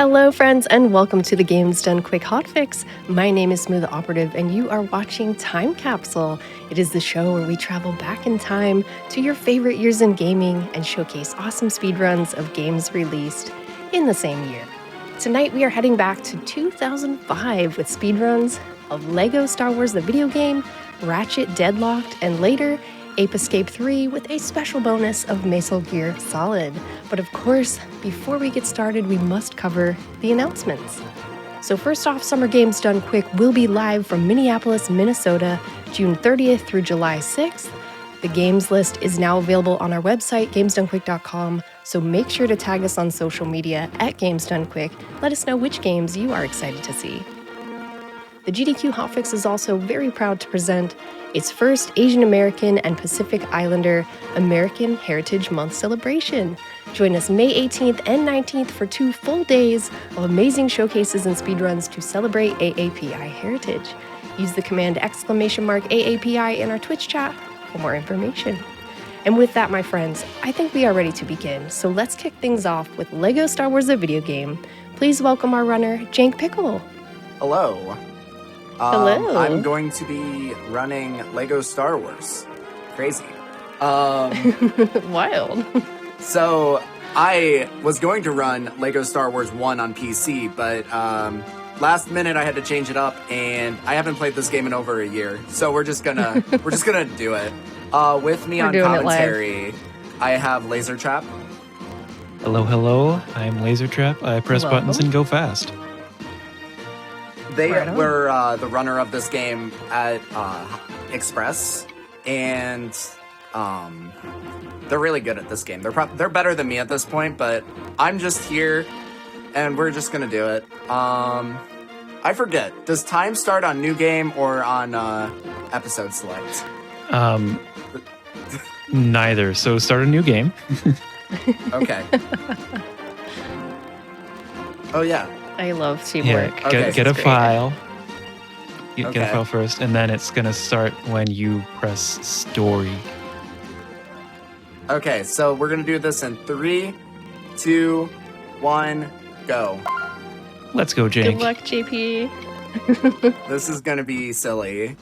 Hello friends and welcome to the Games Done Quick Hotfix. My name is Smooth Operative and you are watching Time Capsule. It is the show where we travel back in time to your favorite years in gaming and showcase awesome speedruns of games released in the same year. Tonight we are heading back to 2005 with speedruns of LEGO Star Wars the video game, Ratchet Deadlocked, and later Ape Escape 3 with a special bonus of Mesal Gear Solid. But of course, before we get started, we must cover the announcements. So first off, Summer Games Done Quick will be live from Minneapolis, Minnesota, June 30th through July 6th. The games list is now available on our website, gamesdonequick.com, so make sure to tag us on social media at GamesDoneQuick. Let us know which games you are excited to see. The GDQ Hotfix is also very proud to present its first Asian American and Pacific Islander American Heritage Month celebration. Join us May 18th and 19th for 2 full days of amazing showcases and speedruns to celebrate AAPI heritage. Use the command !AAPI in our Twitch chat for more information. And with that, my friends, I think we are ready to begin. So let's kick things off with LEGO Star Wars the video game. Please welcome our runner, Jank Pickle. Hello. Hello. I'm going to be running LEGO Star Wars. Crazy. Wild. So, I was going to run LEGO Star Wars 1 on PC, but last minute I had to change it up, and I haven't played this game in over a year. So we're just gonna do it. With me on commentary, I have Laser Trap. Hello, hello. I'm Laser Trap. I press buttons and go fast. They were the runner of this game at Express, and they're really good at this game. They're better than me at this point, but I'm just here, and we're just gonna do it. I forget. Does time start on new game or on episode select? Neither. So start a new game. Okay. Oh yeah. I love teamwork. Yeah, Okay, get a great. file. Get Okay. a file first, and then it's gonna start when you press story. Okay, so we're gonna do this in 3, 2, 1, go. Let's go, Good Jank. luck, JP. This is gonna be silly.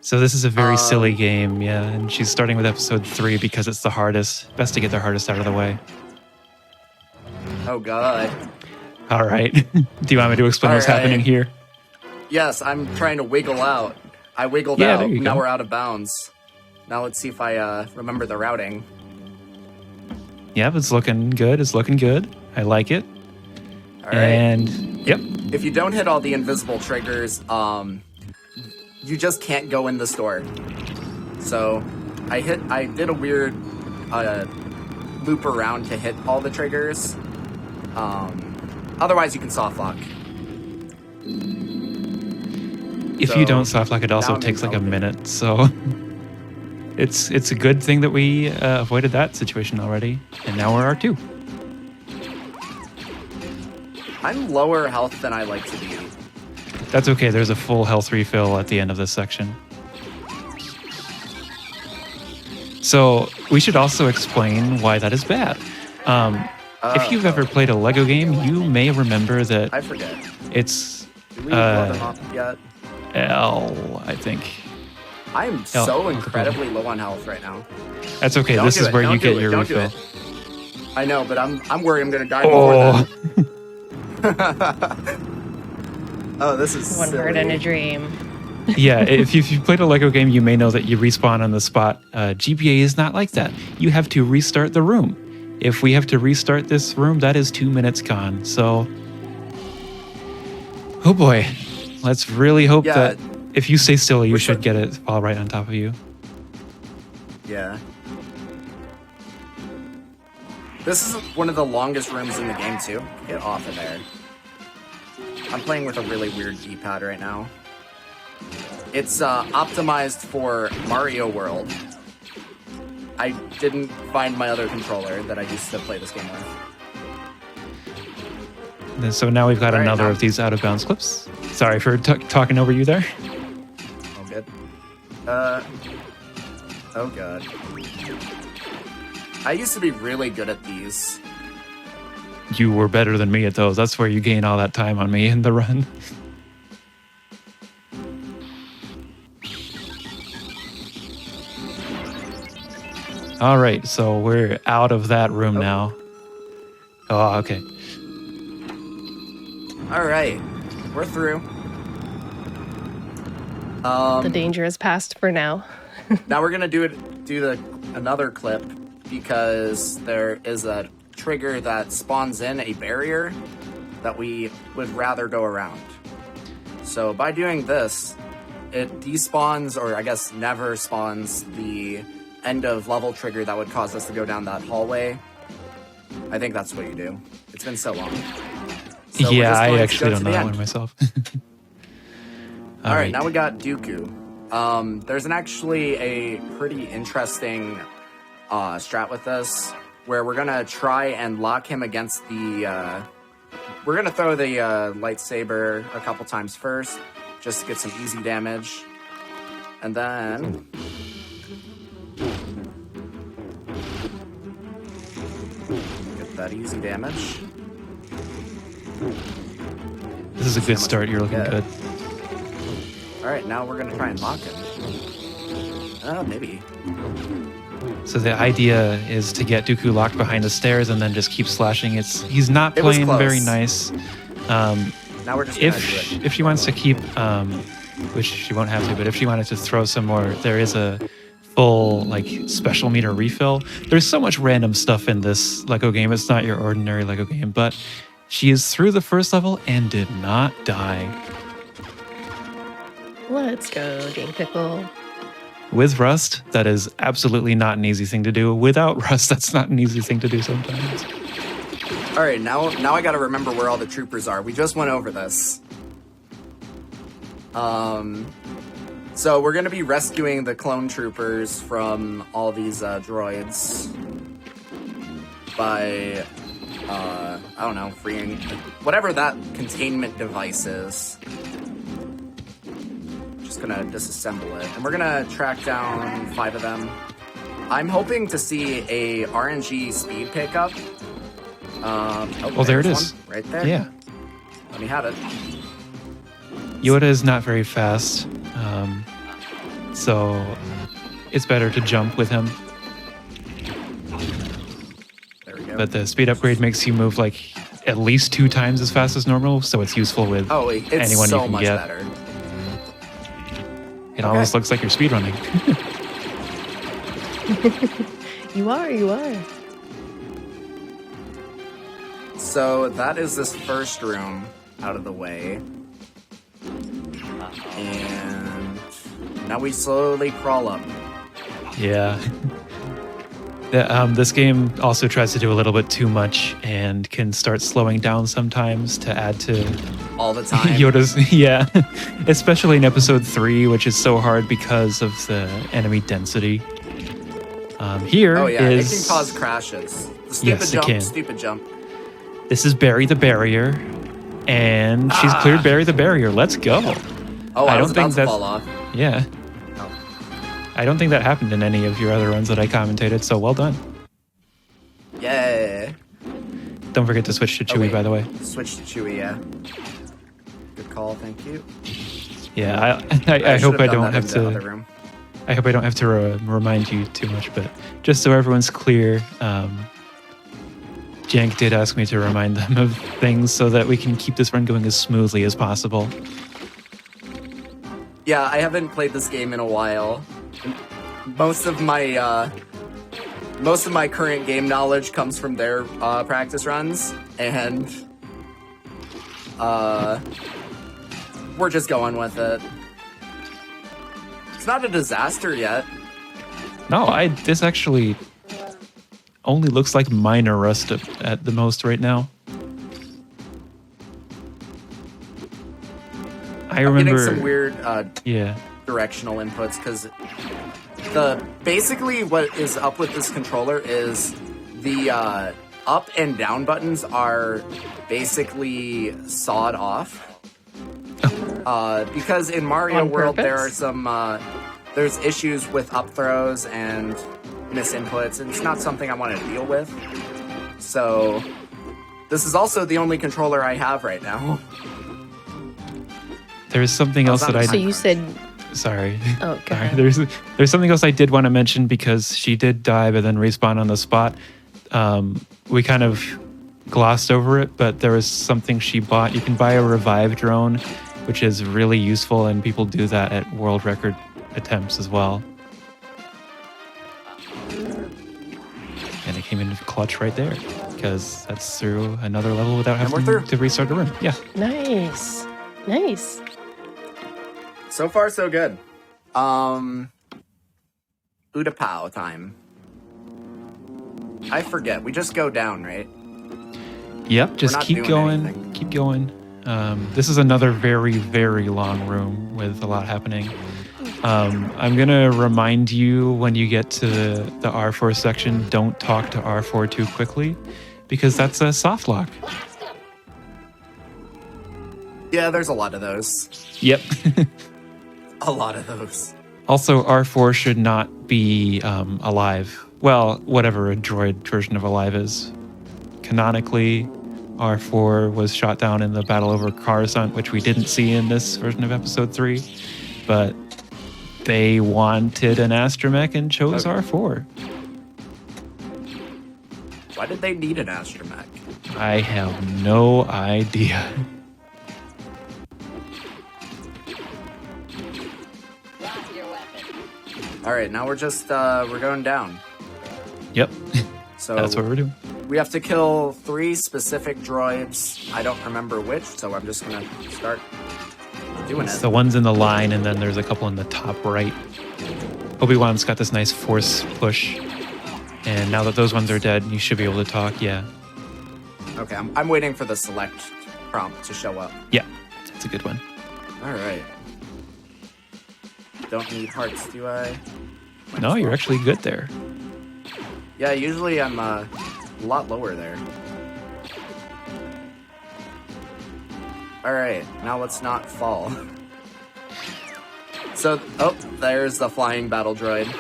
So this is a very silly game, yeah, and she's starting with episode 3 because it's the hardest. Best to get the hardest out of the way. Oh god. All right. Do you want me to explain what's All right. happening here? Yes, I'm trying to wiggle out. I wiggled Yeah, out. there you Now go. we're out of bounds. Now let's see if I remember the routing. Yep, it's looking good. It's looking good. I like it. All right. And yep. If you don't hit all the invisible triggers, you just can't go in the store. So I did a weird loop around to hit all the triggers. Otherwise you can soft lock. If So, you don't soft lock, it also down takes and like a out. minute. So it's a good thing that we avoided that situation already. And now we're R2. I'm lower health than I like to be. That's okay. There's a full health refill at the end of this section. So we should also explain why that is bad. If you've ever played a LEGO game, you may remember that I forget. it's Did we blow them up yet? L, I think. I am so incredibly low on health right now. That's okay. Don't This do is it, where don't you do get it, your don't do refill. it. I know, but I'm worried I'm gonna die before Oh, then. Oh, this is One silly. bird and a dream. yeah. If you've played a LEGO game, you may know that you respawn on the spot. GBA is not like that. You have to restart the room. If we have to restart this room, that is 2 minutes gone. So, oh boy, let's really hope Yeah. that if you stay still, you We're should so- get it all right on top of you. Yeah. This is one of the longest rooms in the game too. Get off of there. I'm playing with a really weird D-pad right now. It's optimized for Mario World. I didn't find my other controller that I used to play this game with. And so now we've got All right, another now- of these out of bounds clips. Sorry for talking over you there. Oh, good. Oh god. I used to be really good at these. you were better than me at those. That's where you gain all that time on me in the run. All right, so we're out of that room now. Oh, okay. All right, we're through. The danger is past for now. Now we're gonna do another clip because there is a trigger that spawns in a barrier that we would rather go around. So by doing this, it despawns, or I guess never spawns, the end of level trigger that would cause us to go down that hallway. I think that's what you do. It's been so long. So yeah, I actually don't know that one myself. All right, now we got Dooku. There's actually a pretty interesting strat with this, where we're gonna try and lock him against the. We're gonna throw the lightsaber a couple times first, just to get some easy damage, and then. Get that easy damage. This is a good start. You're looking good. All right, now we're gonna try and lock him. Maybe. So the idea is to get Dooku locked behind the stairs and then just keep slashing. He's not playing very nice. Now we're just if she wants to keep, which she won't have to, but if she wanted to throw some more, there is a full like special meter refill. There's so much random stuff in this Lego game. It's not your ordinary Lego game, but she is through the first level and did not die. Let's go, Jane Pickle. With Rust, that is absolutely not an easy thing to do. Without Rust, that's not an easy thing to do sometimes. All right, now I got to remember where all the troopers are. We just went over this. So we're going to be rescuing the clone troopers from all these droids by, I don't know, freeing whatever that containment device is. Just going to disassemble it. And we're going to track down 5 of them. I'm hoping to see a RNG speed pickup. Oh, there it is. Right there. Yeah. Let me have it. Yoda is not very fast, so it's better to jump with him. There we go. But the speed upgrade makes you move like at least 2 times as fast as normal, so it's useful with anyone so you can much get. Better. It almost looks like you're speedrunning. You are. So that is this first room out of the way. And now we slowly crawl up. Yeah. This game also tries to do a little bit too much and can start slowing down sometimes to add to all the time. Yoda's, yeah. Especially in episode 3, which is so hard because of the enemy density. Here it can cause crashes. Stupid jump. This is Bury the Barrier, and she's cleared Bury the Barrier. Let's go. Oh, I don't think that's fall off. Yeah. Oh. I don't think that happened in any of your other runs that I commentated, so well done. Yeah. Don't forget to switch to Chewie, by the way. Switch to Chewie, yeah. Good call, thank you. Yeah, I hope I don't have to. I hope I don't have to remind you too much, but just so everyone's clear, Jank did ask me to remind them of things so that we can keep this run going as smoothly as possible. Yeah, I haven't played this game in a while. Most of my current game knowledge comes from their practice runs, and we're just going with it. It's not a disaster yet. No, this actually only looks like minor rust at the most right now. I'm getting some weird yeah. directional inputs because basically what is up with this controller is the up and down buttons are basically sawed off. Because in Mario World there are some there's issues with up throws and misinputs, and it's not something I want to deal with. So This is also the only controller I have right now. There's something else that I... So you said... Sorry. Oh, go Sorry. ahead. There's something else I did want to mention because she did die but then respawn on the spot. We kind of glossed over it, but there was something she bought. You can buy a revive drone, which is really useful, and people do that at world record attempts as well. And it came into clutch right there because that's through another level without having to restart the room. Yeah. Nice. Nice. So far, so good. Utapau time. I forget. We just go down, right? Yep, just keep going. Anything. Keep going. This is another very, very long room with a lot happening. I'm going to remind you when you get to the R4 section, don't talk to R4 too quickly because that's a soft lock. Yeah, there's a lot of those. Yep. A lot of those. Also, R4 should not be alive. Well, whatever a droid version of alive is. Canonically, R4 was shot down in the battle over Coruscant, which we didn't see in this version of Episode 3. But they wanted an astromech and chose R4. Why did they need an astromech? I have no idea. All right, now we're just we're going down. Yep. So that's what we're doing. We have to kill 3 specific droids. I don't remember which, so I'm just gonna start doing It's it. the ones in the line, and then there's a couple in the top right. Obi-Wan's got this nice force push, and now that those ones are dead, you should be able to talk. Yeah. Okay, I'm waiting for the select prompt to show up. Yeah, that's a good one. All right. Don't need hearts, do I? No, you're actually good there. Yeah, usually I'm a lot lower there. All right, now let's not fall. So, oh, there's the flying battle droid.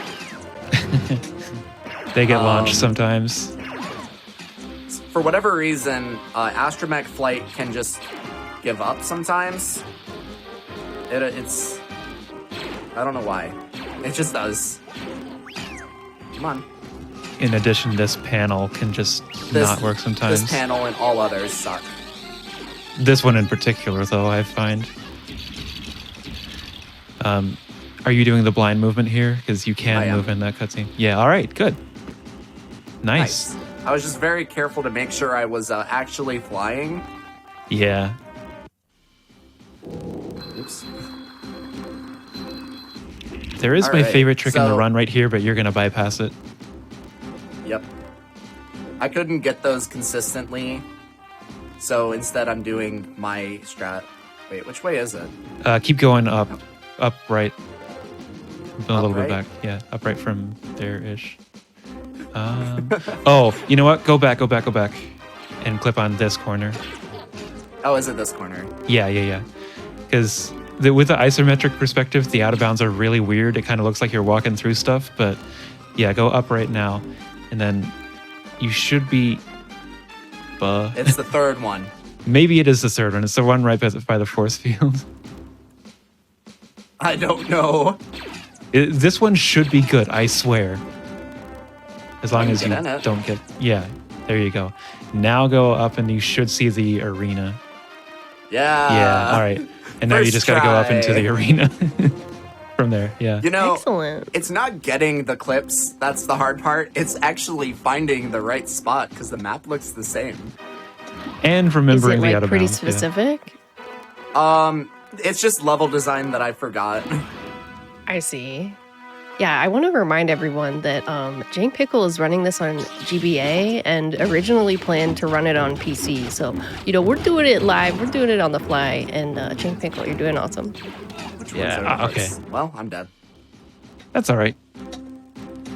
They get launched sometimes. For whatever reason, astromech flight can just give up sometimes. It's... I don't know why. It just does. Come on. In addition, this panel can just not work sometimes. This panel and all others suck. This one in particular, though, I find. Are you doing the blind movement here? Because you can move in that cutscene. Yeah, all right, good. Nice. I was just very careful to make sure I was actually flying. Yeah. Oops. There is my favorite trick in the run right here, but you're going to bypass it. Yep. I couldn't get those consistently, so instead I'm doing my strat. Wait, which way is it? Keep going up. Up right. A little bit right? back. Yeah, up right from there-ish. Oh, you know what? Go back. And clip on this corner. Oh, is it this corner? Yeah. Because with the isometric perspective, the out of bounds are really weird. It kind of looks like you're walking through stuff, but yeah, go up right now. And then you should be... It's the third one. Maybe it is the third one. It's the one right by the force field. I don't know. This one should be good, I swear. As long as you don't get... Yeah, there you go. Now go up and you should see the arena. Yeah, all right. And now you just got to go up into the arena from there. Yeah. You know, Excellent. It's not getting the clips. That's the hard part. It's actually finding the right spot because the map looks the same. And remembering Is it, the out of pretty bounds. specific? Yeah. It's just level design that I forgot. I see. Yeah, I want to remind everyone that Jane Pickle is running this on GBA and originally planned to run it on PC. So, we're doing it live. We're doing it on the fly. And Jane Pickle, you're doing awesome. Yeah, okay. Well, I'm dead. That's all right.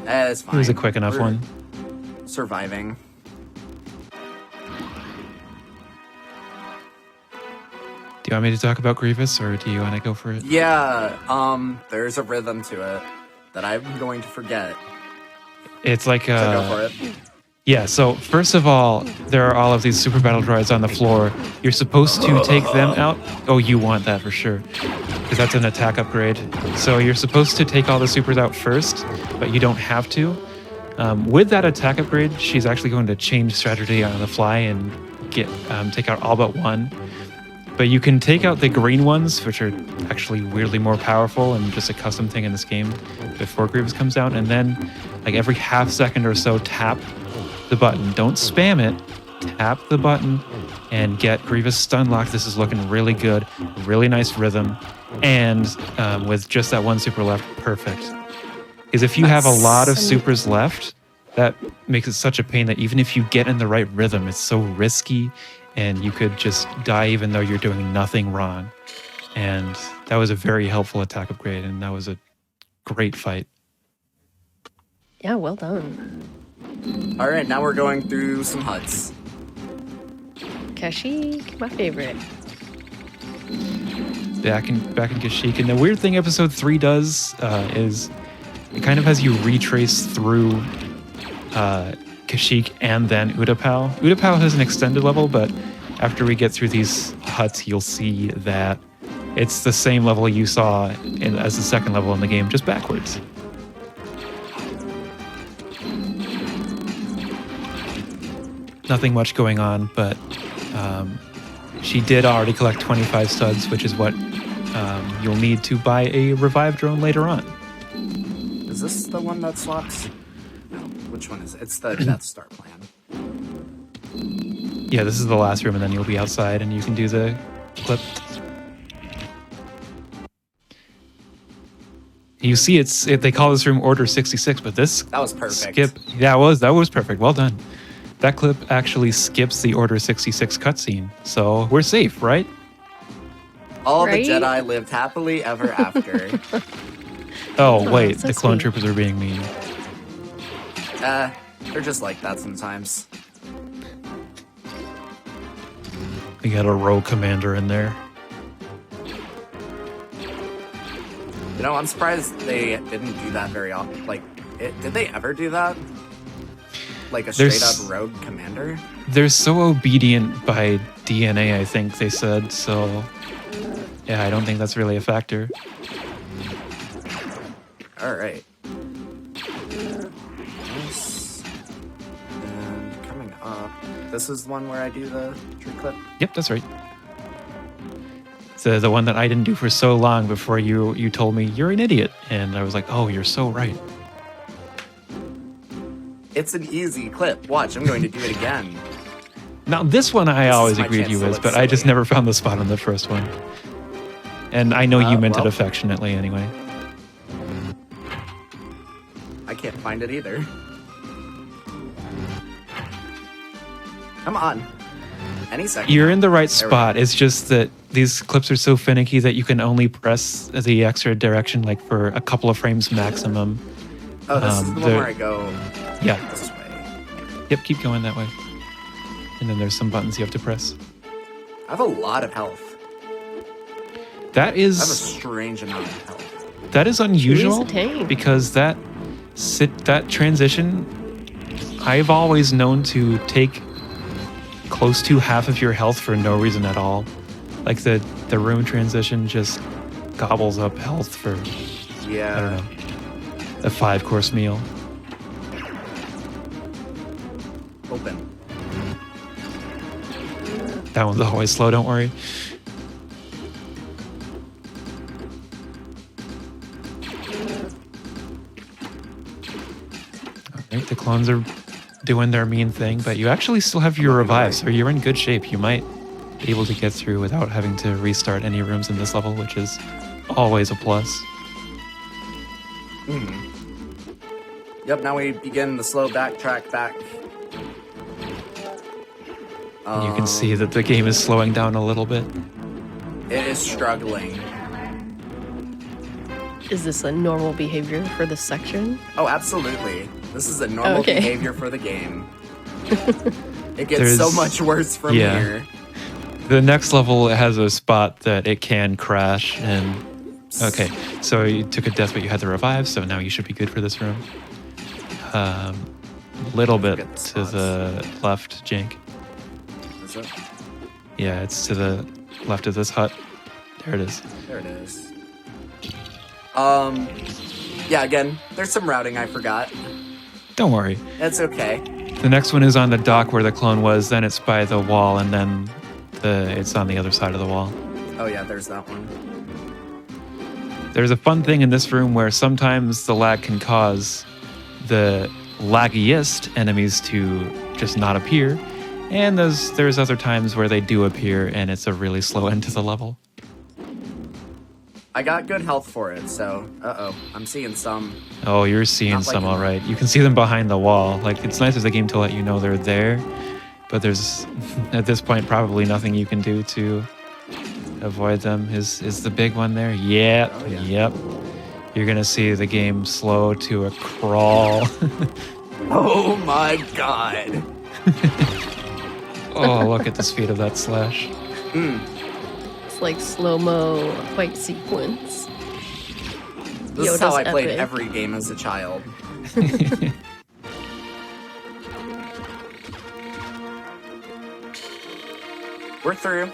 It's fine. It was a quick enough one. Surviving. Do you want me to talk about Grievous, or do you want to go for it? Yeah, there's a rhythm to it that I'm going to forget. It's like So go for it. Yeah, so first of all, there are all of these super battle droids on the floor. You're supposed to take them out. Oh, you want that for sure, because that's an attack upgrade. So you're supposed to take all the supers out first, but you don't have to. With that attack upgrade, she's actually going to change strategy on the fly and take out all but one. But you can take out the green ones, which are actually weirdly more powerful and just a custom thing in this game before Grievous comes down. And then, like every half second or so, tap the button. Don't spam it. Tap the button and get Grievous stun locked. This is looking really good. Really nice rhythm. And with just that one super left, perfect. Because if you have a lot of supers left, that makes it such a pain that even if you get in the right rhythm, it's so risky and you could just die even though you're doing nothing wrong. And that was a very helpful attack upgrade, and that was a great fight. Yeah, well done. All right, now we're going through some HUDs. Kashyyyk, my favorite. Back in Kashyyyk. And the weird thing episode 3 does is it kind of has you retrace through Kashyyyk and then Utapau. Utapau has an extended level, but after we get through these huts, you'll see that it's the same level you saw as the second level in the game, just backwards. Nothing much going on, but she did already collect 25 studs, which is what you'll need to buy a revive drone later on. Is this the one that swaps? No, which one is it? It's the Death Star plan. Yeah, this is the last room, and then you'll be outside, and you can do the clip. You see, they call this room Order 66, but this that was perfect. That was perfect. Well done. That clip actually skips the Order 66 cutscene, so we're safe, right? All the Jedi lived happily ever after. Oh wait, so the clone sweet. troopers are being mean. They're just like that sometimes. We got a row commander in there. You know, I'm surprised they didn't do that very often. Like, did they ever do that? Like a straight-up rogue commander? They're so obedient by DNA, I think they said, so... Yeah, I don't think that's really a factor. Alright. Nice. And coming up... This is the one where I do the tree clip? Yep, that's right. It's the one that I didn't do for so long before you told me you're an idiot. And I was like, oh, you're so right. It's an easy clip. Watch, I'm going to do it again. Now, this one I always my agreed chance you to was, look but I just silly. never found the spot on the first one. And I know you meant it affectionately anyway. I can't find it either. Come on. Any second. You're in the right There we spot. It's just that these clips are so finicky that you can only press the extra direction like for a couple of frames maximum. Oh, this is the one where I go this way. Yep, keep going that way. And then there's some buttons you have to press. I have a lot of health. That I have a is strange amount of health. that is unusual He's a tank. because that transition I've always known to take close to half of your health for no reason at all. Like the room transition just gobbles up health for Yeah. I don't know, a 5-course meal. Open. That one's always slow, don't worry. Alright, the clones are doing their mean thing, but you actually still have your revive, so you're in good shape. You might be able to get through without having to restart any rooms in this level, which is always a plus. Yep, now we begin the slow backtrack back. You can see that the game is slowing down a little bit. It is struggling. Is this a normal behavior for this section? Oh, absolutely. This is a normal Okay. behavior for the game. It gets so much worse from here. The next level has a spot that it can crash, and okay, so you took a death, but you had the revive, so now you should be good for this room. little bit Forget the to spots. the left, Jink. Is it? Yeah, it's to the left of this hut. There it is. There it is. Yeah, again, there's some routing I forgot. Don't worry. That's okay. The next one is on the dock where the clone was, then it's by the wall, and then it's on the other side of the wall. Oh yeah, there's that one. There's a fun thing in this room where sometimes the lag can cause the laggiest enemies to just not appear, and there's other times where they do appear, and it's a really slow end to the level. I got good health for it, so I'm seeing some. Oh, you're seeing Not some, like all right. You can see them behind the wall. Like, it's nice as a game to let you know they're there, but there's, at this point, probably nothing you can do to avoid them. Is the big one there? Yeah, Oh, yeah. Yep. You're going to see the game slow to a crawl. Oh my god. Oh, look at the speed of that slash. It's like slow-mo fight sequence. This is Yoda's how I played epic. every game as a child. We're through.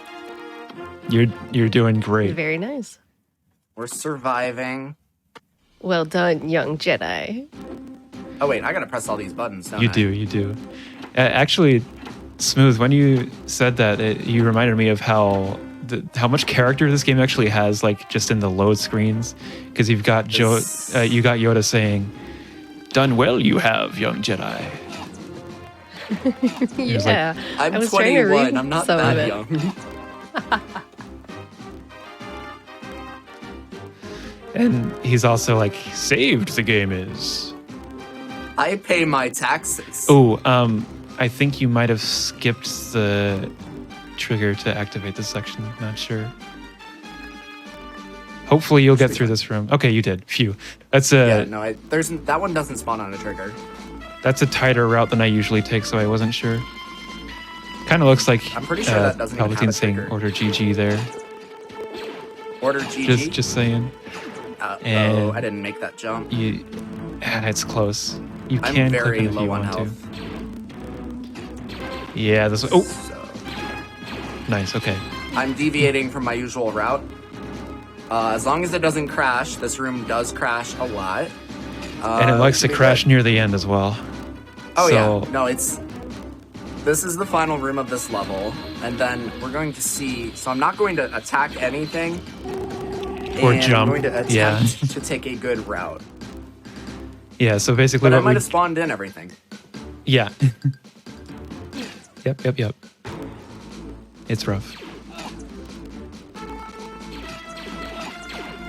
You're doing great. Very nice. We're surviving. Well done, young Jedi. Oh wait, I gotta press all these buttons, don't You I? do. Actually, Smooth, when you said that, you reminded me of how much character this game actually has, like just in the load screens, because you've got you got Yoda saying, "Done well, you have, young Jedi." was like, Yeah. I'm I was trying to 21. read I'm not some of that it. young. And he's also like, "Saved the game is." I pay my taxes. Oh, I think you might have skipped the trigger to activate this section. Not sure. Hopefully you'll get through this room. Okay, you did. Phew. That's Yeah, no, that one doesn't spawn on a trigger. That's a tighter route than I usually take, so I wasn't sure. Kind of looks like I'm pretty sure that doesn't even have a Palpatine saying trigger. "Order GG" there. Order GG. Just saying. Oh, and I didn't make that jump. It's close. You I'm can clip very it if you low on want health. to. Yeah, this. Oh, So, nice. Okay. I'm deviating from my usual route. As long as it doesn't crash, this room does crash a lot. And it likes to should be crash good. near the end as well. Oh So- yeah, no, this is the final room of this level, and then we're going to see, so I'm not going to attack anything. Or and jump, I'm going to attempt yeah. to take a good route. Yeah. So basically, But I what might we have spawned in everything. yeah. Yep. It's rough.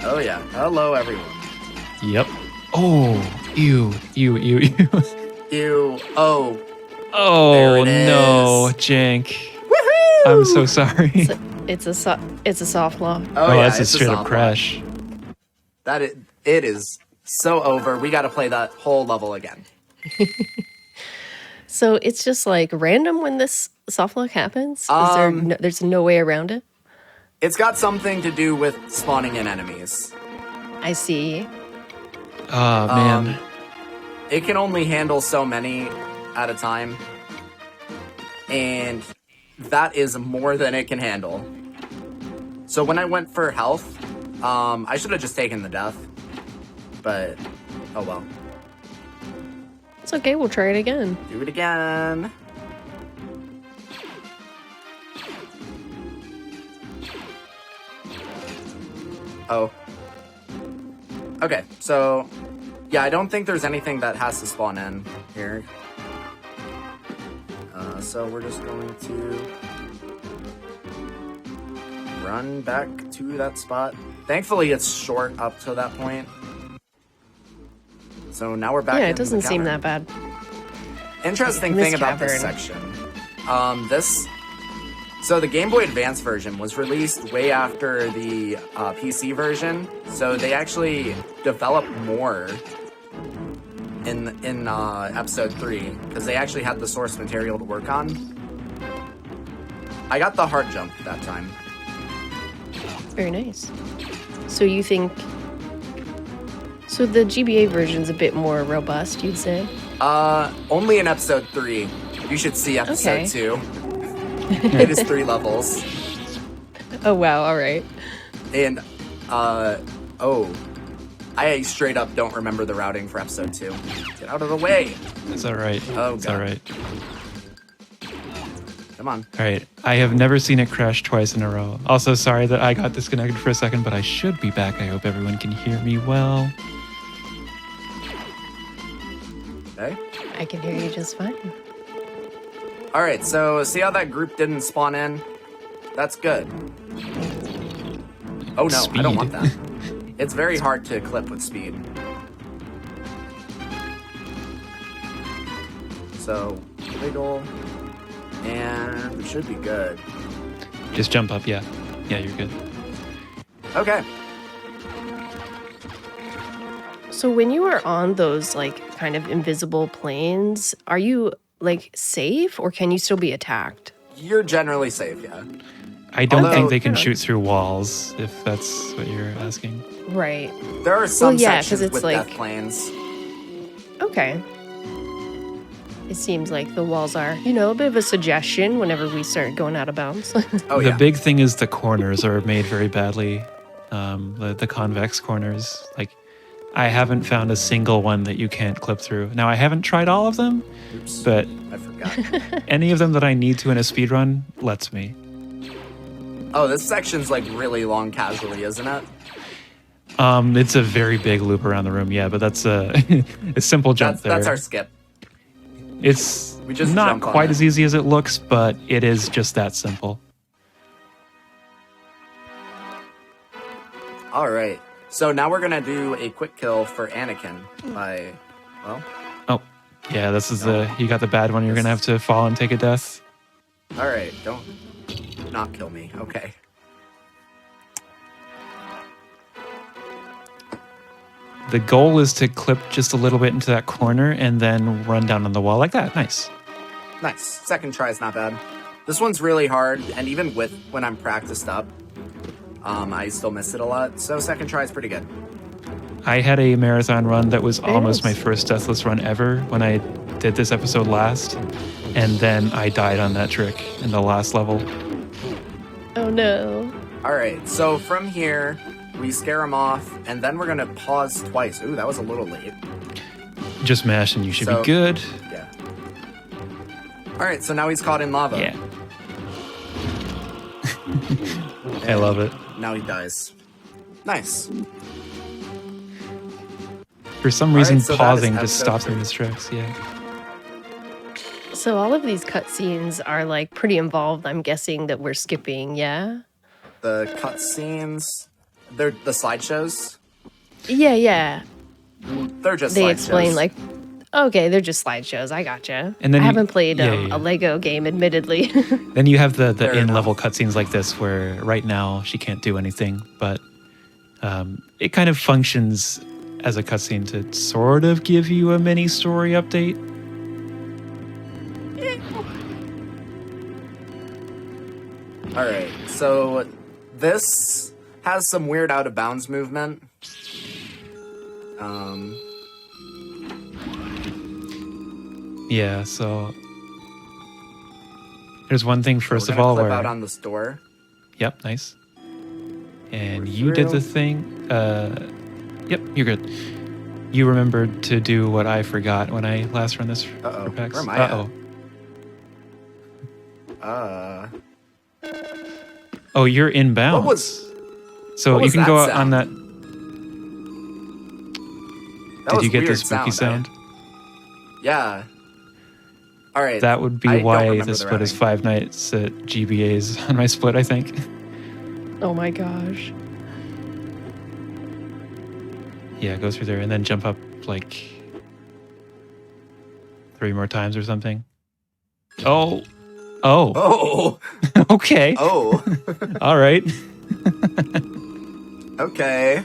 Oh yeah, hello everyone. Yep. Oh, ew. Ew, oh, Oh There it no, is. Jank. woohoo! I'm so sorry. It's a soft lock. Oh, yeah, that's a it's straight up soft crash. That it is so over. We got to play that whole level again. So it's just like random when this soft lock happens? There's no way around it? It's got something to do with spawning in enemies. I see. Oh man. It can only handle so many at a time, and that is more than it can handle. So when I went for health, I should have just taken the death, but oh well. It's okay, we'll try it again. Do it again. Oh. Okay, so yeah, I don't think there's anything that has to spawn in here. So we're just going to run back to that spot. Thankfully, it's short up to that point. So now we're back. Yeah, in it doesn't the seem cavern. that bad. Interesting This thing about this cavern. section. So the Game Boy Advance version was released way after the PC version. So they actually developed more in episode 3 because they actually had the source material to work on. I got the hard jump that time. Very nice. So you think... So the GBA version's a bit more robust, you'd say? Only in episode 3. You should see episode 2. It is 3 levels. Oh, wow. All right. And, I straight up don't remember the routing for episode 2. Get out of the way. That's all right. Oh, That's God. all right. Come on. All right. I have never seen it crash twice in a row. Also, sorry that I got disconnected for a second, but I should be back. I hope everyone can hear me well. Okay. I can hear you just fine. All right, so see how that group didn't spawn in? That's good. Oh, no, I don't want that. It's very hard to clip with speed. So, wiggle, and we should be good. Just jump up, yeah. Yeah, you're good. Okay. So when you are on those like kind of invisible planes, are you like safe or can you still be attacked? You're generally safe, yeah. I don't Although- think they can shoot through walls, if that's what you're asking. Right. There are some yeah, 'cause sections it's with like- death planes. Okay. It seems like the walls are, a bit of a suggestion whenever we start going out of bounds. Oh, The yeah. big thing is the corners are made very badly. The convex corners. Like, I haven't found a single one that you can't clip through. Now, I haven't tried all of them, Oops, but I forgot. any of them that I need to in a speedrun lets me. Oh, this section's like really long casually, isn't it? It's a very big loop around the room, yeah, but that's a, a simple jump there. That's our skip. It's We just not jump on quite it. as easy as it looks, but it is just that simple. All right. So now we're going to do a quick kill for Anakin by, well, Oh, yeah, this is No. you got the bad one. You're going to have to fall and take a death. all right. Don't not kill me. Okay. The goal is to clip just a little bit into that corner and then run down on the wall like that. Nice. Nice. Second try is not bad. This one's really hard, and even when I'm practiced up, I still miss it a lot. So second try is pretty good. I had a marathon run that was Very almost nice. my first deathless run ever when I did this episode last. And then I died on that trick in the last level. Oh no. All right. So from here, we scare him off, and then we're going to pause twice. Ooh, that was a little late. Just mash and you should So- be good. Yeah. All right. So now he's caught in lava. Yeah. I love it. Now he dies. Nice. For some All reason, right, so that is pausing just episode stops him 3. in his tracks. Yeah. So all of these cutscenes are like pretty involved. I'm guessing that we're skipping, yeah? The cutscenes, they're the slideshows. Yeah. They're just They slideshows. explain like, okay, they're just slideshows. I gotcha. And then I you- haven't played yeah. a Lego game, admittedly. Then you have the Fair in-level enough. cutscenes like this where right now she can't do anything, but it kind of functions as a cutscene to sort of give you a mini story update. All right, so this has some weird out of bounds movement. Yeah, so there's one thing first we're of gonna all clip where out on this door. yep, nice. And We're you did through. the thing. Yep, you're good. You remembered to do what I forgot when I last run this Uh-oh, for PAX. where am I at? Uh-oh. Oh, you're inbounds. What was? So what you was can go that out on that. That Did was you get the weird spooky sound? Yeah. All right. That would be I don't why remember the the split is routing. 5 nights at GBA's on my split, I think. Oh my gosh. Yeah, go through there and then jump up like 3 more times or something. Oh. Oh. Okay. Oh. All right. Okay.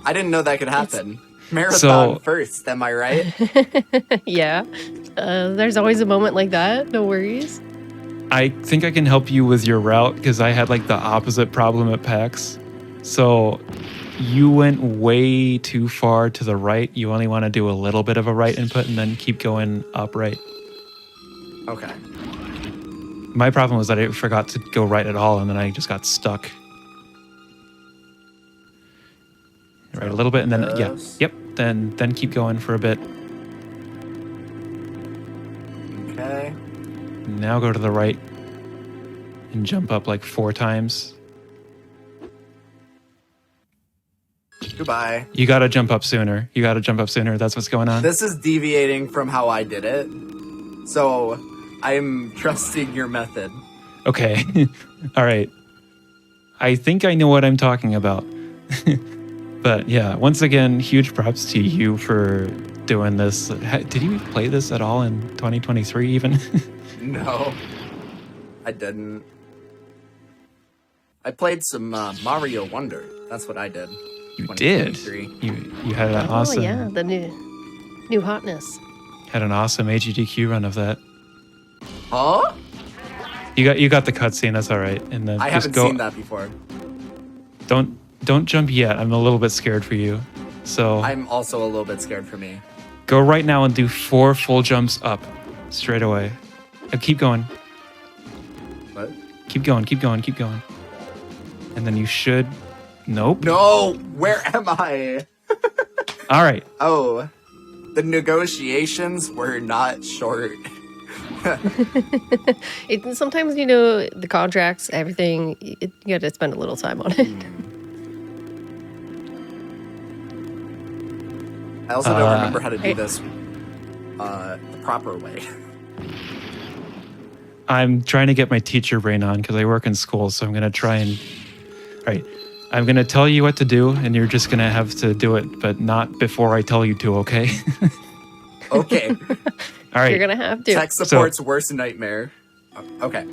I didn't know that could happen. Marathon So- first, am I right? Yeah. There's always a moment like that. No worries. I think I can help you with your route because I had like the opposite problem at PAX. So you went way too far to the right. You only want to do a little bit of a right input and then keep going up right. Okay. My problem was that I forgot to go right at all, and then I just got stuck. Right, a little bit, and then yep. Then keep going for a bit. Okay. Now go to the right and jump up like 4 times. Goodbye. You gotta jump up sooner. That's what's going on. This is deviating from how I did it. So I'm trusting your method. Okay. All right. I think I know what I'm talking about. But yeah, once again, huge props to you for doing this. Did you play this at all in 2023 even? No, I didn't. I played some Mario Wonder. That's what I did. You did? You had an awesome... Oh, yeah, the new hotness. Had an awesome AGDQ run of that. Huh? You got the cutscene, that's all right. And then I just haven't seen that before. Don't jump yet. I'm a little bit scared for you. So I'm also a little bit scared for me. Go right now and do 4 full jumps up straight away. Keep going. What? Keep going. And then you should... Nope. No! Where am I? All right. Oh. The negotiations were not short. Sometimes, the contracts, everything, you got to spend a little time on it. I also don't remember how to do this the proper way. I'm trying to get my teacher brain on because I work in school, so I'm going to try and... All right. I'm going to tell you what to do, and you're just going to have to do it, but not before I tell you to, okay? Okay. All right. You're going to have to. Tech support's worst nightmare. Okay.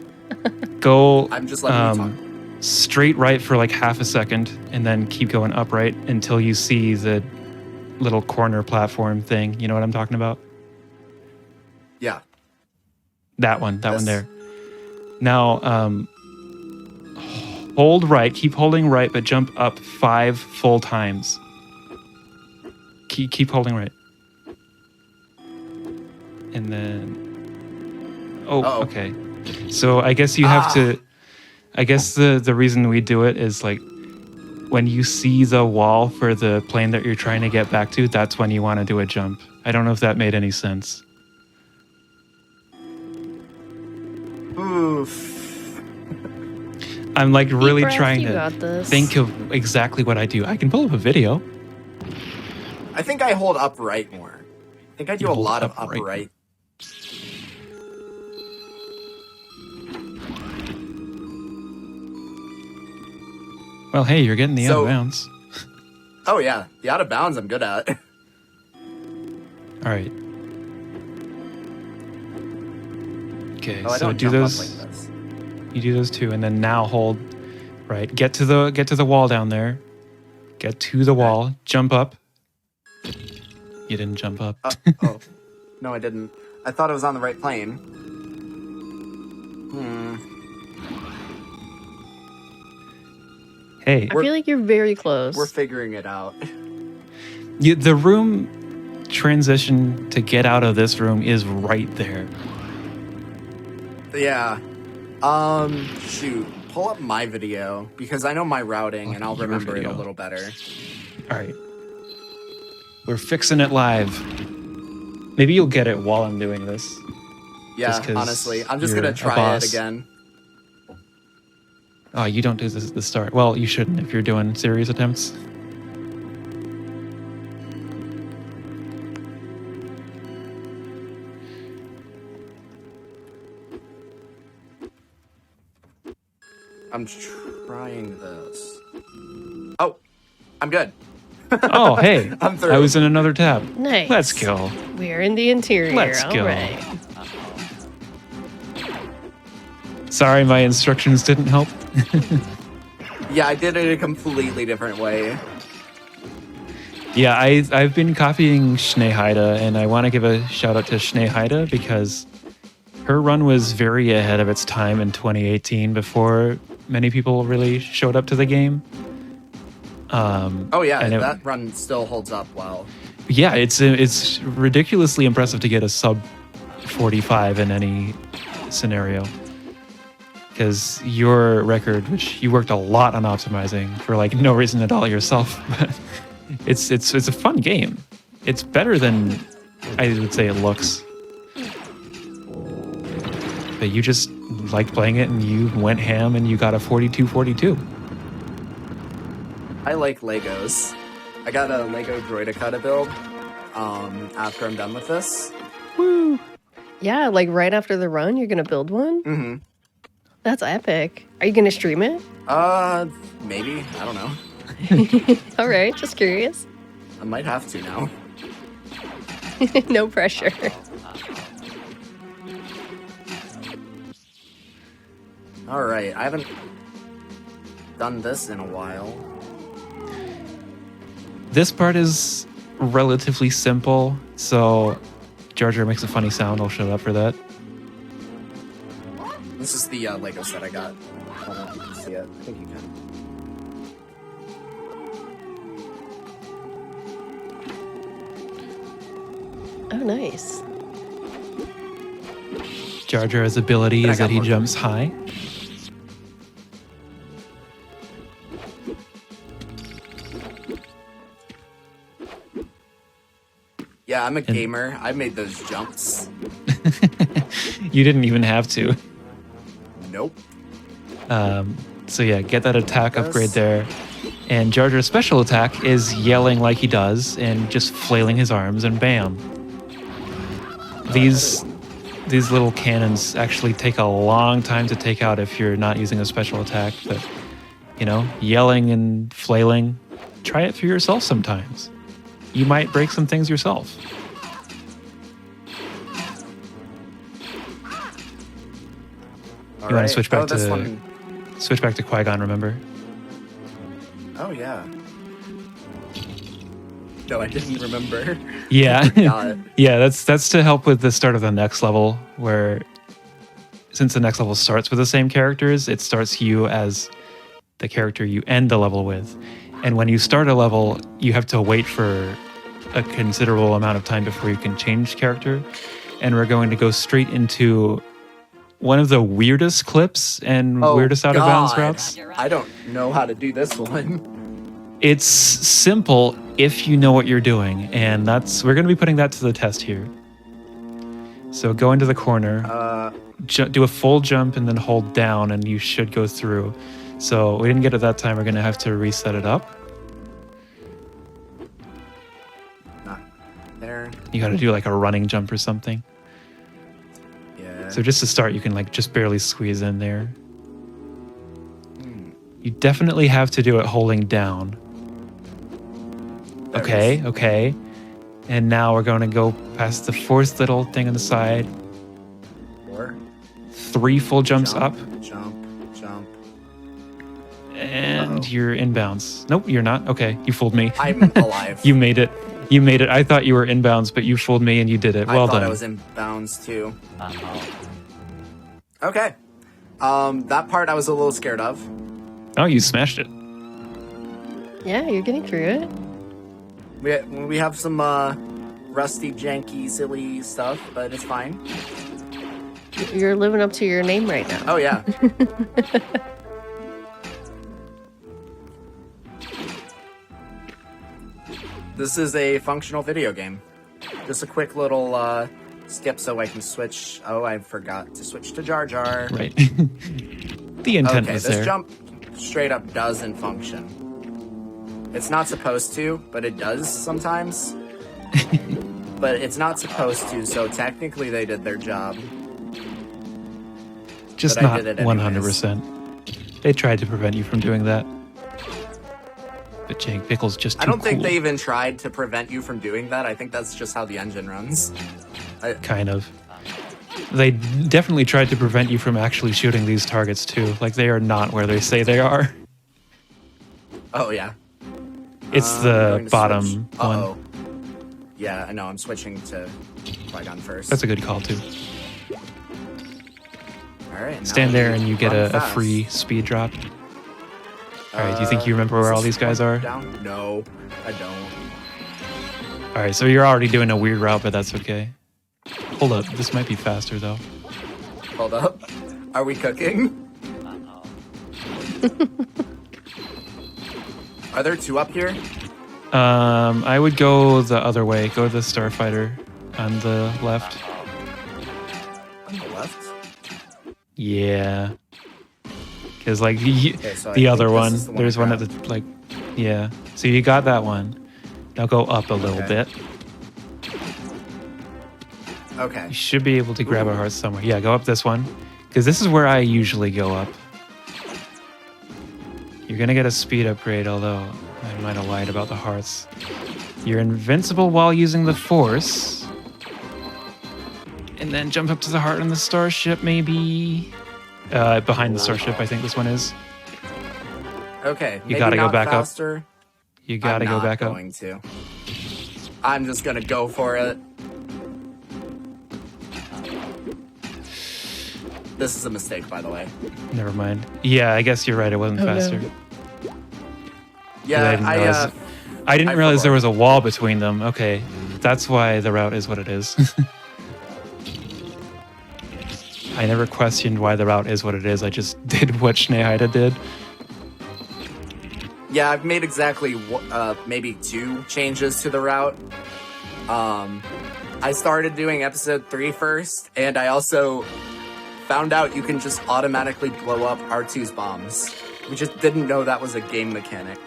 Go I'm just letting you talk. Straight right for like half a second, and then keep going upright until you see the little corner platform thing. You know what I'm talking about? Yeah. That one there. Now, hold right, keep holding right, but jump up 5 full times. Keep holding right. And then... Oh, okay. So I guess you have to... I guess the reason we do it is like when you see the wall for the plane that you're trying to get back to, that's when you want to do a jump. I don't know if that made any sense. Oof. I'm like really trying you to got this. think of exactly what I do. I can pull up a video. I think I hold upright more. I think I do a lot of upright. Well, hey, you're getting the out of bounds. Oh, yeah. The out of bounds I'm good at. All right. Okay, so do those. Like this. You do those 2, and then now hold. Right, get to the wall down there. Get to the wall. Jump up. You didn't jump up. Oh, no, I didn't. I thought it was on the right plane. Hey, I feel like you're very close. We're figuring it out. The room transition to get out of this room is right there. Yeah. Shoot. Pull up my video because I know my routing and I'll remember it a little better. All right. We're fixing it live. Maybe you'll get it while I'm doing this. Yeah, honestly. I'm just going to try it again. Oh, you don't do this at the start. Well, you shouldn't if you're doing serious attempts. I'm trying this. Oh, I'm good. Oh, hey. I'm through. I was in another tab. Nice. Let's go. We're in the interior. Let's All go. right. Sorry, my instructions didn't help. Yeah, I did it a completely different way. Yeah, I've been copying Schneeheide, and I want to give a shout out to Schneeheide because her run was very ahead of its time in 2018 before many people really showed up to the game. Oh yeah, and that run still holds up well. Yeah, it's ridiculously impressive to get a sub 45 in any scenario. Because your record, which you worked a lot on optimizing for like no reason at all yourself, but it's a fun game. It's better than I would say it looks. But you just liked playing it and you went ham and you got a 42-42. I like Legos. I got a Lego Droideka to build after I'm done with this. Woo! Yeah, like right after the run, you're gonna build one? Mm-hmm. That's epic. Are you gonna stream it? Maybe. I don't know. All right, just curious. I might have to now. No pressure. All right, I haven't done this in a while. This part is relatively simple, so Jar Jar makes a funny sound. I'll shut up for that. This is the Lego set I got. I don't know if you can see it. I think you can. Oh, nice. Jar Jar's ability is that he jumps high. Yeah, I'm a gamer. I made those jumps. You didn't even have to. Nope. So yeah, get that attack upgrade there. And Jar Jar's special attack is yelling like he does and just flailing his arms and bam. These little cannons actually take a long time to take out if you're not using a special attack, but you know, yelling and flailing, try it for yourself sometimes. You might break some things yourself. You want to switch back to Qui-Gon, remember? Oh yeah. No, I didn't remember. Yeah. Yeah, that's to help with the start of the next level, where since the next level starts with the same characters, it starts you as the character you end the level with. And when you start a level, you have to wait for a considerable amount of time before you can change character. And we're going to go straight into one of the weirdest clips and weirdest out of bounds routes. I don't know how to do this one. It's simple if you know what you're doing, and we're going to be putting that to the test here. So go into the corner, do a full jump, and then hold down, and you should go through. So we didn't get it that time. We're going to have to reset it up. Not there. You got to do like a running jump or something. Yeah. So just to start, you can like just barely squeeze in there. You definitely have to do it holding down. Okay. And now we're going to go past the fourth little thing on the side. 3 full jumps up. Jump. And you're inbounds. Nope, you're not. Okay, you fooled me. I'm alive. You made it. I thought you were inbounds, but you fooled me and you did it. Well done. I thought I was inbounds too. Okay. That part I was a little scared of. Oh, you smashed it. Yeah, you're getting through it. We have some rusty, janky, silly stuff, but it's fine. You're living up to your name right now. Oh, yeah. This is a functional video game. Just a quick little skip so I can switch. Oh, I forgot to switch to Jar Jar. Right. The intent was there. This jump straight up doesn't function. It's not supposed to, but it does sometimes. But it's not supposed to, so technically they did their job. Just not 100%. They tried to prevent you from doing that. But Jake Pickle's just too I don't think cool. they even tried to prevent you from doing that. I think that's just how the engine runs. Kind of. They definitely tried to prevent you from actually shooting these targets too. Like, they are not where they say they are. Oh, yeah. It's the bottom one. Yeah, I know. I'm switching to Qui-Gon first. That's a good call too. All right. Stand there and you get a free speed drop. All right, do you think you remember where all these guys are? Down? No, I don't. All right, so you're already doing a weird route, but that's okay. Hold up, this might be faster though. Hold up. Are we cooking? Are there two up here? I would go the other way. Go to the Starfighter on the left. On the left? Yeah. Because like So the I other think one, this is the one there's I one at grabbed. the like, yeah. So you got that one. Now go up a little Okay. bit. Okay. You should be able to grab a heart somewhere. Yeah, go up this one. Because this is where I usually go up. You're going to get a speed upgrade, although I might have lied about the hearts. You're invincible while using the Force. And then jump up to the heart on the starship, maybe. Behind the starship, I think this one is. Okay. You gotta go not back faster. up. You gotta I'm go not back up. going to. I'm just gonna go for it. This is a mistake, by the way. Never mind. Yeah, I guess you're right. It wasn't faster. No. Yeah, I didn't I realize there forgot. was a wall between them. Okay, that's why the route is what it is. I never questioned why the route is what it is. I just did what Schneeheide did. Yeah, I've made exactly maybe 2 changes to the route. I started doing episode 3 first, and I also found out you can just automatically blow up R2's bombs. We just didn't know that was a game mechanic.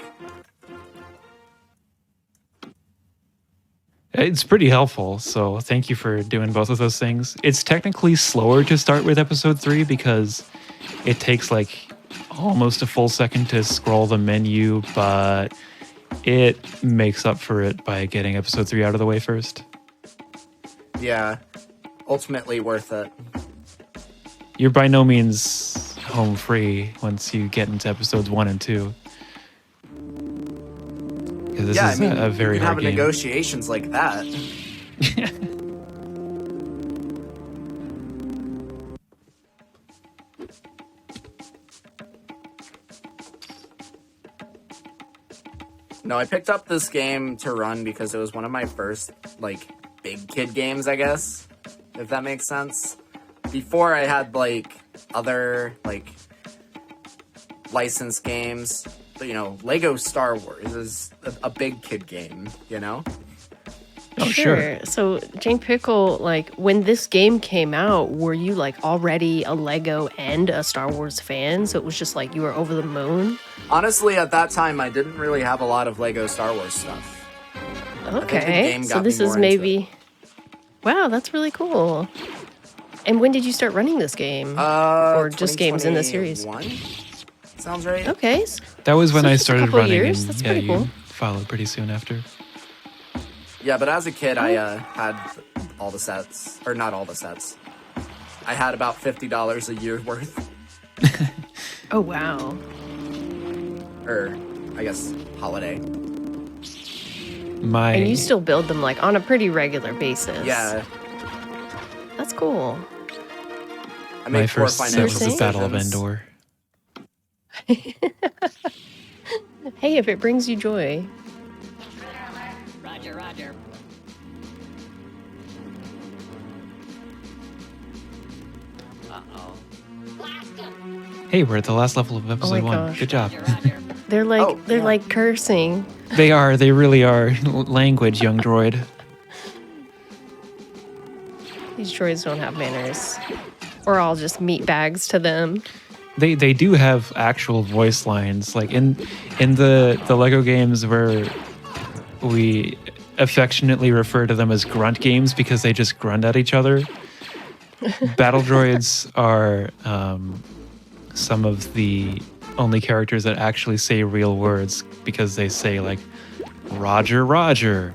It's pretty helpful, so thank you for doing both of those things. It's technically slower to start with episode 3 because it takes like almost a full second to scroll the menu, but it makes up for it by getting episode 3 out of the way first. Yeah, ultimately worth it. You're by no means home free once you get into episodes 1 and 2. Because this Yeah, is I mean, a very you can hard have game. negotiations like that. No, I picked up this game to run because it was one of my first, like, big kid games, I guess, if that makes sense. Before I had, like, other, like, licensed games. But, you know, Lego Star Wars is a big kid game, you know? Oh, sure. So, Jane Pickle, like, when this game came out, were you, like, already a Lego and a Star Wars fan? So it was just like you were over the moon? Honestly, at that time, I didn't really have a lot of Lego Star Wars stuff. Okay. game So got this me is more into maybe... Wow, that's really cool. And when did you start running this game? Or just games in the series? 2021? Sounds right. Okay. That was when So I just a started couple running, years, and that's yeah, pretty you cool. followed pretty soon after. Yeah, but as a kid, I had all the sets. Or not all the sets. I had about $50 a year worth. Oh, wow. Or, I guess, holiday. And you still build them, like, on a pretty regular basis. Yeah. That's cool. I My made poor first set financial was the Battle of decisions. Endor. Hey, if it brings you joy. Roger, roger. Uh-oh. Blast him! Hey, we're at the last level of episode 1. gosh. Good job. Roger, roger. They're like Oh, yeah. like cursing. They really are. Language, young droid. These droids don't have manners. Or all just meat bags to them. They do have actual voice lines. Like in the Lego games where we affectionately refer to them as grunt games because they just grunt at each other. Battle droids are some of the only characters that actually say real words because they say like Roger, Roger,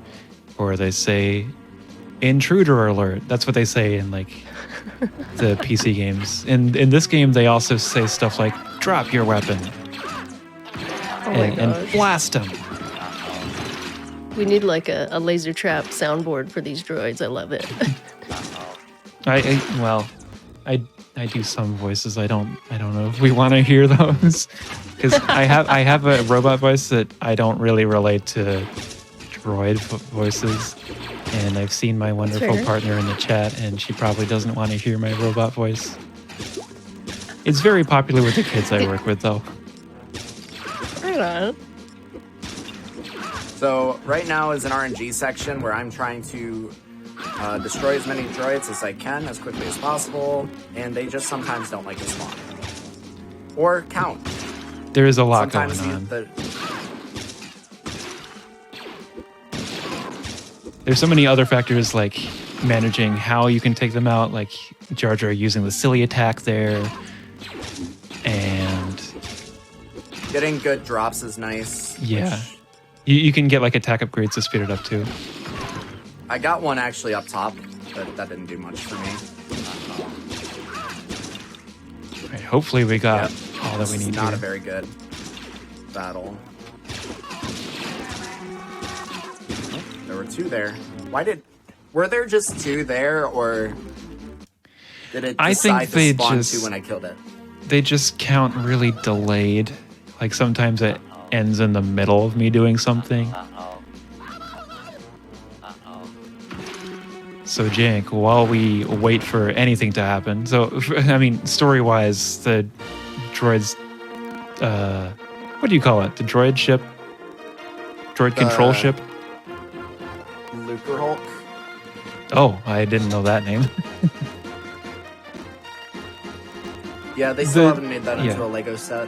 or they say intruder alert. That's what they say in like the PC games. In this game, they also say stuff like drop your weapon Oh my and gosh. blast them. We need like a laser trap soundboard for these droids. I love it. I I do some voices. I don't know if we want to hear those because I have a robot voice that I don't really relate to droid voices, and I've seen my wonderful partner in the chat, and she probably doesn't want to hear my robot voice. It's very popular with the kids I work with, though. Right on. So right now is an RNG section where I'm trying to destroy as many droids as I can as quickly as possible, and they just sometimes don't like to spawn. Or count. There is a lot Sometimes going on. There's so many other factors like managing how you can take them out, like Jar Jar using the silly attack there, and getting good drops is nice. Yeah. You can get like attack upgrades to speed it up too. I got one actually up top, but that didn't do much for me. Right, hopefully we got all that we need. Not here. a very good battle. There were two there. Were there just two there, or did it decide to spawn two when I killed it? They just count really delayed. Like sometimes it ends in the middle of me doing something. So Jank, while we wait for anything to happen, so I mean, story-wise, the droids, what do you call it? The droid ship, droid control ship. Looper Hulk. Oh, I didn't know that name. Yeah, they still haven't made that into a Lego set.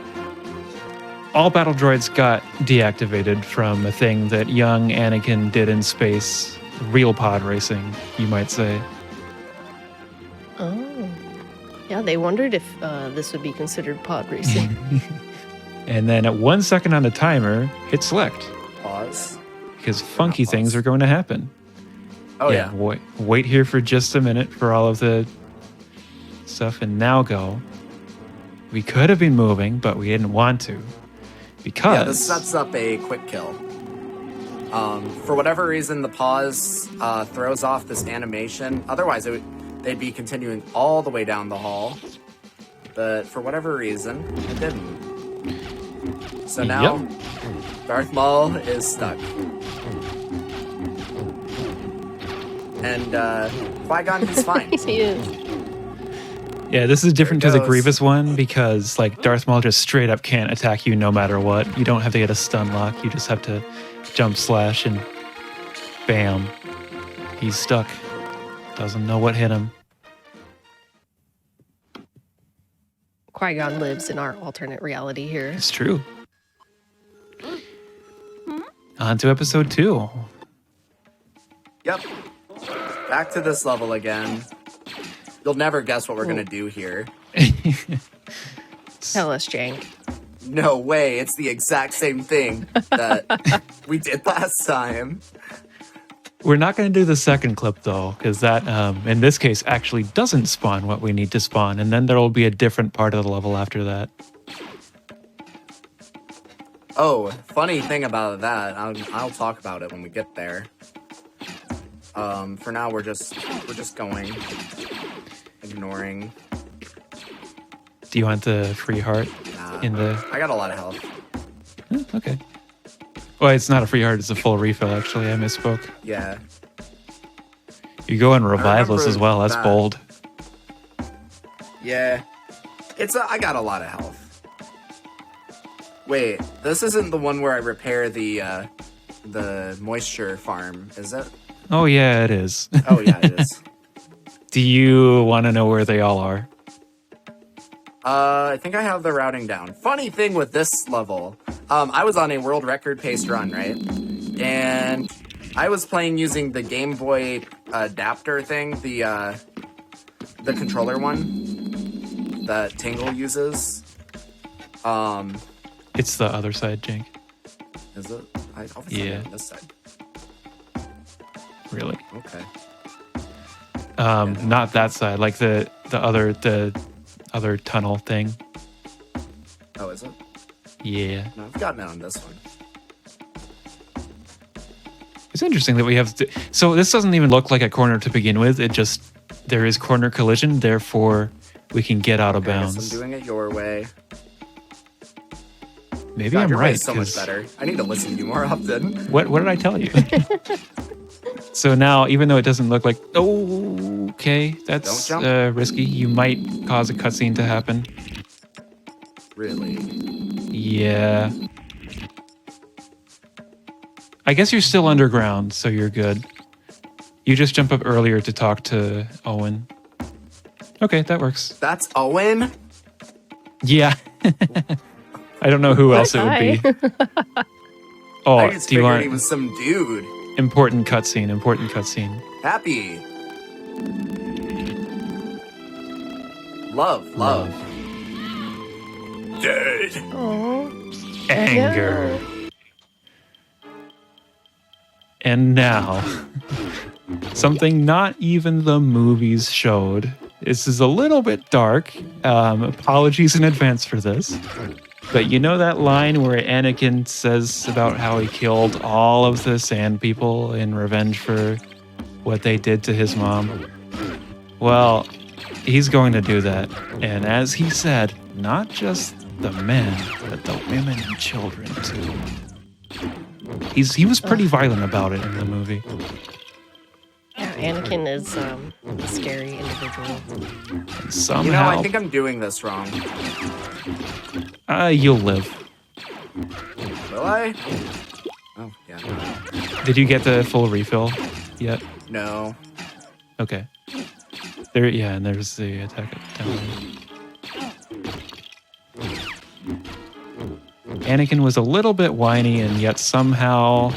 All battle droids got deactivated from a thing that young Anakin did in space. Real pod racing, you might say. Oh. Yeah, they wondered if this would be considered pod racing. And then at 1 second on the timer, hit select. Pause. Because funky things are going to happen. Oh, yeah. Wait here for just a minute for all of the stuff, and now go. We could have been moving, but we didn't want to. Because... Yeah, this sets up a quick kill. For whatever reason, the pause throws off this animation. Otherwise, they'd be continuing all the way down the hall. But for whatever reason, it didn't. So now, Darth Maul is stuck. And Qui-Gon, he's fine. He is. Yeah, this is different to the Grievous one because like Darth Maul just straight up can't attack you no matter what. You don't have to get a stun lock. You just have to jump slash and bam. He's stuck. Doesn't know what hit him. Qui-Gon lives in our alternate reality here. It's true. On to episode 2. Yep. Back to this level again. You'll never guess what we're going to do here. Tell us, Jank. No way. It's the exact same thing that we did last time. We're not going to do the second clip, though, because that, in this case, actually doesn't spawn what we need to spawn, and then there will be a different part of the level after that. Oh, funny thing about that, I'll talk about it when we get there. For now, we're just going, ignoring. Do you want the free heart in the? I got a lot of health. Okay. Well, it's not a free heart; it's a full refill. Actually, I misspoke. Yeah. You go in revivalist as well. That's bold. Yeah. I got a lot of health. Wait, this isn't the one where I repair the moisture farm, is it? Oh yeah, it is. Oh yeah, it is. Do you want to know where they all are? I think I have the routing down. Funny thing with this level, I was on a world record paced run, right? And I was playing using the Game Boy adapter thing, the controller one that Tingle uses. It's the other side, Jank. Is it? Yeah. On this side. Really? Okay. Not that side, like the other tunnel thing. Oh, is it? Yeah. No, I've gotten it on this one. It's interesting that we have so this doesn't even look like a corner to begin with. It just there is corner collision, therefore we can get out of Okay, I guess bounds. I'm doing it your way. Maybe God, I'm your way right. is so much 'cause better. I need to listen to you more often. What did I tell you? So now, even though it doesn't look like, okay, that's Don't jump. risky. You might cause a cutscene to happen. Really? Yeah. I guess you're still underground, so you're good. You just jump up earlier to talk to Owen. Okay, that works. That's Owen? Yeah. I don't know who else it would be. Oh, I just do you figured want he was some dude. important cutscene? Important cutscene. Happy. Love. Dead. Oh, Anger. And now, something not even the movies showed. This is a little bit dark. Apologies in advance for this. But you know that line where Anakin says about how he killed all of the sand people in revenge for what they did to his mom? Well, he's going to do that. And as he said, not just the men, but the women and children too. He was pretty violent about it in the movie. yeah, Anakin is a scary individual. Somehow, You know, I think I'm doing this wrong. you'll live. Will I? Oh, yeah. Did you get the full refill yet? No. Okay. There, yeah, and there's the attack down. Anakin was a little bit whiny, and yet somehow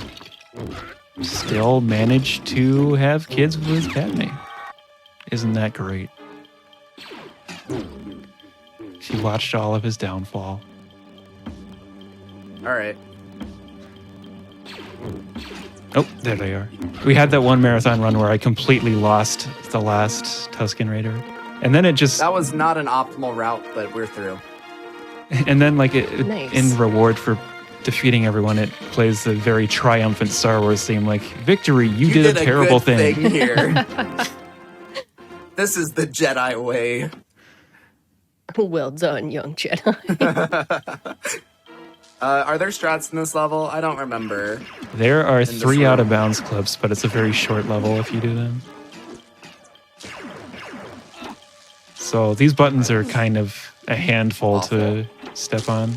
still managed to have kids with Padme. Isn't that great? She watched all of his downfall. All right. Oh, there they are. We had that one marathon run where I completely lost the last Tusken Raider. And then it just... That was not an optimal route, but we're through. And then, like, Nice. in reward for defeating everyone, it plays the very triumphant Star Wars theme, like, victory, you did a terrible good thing here. This is the Jedi way. Well done, young Jedi. Are there strats in this level? I don't remember. There are this 3 room. out-of-bounds clips, but it's a very short level if you do them. So these buttons are kind of a handful to step on.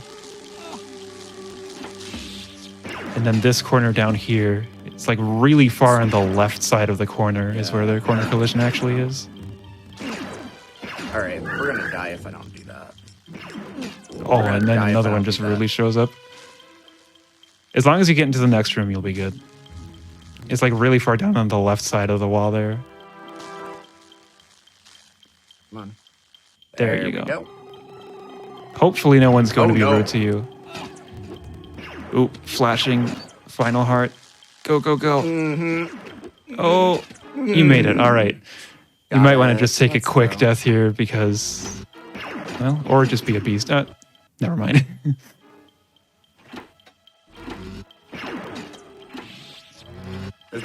And then this corner down here, it's like really far on the left side of the corner is where the corner collision actually is. All right, we're gonna die if I don't do that. Oh, gonna and then die if another I one don't just do that. really shows up. As long as you get into the next room, you'll be good. It's like really far down on the left side of the wall there. Come on. There you we go. Hopefully no one's going Oh, to be no. rude to you. Ooh, flashing final heart. Go, go, go. Mm-hmm. Oh, you made it. All right. You Got might want to it. just take Let's a quick go. death here because, well, or just be a beast. Never mind.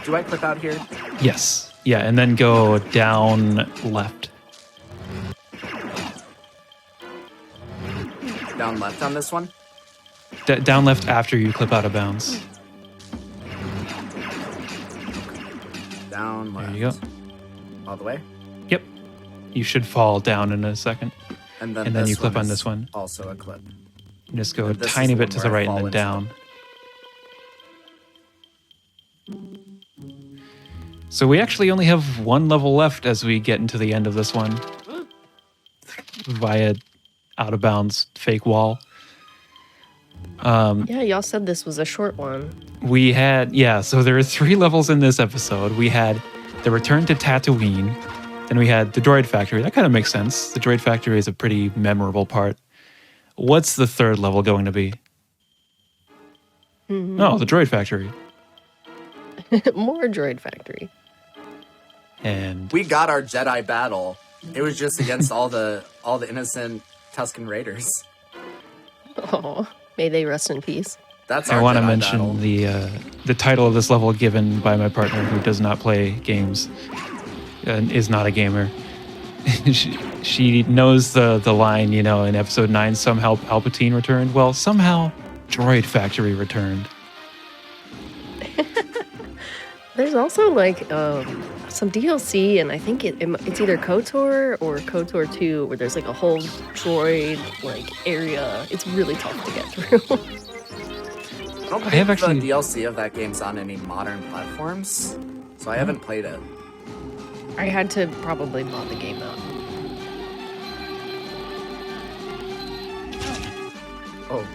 Do I clip out here? Yes. Yeah, and then go down left. Down left on this one? Down left after you clip out of bounds. Down left. There you go. All the way? Yep. You should fall down in a second. And then, And then this you clip on is this one. Also a clip. Just go a And this is tiny the bit one to the where I right and fall then into down. So we actually only have one level left as we get into the end of this one via out of bounds fake wall. Yeah, y'all said this was a short one. We had, yeah, so there are 3 levels in this episode. We had the return to Tatooine, then we had the droid factory. That kind of makes sense. The droid factory is a pretty memorable part. What's the 3rd level going to be? Oh, the droid factory. More droid factory. And We got our Jedi battle. It was just against all the innocent Tusken Raiders. Oh, may they rest in peace. That's our I want to Jedi mention battle. the title of this level given by my partner who does not play games and is not a gamer. she knows the line, in episode 9, somehow Palpatine returned. Well, somehow Droid Factory returned. There's also like some DLC, and I think it's either KOTOR or KOTOR 2, where there's like a whole droid like area. It's really tough to get through. I don't think the DLC of that game's on any modern platforms, so I haven't played it. I had to probably mod the game out. Oh.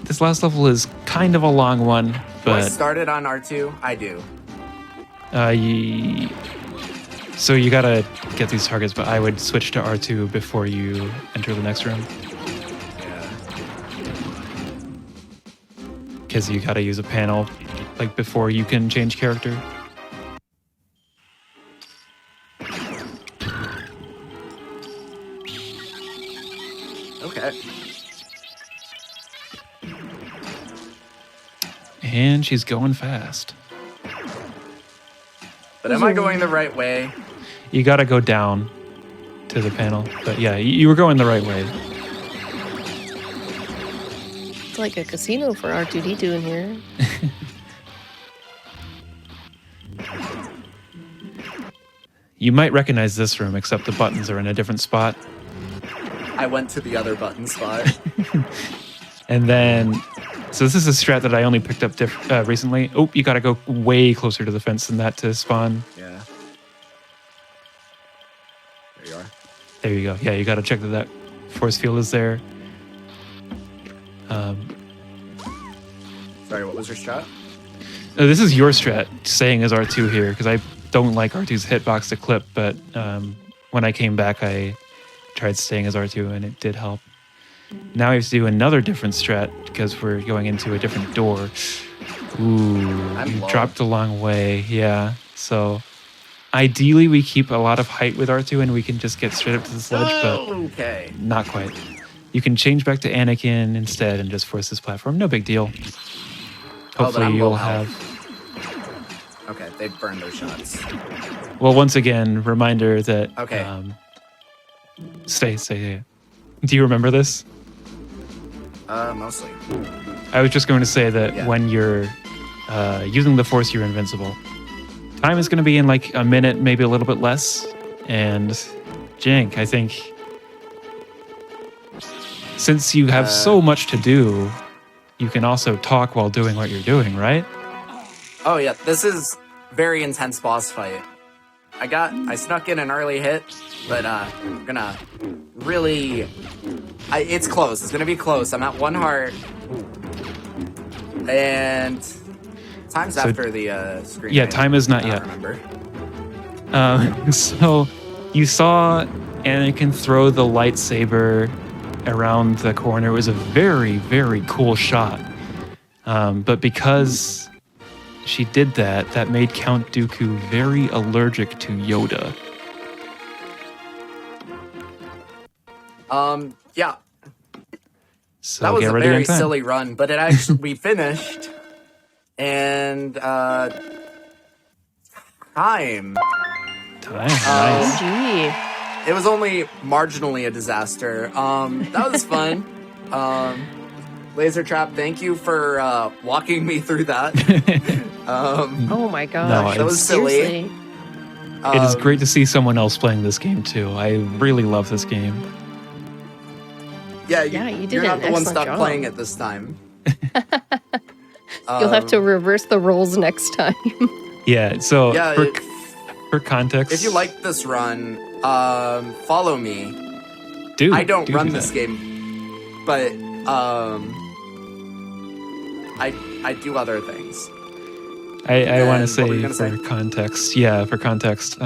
This last level is kind of a long one, but... I started on R2? I do. So you gotta get these targets, but I would switch to R2 before you enter the next room. Yeah. Because you gotta use a panel, like, before you can change character. Okay. And she's going fast. But am I going the right way? You gotta go down to the panel. But yeah, you were going the right way. It's like a casino for R2D2 in here. You might recognize this room, except the buttons are in a different spot. I went to the other button spot. And then, so this is a strat that I only picked up recently. Oh, you gotta go way closer to the fence than that to spawn. Yeah. There you are. There you go. Yeah, you gotta check that force field is there. Sorry, what was your strat? This is your strat, staying as R2 here, because I don't like R2's hitbox to clip, but when I came back, I tried staying as R2, and it did help. Now we have to do another different strat, because we're going into a different door. Ooh, you dropped a long way, yeah. So ideally, we keep a lot of height with R2, and we can just get straight up to this ledge, but not quite. You can change back to Anakin instead and just force this platform. No big deal. Hopefully you'll have... Okay, they burned their shots. Well, once again, reminder that... Okay. Stay. Do you remember this? Mostly. I was just going to say that when you're using the Force, you're invincible. Time is going to be in like a minute, maybe a little bit less. And Jank, I think... Since you have so much to do, you can also talk while doing what you're doing, right? Oh yeah, this is very intense boss fight. I snuck in an early hit, but I'm gonna really... it's close. It's gonna be close. I'm at 1 heart. And time's after the screen. Yeah, time is not yet. I don't remember. So you saw Anakin throw the lightsaber around the corner. It was a very, very cool shot. But because she did that, that made Count Dooku very allergic to Yoda. Yeah. So that was get a ready very on time. silly run, but it actually we finished. And time. Nice. Gee. It was only marginally a disaster. That was fun. Laser Trap, thank you for walking me through that. Oh my gosh. That was silly. Seriously. It is great to see someone else playing this game too. I really love this game. Yeah, you did you're not the one excellent stuck job. playing it this time. You'll have to reverse the roles next time. Yeah, so Yeah, for context... if you like this run, follow me. I don't run this game, but I do other things. I want to what were you say gonna for context. Yeah, for context.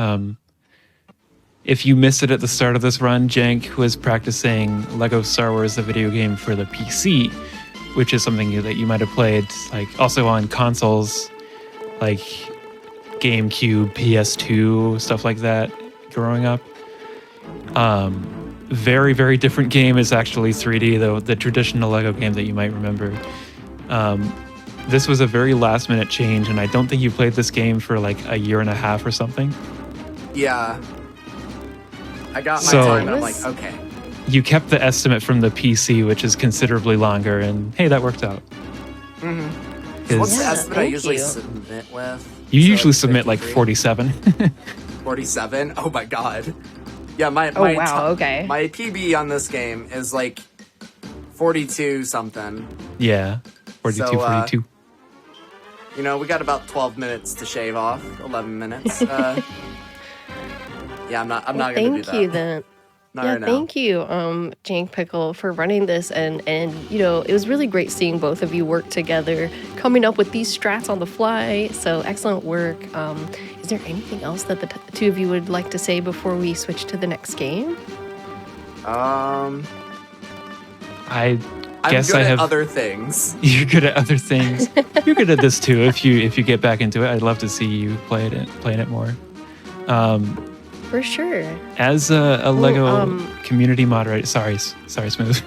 If you missed it at the start of this run, Jank was practicing Lego Star Wars, the video game, for the PC, which is something that you might have played, like also on consoles, like GameCube, PS2, stuff like that, growing up. Very, very different game. Is actually 3D, though, the traditional Lego game that you might remember. this was a very last minute change, and I don't think you played this game for like a year and a half or something. Yeah. I got my So- time and I'm like, okay. You kept the estimate from the PC, which is considerably longer, and hey, that worked out. Mm-hmm. So what's the Yeah, estimate I thank usually you. submit with? You So, usually submit like 53? 47. 47? Oh my god. Yeah, my Oh, wow, okay. my PB on this game is like 42 something. Yeah, 42, So, 42. You know, we got about 12 minutes to shave off. 11 minutes. Yeah, I'm not gonna do that. Thank you then. Not Yeah, right now. thank you, Jank Pickle, for running this, and you know, it was really great seeing both of you work together, coming up with these strats on the fly. So excellent work. Is there anything else that the two of you would like to say before we switch to the next game? I'm I guess good I at have. other things. You're good at other things. You're good at this too. If you get back into it, I'd love to see you playing it more. For sure. As a Lego um, community moderator, sorry, Smooth.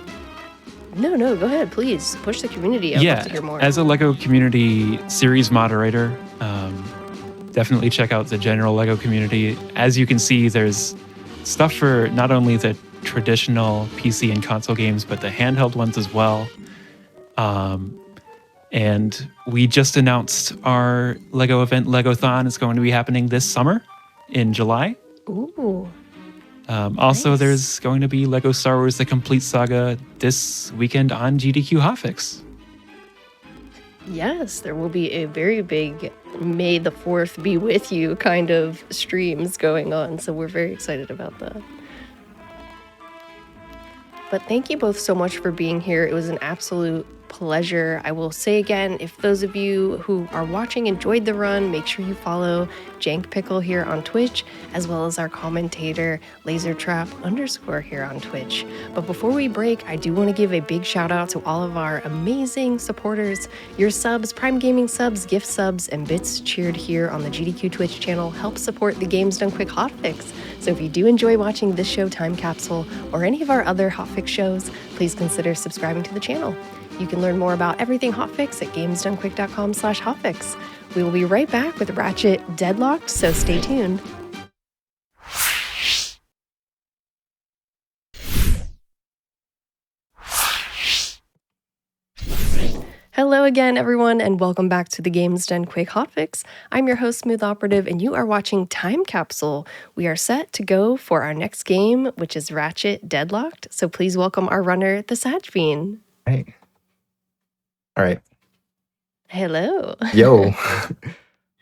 No, go ahead, please push the community. I'd love to hear more. As a Lego community series moderator, definitely check out the general Lego community. As you can see, there's stuff for not only the traditional PC and console games, but the handheld ones as well. And we just announced our Lego event, Legothon, is going to be happening this summer in July. Ooh. Also, Nice. there's going to be Lego Star Wars The Complete Saga this weekend on GDQ Hotfix. Yes, there will be a very big May the 4th be with you kind of streams going on. So we're very excited about that. But thank you both so much for being here. It was an absolute pleasure. I will say again, if those of you who are watching enjoyed the run, make sure you follow Jank Pickle here on Twitch, as well as our commentator LaserTrap_ here on Twitch. But before we break, I do want to give a big shout out to all of our amazing supporters. Your subs, Prime Gaming subs, gift subs, and bits cheered here on the GDQ Twitch channel help support the Games Done Quick Hotfix. So if you do enjoy watching this show, Time Capsule, or any of our other Hotfix shows, please consider subscribing to the channel. You can learn more about everything Hotfix at gamesdonequick.com/hotfix. We will be right back with Ratchet Deadlocked, so stay tuned. Hello again, everyone, and welcome back to the Games Done Quick Hotfix. I'm your host, Smooth Operative, and you are watching Time Capsule. We are set to go for our next game, which is Ratchet Deadlocked. So please welcome our runner, the Sag Bean. Hey. All right. Hello. Yo.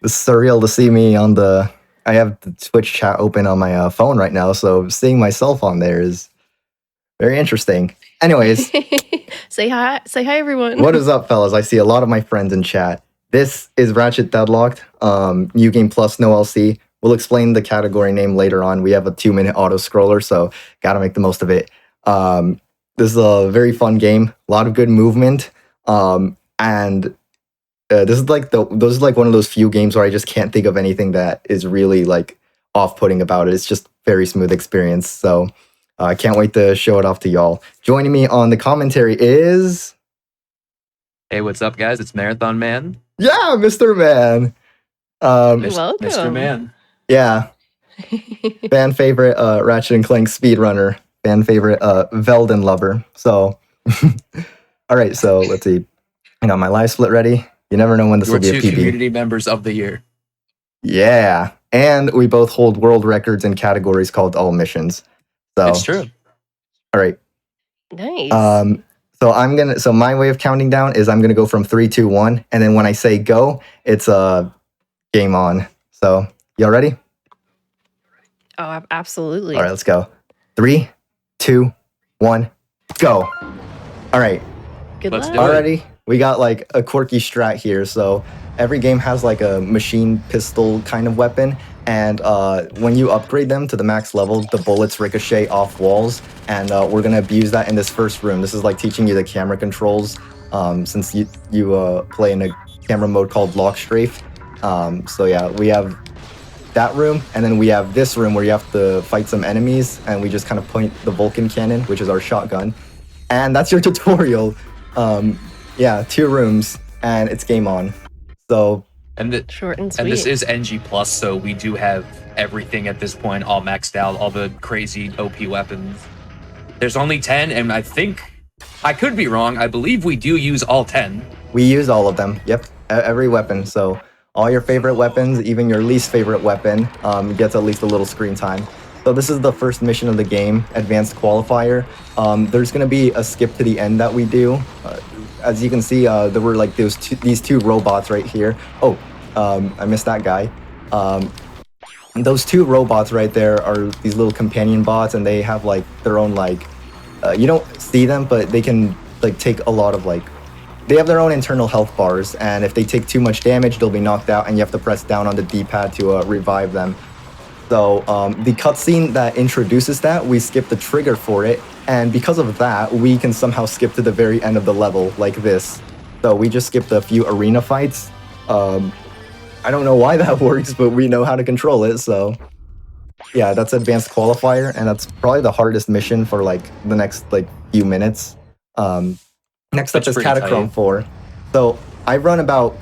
It's surreal to see me on the... I have the Twitch chat open on my phone right now, so seeing myself on there is very interesting. Anyways, Say hi, everyone. what is up, fellas? I see a lot of my friends in chat. This is Ratchet Deadlocked, New Game Plus, no LC. We'll explain the category name later on. We have a 2-minute auto-scroller, so gotta make the most of it. This is a very fun game, a lot of good movement, and this is like one of those few games where I just can't think of anything that is really like off-putting about it. It's just very smooth experience. So I can't wait to show it off to y'all. Joining me on the commentary is Hey, what's up, guys? It's Marathon Man. Mr. Man. Welcome. Mr. Man. Yeah, fan favorite Ratchet and Clank speedrunner, fan favorite Velden lover. So, all right. So let's see. I got my live split ready. You never know when this You're will be a two PB. community members of the year. Yeah, and we both hold world records in categories called all missions. So It's true. all right. Nice. So my way of counting down is I'm gonna go from 3, 2, 1, and then when I say go, it's game on. So y'all ready? Oh, absolutely. All right, let's go. 3, 2, 1, go. All right. Good Let's luck. do it. Already, we got like a quirky strat here. So every game has like a machine pistol kind of weapon. And when you upgrade them to the max level, the bullets ricochet off walls. And we're going to abuse that in this first room. This is like teaching you the camera controls since you play in a camera mode called Lock Strafe. So yeah, we have that room. And then we have this room where you have to fight some enemies. And we just kind of point the Vulcan cannon, which is our shotgun. And that's your tutorial. Yeah, 2 rooms. and it's game on. So Short and sweet. And this is NG Plus, so we do have everything at this point all maxed out, all the crazy OP weapons. There's only 10, and I think, I could be wrong, I believe we do use all 10. we use all of them. Yep, every weapon. So all your favorite weapons, even your least favorite weapon, gets at least a little screen time. So this is the first mission of the game, Advanced Qualifier. There's going to be a skip to the end that we do. As you can see, there were like these two robots right here. Oh, I missed that guy. Those two robots right there are these little companion bots, and they have like their own like, you don't see them, but they can like take a lot of like, they have their own internal health bars, and if they take too much damage, they'll be knocked out, and you have to press down on the D-pad to revive them. So the cutscene that introduces that, we skip the trigger for it, and because of that, we can somehow skip to the very end of the level like this. So we just skipped a few arena fights. I don't know why that works, but we know how to control it, so yeah, that's Advanced Qualifier, and that's probably the hardest mission for like the next like few minutes. Next up is Catachrome 4. So I run about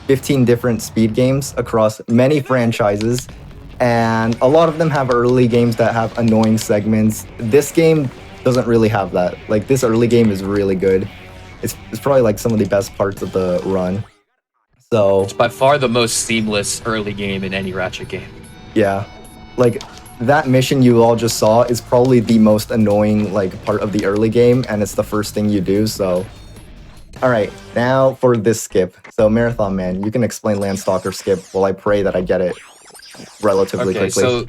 15 different speed games across many franchises, and a lot of them have early games that have annoying segments. This game doesn't really have that. Like, this early game is really good. It's probably like some of the best parts of the run. So It's by far the most seamless early game in any Ratchet game. yeah, like that mission you all just saw is probably the most annoying like part of the early game, and it's the first thing you do. So all right, now for this skip. So Marathon Man, you can explain Landstalker skip while I pray that I get it relatively quickly. So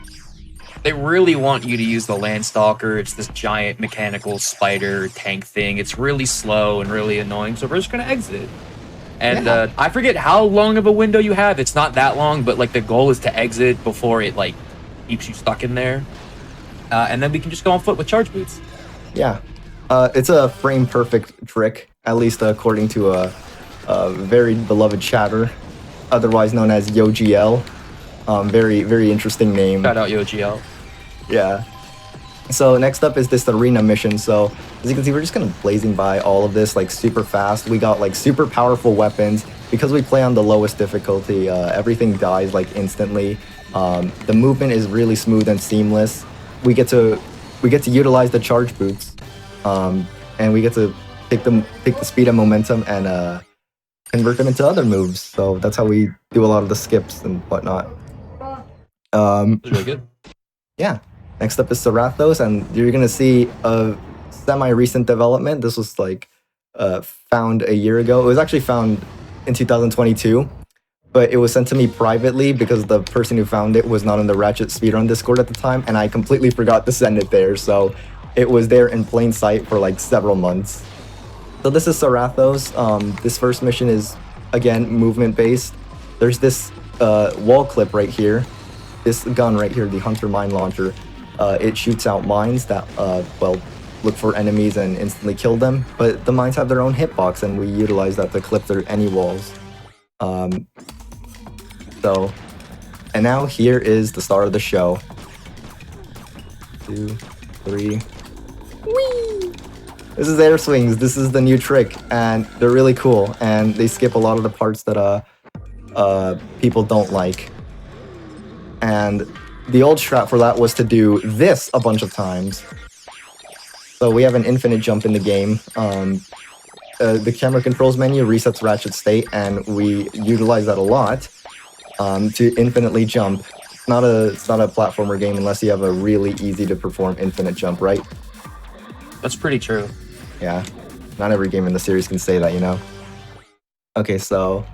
they really want you to use the Landstalker. It's this giant mechanical spider tank thing. It's really slow and really annoying, so we're just gonna exit it. And I forget how long of a window you have. It's not that long, but like the goal is to exit before it like keeps you stuck in there. And then we can just go on foot with charge boots. Yeah, it's a frame perfect trick, at least according to a very beloved chatter, otherwise known as YoGL. Very, very interesting name. Shout out YoGL. Yeah. So next up is this arena mission. So as you can see, we're just kind of blazing by all of this like super fast. We got like super powerful weapons. Because we play on the lowest difficulty, everything dies like instantly. The movement is really smooth and seamless. We get to utilize the charge boots, and we get to take the speed and momentum and convert them into other moves. So that's how we do a lot of the skips and whatnot. It's really good. Yeah. Next up is Serathos, and you're gonna see a semi-recent development. This was like found a year ago. It was actually found in 2022, but it was sent to me privately because the person who found it was not in the Ratchet Speedrun Discord at the time, and I completely forgot to send it there. So it was there in plain sight for like several months. So this is Serathos. This first mission is again movement based. There's this wall clip right here. This gun right here, the Hunter Mine Launcher. It shoots out mines that, look for enemies and instantly kill them. But the mines have their own hitbox, and we utilize that to clip through any walls. And now here is the star of the show. 2, 3. Whee! This is air swings. This is the new trick, and they're really cool. And they skip a lot of the parts that people don't like. And the old strat for that was to do this a bunch of times. So we have an infinite jump in the game. The camera controls menu resets Ratchet state, and we utilize that a lot to infinitely jump. It's not a platformer game unless you have a really easy to perform infinite jump, right? That's pretty true. Yeah, not every game in the series can say that, you know? Okay, so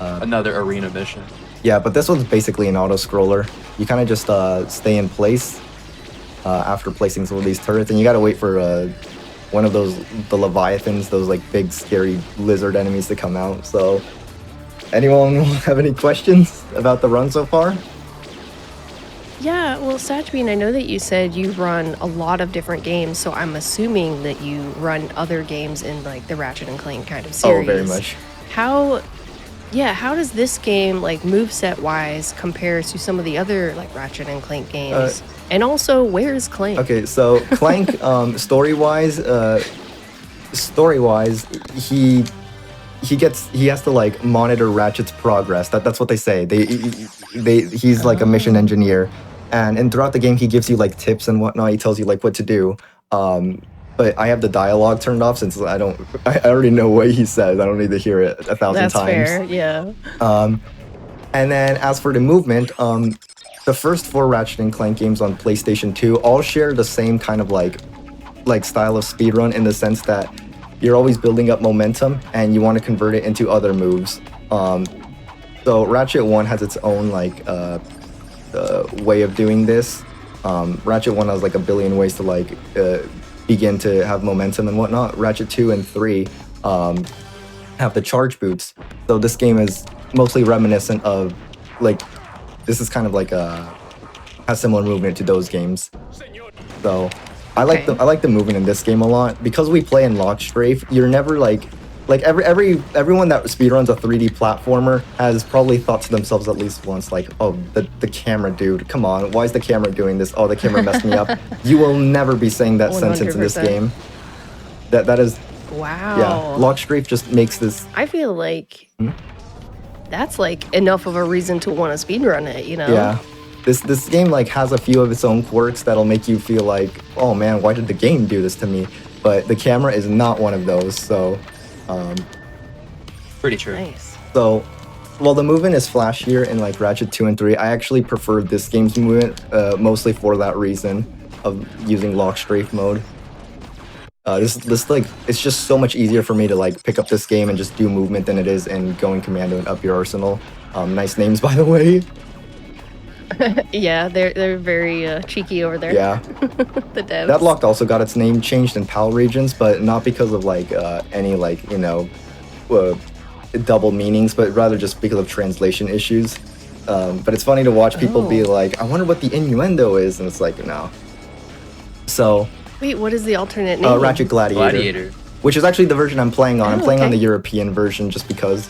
Another arena mission. yeah, but this one's basically an auto-scroller. You kind of just stay in place after placing some of these turrets, and you gotta wait for one of the Leviathans, those like big scary lizard enemies to come out. So anyone have any questions about the run so far? Yeah, well, Satchbean, I know that you said you run a lot of different games, so I'm assuming that you run other games in like the Ratchet and Clank kind of series. Oh, very much. How does this game, like moveset wise, compare to some of the other like Ratchet and Clank games? And also, where is Clank? Okay, so Clank, story-wise, story-wise, he has to like monitor Ratchet's progress. That's what they say. He's like a mission engineer, and throughout the game he gives you like tips and whatnot. He tells you like what to do. But I have the dialogue turned off since I already know what he says. I don't need to hear it 1,000 times. That's fair, yeah. And then as for the movement, the first 4 Ratchet and Clank games on PlayStation 2 all share the same kind of like style of speedrun, in the sense that you're always building up momentum and you want to convert it into other moves. So Ratchet 1 has its own like way of doing this. Ratchet 1 has like a billion ways to like begin to have momentum and whatnot. Ratchet 2 and 3 have the charge boots. So this game is mostly reminiscent of like, this is kind of like has similar movement to those games. So I like the movement in this game a lot. Because we play in lock strafe, you're never like everyone that speedruns a 3D platformer has probably thought to themselves at least once, like, oh, the camera, dude, come on, why is the camera doing this? Oh, the camera messed me up. You will never be saying that 100%. Sentence in this game. That is, wow. Yeah, lock strafe just makes this. I feel like that's like enough of a reason to want to speedrun it, you know? Yeah. This game like has a few of its own quirks that'll make you feel like, oh man, why did the game do this to me? But the camera is not one of those, so pretty true. Nice. So while the movement is flashier in like Ratchet 2 and 3, I actually prefer this game's movement mostly for that reason of using lock strafe mode. This like, it's just so much easier for me to like pick up this game and just do movement than it is in going commando and up your arsenal. Nice names, by the way. Yeah, they're very cheeky over there. Yeah. The devs. Deadlocked also got its name changed in PAL regions, but not because of like any like, you know, double meanings, but rather just because of translation issues. But it's funny to watch people be like, I wonder what the innuendo is, and it's like, no. So wait, what is the alternate name? Ratchet Gladiator, which is actually the version I'm playing on. I'm playing on the European version just because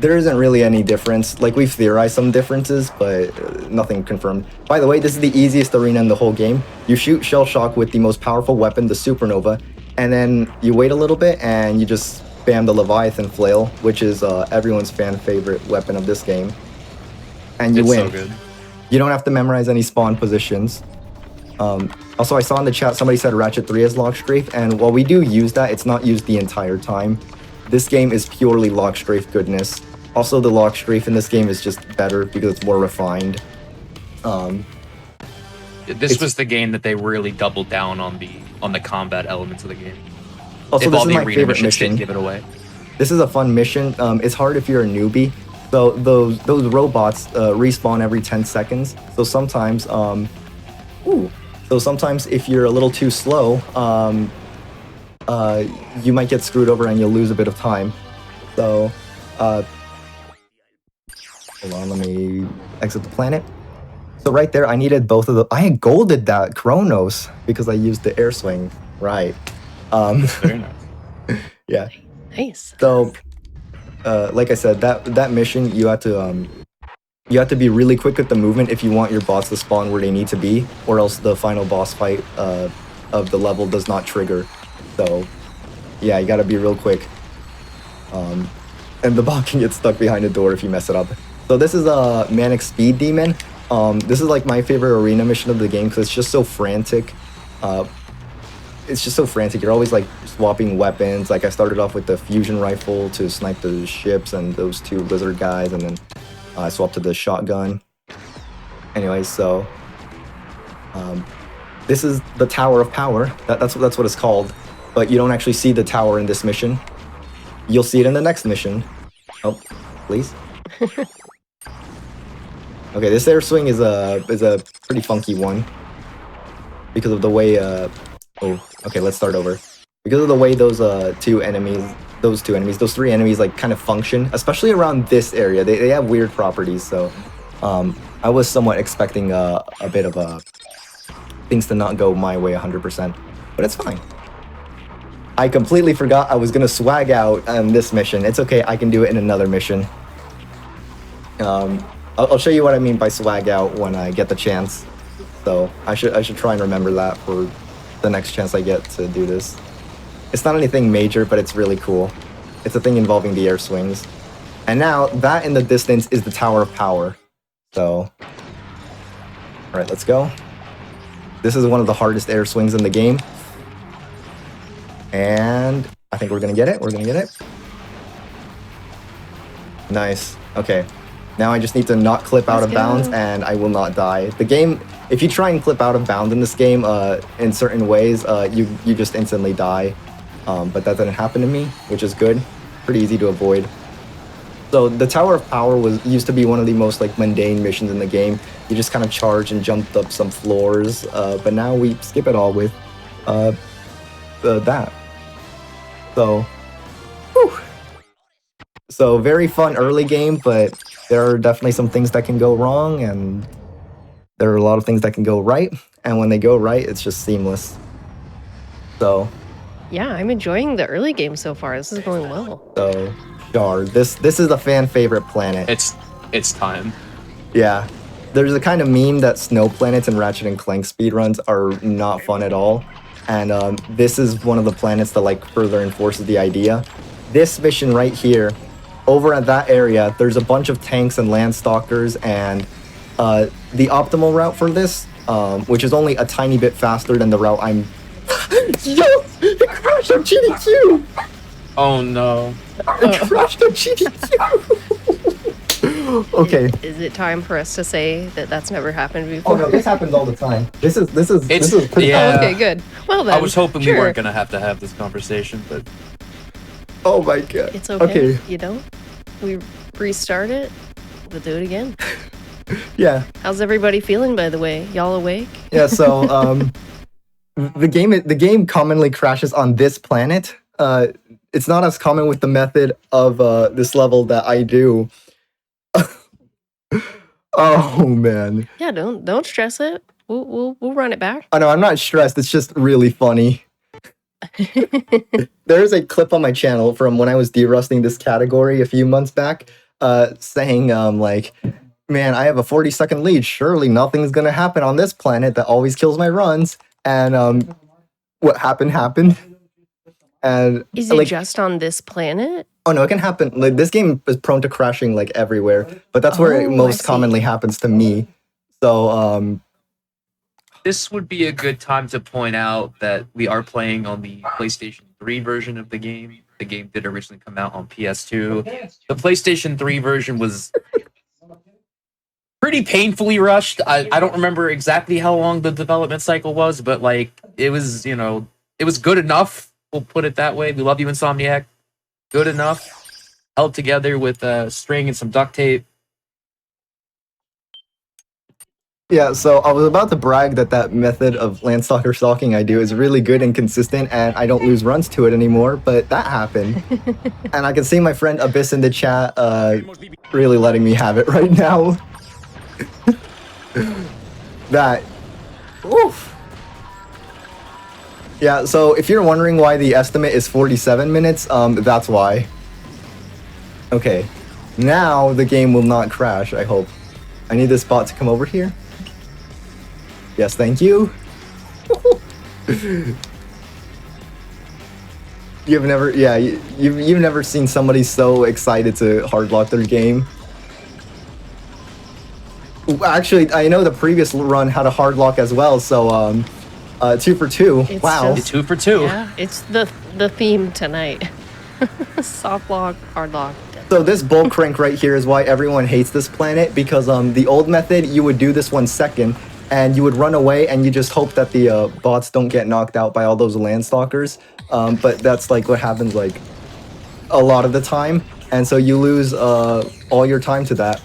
there isn't really any difference. Like, we've theorized some differences, but nothing confirmed. By the way, this is the easiest arena in the whole game. You shoot Shell Shock with the most powerful weapon, the Supernova, and then you wait a little bit and you just spam the Leviathan Flail, which is everyone's fan favorite weapon of this game. And you win. So good. You don't have to memorize any spawn positions. Also, I saw in the chat somebody said Ratchet 3 has lock strafe, and while we do use that, it's not used the entire time. This game is purely lock strafe goodness. Also, the lock strafe in this game is just better because it's more refined. This was the game that they really doubled down on the combat elements of the game. Also, if this all is the my arena favorite missions mission. didn't give it away. This is a fun mission. It's hard if you're a newbie. So those robots respawn every 10 seconds. So sometimes, if you're a little too slow, you might get screwed over and you'll lose a bit of time. So, hold on, let me exit the planet. So right there, I needed both of the. I had golded that Kronos because I used the air swing. Right. Very nice. Yeah. Nice. So, like I said, that mission you have to be really quick with the movement if you want your bots to spawn where they need to be, or else the final boss fight of the level does not trigger. So, yeah, you got to be real quick. And the bot can get stuck behind a door if you mess it up. So this is a Manic Speed Demon. This is like my favorite arena mission of the game because it's just so frantic. You're always like swapping weapons. Like, I started off with the fusion rifle to snipe the ships and those two lizard guys, and then I swapped to the shotgun. Anyways, so this is the Tower of Power. That's what it's called. But you don't actually see the tower in this mission. You'll see it in the next mission. Oh, please. Okay, this air swing is a pretty funky one because of the way. Okay, let's start over. Because of the way those three enemies like kind of function, especially around this area. They have weird properties, so I was somewhat expecting a bit of things to not go my way 100%, but it's fine. I completely forgot I was gonna swag out on this mission. It's okay, I can do it in another mission. I'll show you what I mean by swag out when I get the chance. So I should try and remember that for the next chance I get to do this. It's not anything major, but it's really cool. It's a thing involving the air swings. And now, that in the distance is the Tower of Power. So, alright, let's go. This is one of the hardest air swings in the game. And I think we're gonna get it. We're gonna get it. Nice. Okay. Now I just need to not clip out of bounds, and I will not die. The game, if you try and clip out of bounds in this game, in certain ways, you just instantly die. But that didn't happen to me, which is good. Pretty easy to avoid. So the Tower of Power used to be one of the most like mundane missions in the game. You just kind of charge and jumped up some floors, but now we skip it all with that. So, whew. So very fun early game, but there are definitely some things that can go wrong, and there are a lot of things that can go right. And when they go right, it's just seamless. So, yeah, I'm enjoying the early game so far. This is going well. So, Char, this is a fan favorite planet. It's time. Yeah. There's a kind of meme that snow planets and Ratchet and Clank speedruns are not fun at all. And this is one of the planets that like further enforces the idea. This mission right here, over at that area, there's a bunch of tanks and landstalkers, and the optimal route for this, which is only a tiny bit faster than the route I'm... Yo! It crashed on GDQ! Oh no. It crashed on GDQ! Okay. Is it time for us to say that that's never happened before? Oh no, this happens all the time. This is pretty yeah. Okay, good. Well then. I was hoping sure. we weren't gonna have to have this conversation, but Oh my god. It's okay. You know, we restart it. We'll do it again. Yeah. How's everybody feeling, by the way? Y'all awake? Yeah. So the game commonly crashes on this planet. It's not as common with the method of this level that I do. Oh man. Yeah, don't stress it. We'll run it back. Oh no, I'm not stressed. It's just really funny. There's a clip on my channel from when I was derusting this category a few months back, saying like, man, I have a 40-second lead. Surely nothing's gonna happen on this planet that always kills my runs. And what happened. And is it just on this planet? Oh no, it can happen. Like, this game is prone to crashing like everywhere, but that's where it most commonly happens to me. So this would be a good time to point out that we are playing on the PlayStation 3 version of the game. The game did originally come out on PS2. The PlayStation 3 version was pretty painfully rushed. I don't remember exactly how long the development cycle was, but like it was, you know, it was good enough. We'll put it that way. We love you, Insomniac. Good enough. Held together with string and some duct tape. Yeah, so I was about to brag that method of landstalker stalking I do is really good and consistent, and I don't lose runs to it anymore, but that happened. And I can see my friend Abyss in the chat really letting me have it right now. That. Oof. Yeah, so if you're wondering why the estimate is 47 minutes, that's why. Okay, now the game will not crash, I hope. I need this bot to come over here. Yes, thank you. You've never, yeah, you've never seen somebody so excited to hardlock their game. Actually, I know the previous run had a hardlock as well, so 2 for 2. It's wow. just- 2 for 2. Yeah, it's the theme tonight. Softlocked, hardlocked. So this bull crank right here is why everyone hates this planet, because the old method, you would do this 1 second, and you would run away, and you just hope that the bots don't get knocked out by all those landstalkers. But that's like what happens like a lot of the time, and so you lose all your time to that.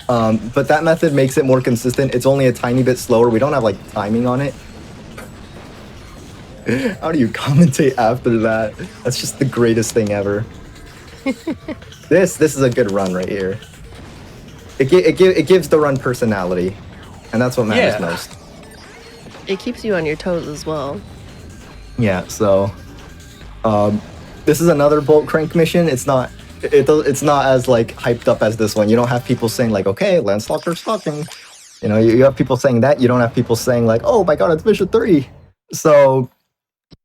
But that method makes it more consistent. It's only a tiny bit slower. We don't have like timing on it. How do you commentate after that? That's just the greatest thing ever. This is a good run right here. It gives the run personality, and that's what matters most. It keeps you on your toes as well. Yeah. So, this is another bolt crank mission. It's not as like hyped up as this one. You don't have people saying like, okay, landstalker stalking. You know, you have people saying that. You don't have people saying like, oh my god, it's mission 3. So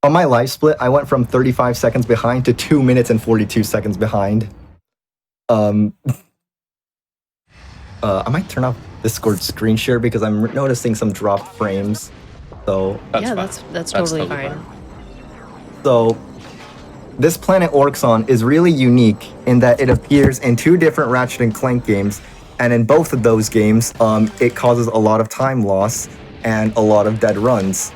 On my live split, I went from 35 seconds behind to 2 minutes and 42 seconds behind. I might turn off Discord screen share because I'm noticing some dropped frames. So that's totally fine. So this planet Orxon is really unique in that it appears in 2 different Ratchet and Clank games, and in both of those games, it causes a lot of time loss and a lot of dead runs.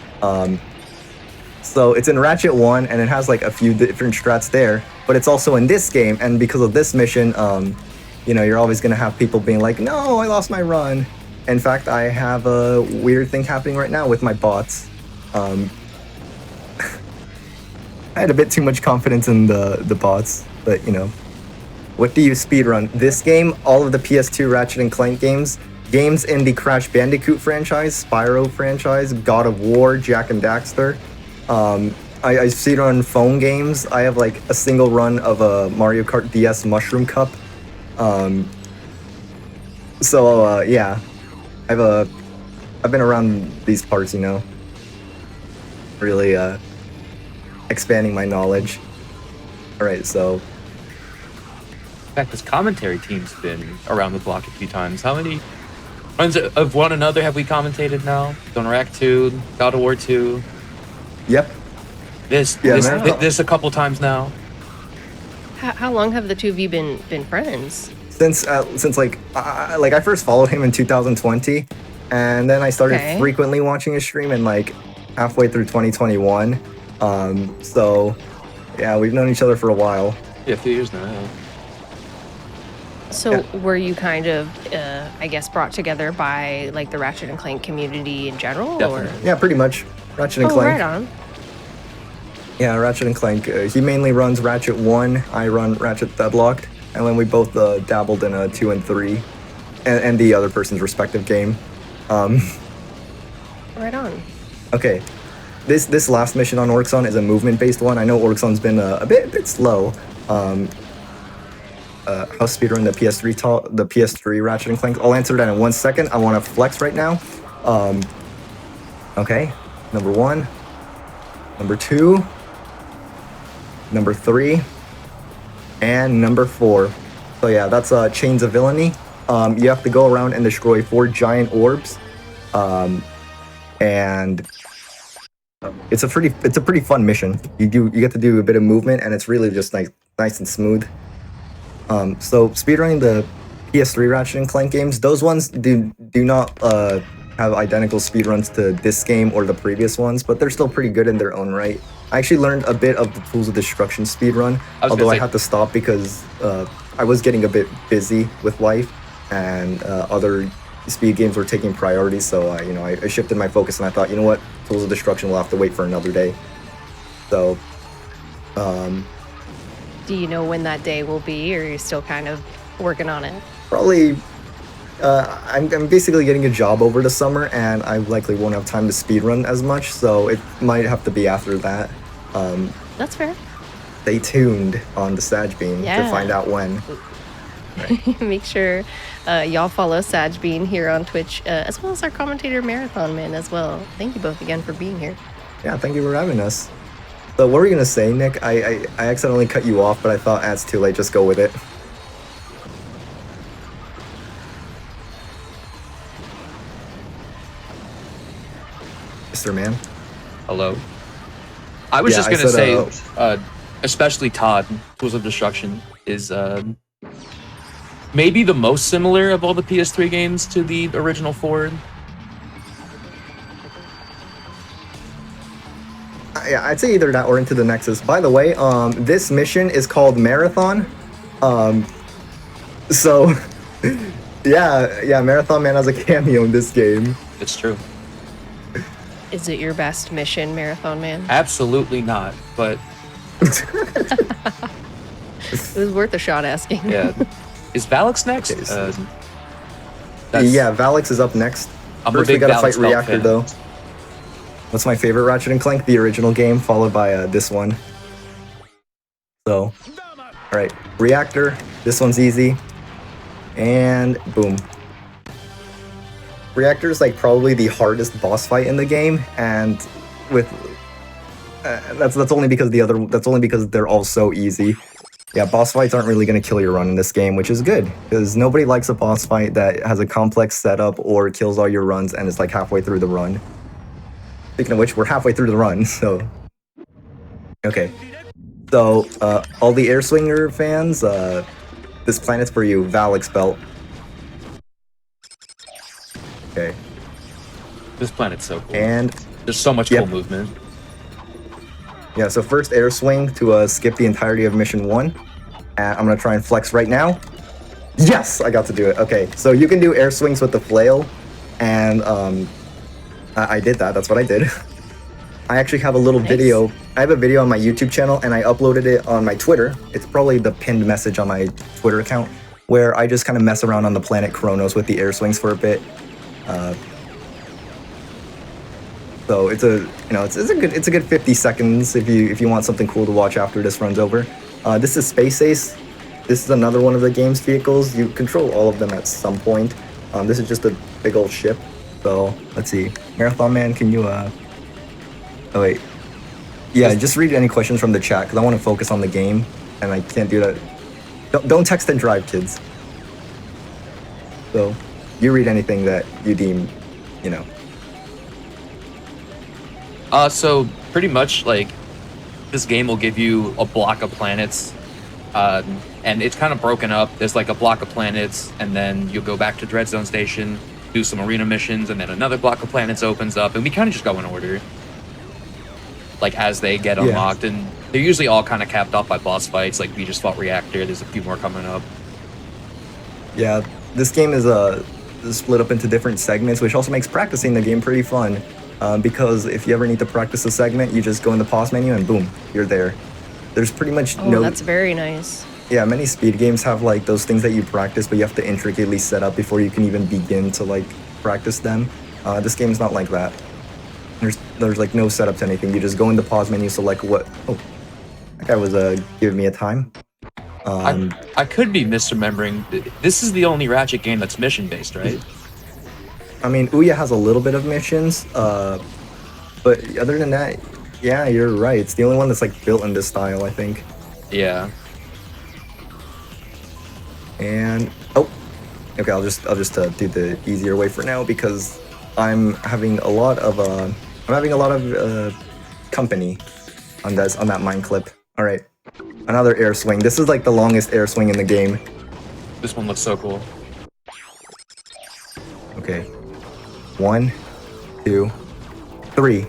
So it's in Ratchet 1, and it has like a few different strats there, but it's also in this game, and because of this mission, you know, you're always gonna have people being like, no, I lost my run. In fact, I have a weird thing happening right now with my bots. I had a bit too much confidence in the bots, but you know, what do you speedrun? This game, all of the PS2 Ratchet and Clank games in the Crash Bandicoot franchise, Spyro franchise, God of War, Jak and Daxter. I speedrun phone games. I have like a single run of a Mario Kart DS Mushroom Cup. Yeah, I've been around these parts, you know, really expanding my knowledge. All right, so In fact, this commentary team's been around the block a few times. How many runs of one another have we commentated now? Donrak 2, God of War 2. yep. This a couple times now. How long have the two of you been friends? Since I first followed him in 2020, and then I started frequently watching his stream in like halfway through 2021. So yeah, we've known each other for a while. Yeah, a few years now. So were you kind of, I guess, brought together by like the Ratchet and Clank community in general? Definitely. Or? Yeah, pretty much. Ratchet and Oh, Clank. right on. Yeah, Ratchet and Clank. He mainly runs Ratchet 1. I run Ratchet Deadlocked. And then we both dabbled in 2 and 3. And the other person's respective game. Right on. Okay. This last mission on Orxon is a movement-based one. I know Orxon's been a bit slow. How speedrun the PS3 Ratchet and Clank? I'll answer that in 1 second. I want to flex right now. Okay. Number 1. Number 2. Number 3. And number 4. So yeah, that's Chains of Villainy. You have to go around and destroy 4 giant orbs. And it's a pretty fun mission. You get to do a bit of movement, and it's really just nice and smooth. So speedrunning the PS3 Ratchet and Clank games, those ones do not have identical speedruns to this game or the previous ones, but they're still pretty good in their own right. I actually learned a bit of the Tools of Destruction speedrun, although I had to stop because I was getting a bit busy with life, and other speed games were taking priority, so I shifted my focus, and I thought, you know what, Tools of Destruction will have to wait for another day. So Do you know when that day will be, or are you still kind of working on it? probably I'm basically getting a job over the summer, and I likely won't have time to speedrun as much, so it might have to be after that. That's fair. Stay tuned on the Sajbean to find out when. Make sure y'all follow Sajbean here on Twitch, as well as our commentator Marathon Man as well. Thank you both again for being here. Yeah, thank you for having us. So what were you gonna say, Nick? I accidentally cut you off, but I thought it's too late. Just go with it. Mr. Man. Hello. I was just gonna say, especially Todd, Tools of Destruction is maybe the most similar of all the PS3 games to the original 4. Yeah, I'd say either that or Into the Nexus. By the way, this mission is called Marathon. So yeah, Marathon Man has a cameo in this game. It's true. Is it your best mission, Marathon Man? Absolutely not, but It was worth a shot asking. yeah. Is Valix next? Yeah, Valix is up next. First, we gotta fight Reactor, though. What's my favorite Ratchet and Clank? The original game, followed by this one. So, alright, Reactor. This one's easy. And boom. Reactor is like probably the hardest boss fight in the game, and with That's only because they're all so easy. Yeah, boss fights aren't really going to kill your run in this game, which is good, because nobody likes a boss fight that has a complex setup or kills all your runs and is like halfway through the run. Speaking of which, we're halfway through the run, so... Okay. So, all the Air Swinger fans, this planet's for you, Valix Belt. Okay. This planet's so cool. And... There's so much cool movement. Yeah, so first air swing to skip the entirety of mission 1. And I'm gonna try and flex right now. Yes, I got to do it. Okay, so you can do air swings with the flail, and I did that. That's what I did. I actually have a little video. I have a video on my YouTube channel, and I uploaded it on my Twitter. It's probably the pinned message on my Twitter account, where I just kind of mess around on the planet Kronos with the air swings for a bit. So it's a good 50 seconds if you want something cool to watch after this runs over. This is Space Ace. This is another one of the game's vehicles. You control all of them at some point. This is just a big old ship. So let's see, Marathon Man, can you Oh wait, yeah, just read any questions from the chat because I want to focus on the game and I can't do that. Don't text and drive, kids. So you read anything that you deem, you know. So pretty much like this game will give you a block of planets, and it's kind of broken up. There's like a block of planets, and then you'll go back to Dreadzone Station, do some arena missions, and then another block of planets opens up, and we kind of just go in order, like as they get unlocked, and they're usually all kind of capped off by boss fights. Like we just fought Reactor. There's a few more coming up. Yeah, this game is split up into different segments, which also makes practicing the game pretty fun. Because if you ever need to practice a segment, you just go in the pause menu and boom, you're there. There's pretty much no... that's very nice. Yeah, many speed games have like those things that you practice, but you have to intricately set up before you can even begin to like practice them. This game's not like that. There's like no setup to anything. You just go in the pause menu, select what... Oh, that guy was giving me a time. I could be misremembering. This is the only Ratchet game that's mission-based, right? I mean, Ouya has a little bit of missions, but other than that, yeah, you're right. It's the only one that's like built in this style, I think. Yeah. And okay, I'll just do the easier way for now because I'm having a lot of company on that mine clip. All right, another air swing. This is like the longest air swing in the game. This one looks so cool. Okay. 1, 2, 3,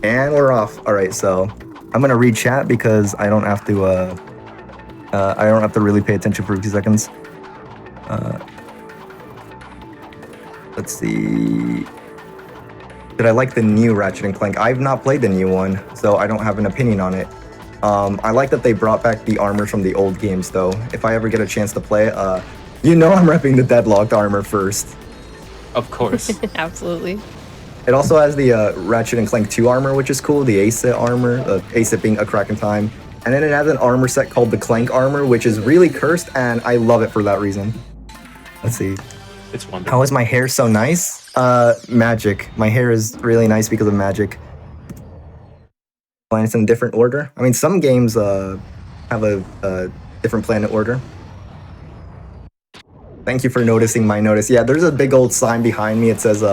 and we're off. All right, so I'm gonna read chat because I don't have to really pay attention for a few seconds. Let's see. Did I like the new Ratchet and Clank? I've not played the new one, so I don't have an opinion on it. I like that they brought back the armor from the old games, though. If I ever get a chance to play it, you know I'm repping the Deadlocked armor first. Of course. Absolutely. It also has the Ratchet and Clank 2 armor, which is cool, the Ace armor, Ace being a crack in time. And then it has an armor set called the Clank armor, which is really cursed, and I love it for that reason. Let's see. It's wonderful. How is my hair so nice? Magic. My hair is really nice because of magic. Planets in a different order. I mean, some games have a different planet order. Thank you for noticing my notice. Yeah, there's a big old sign behind me. It says,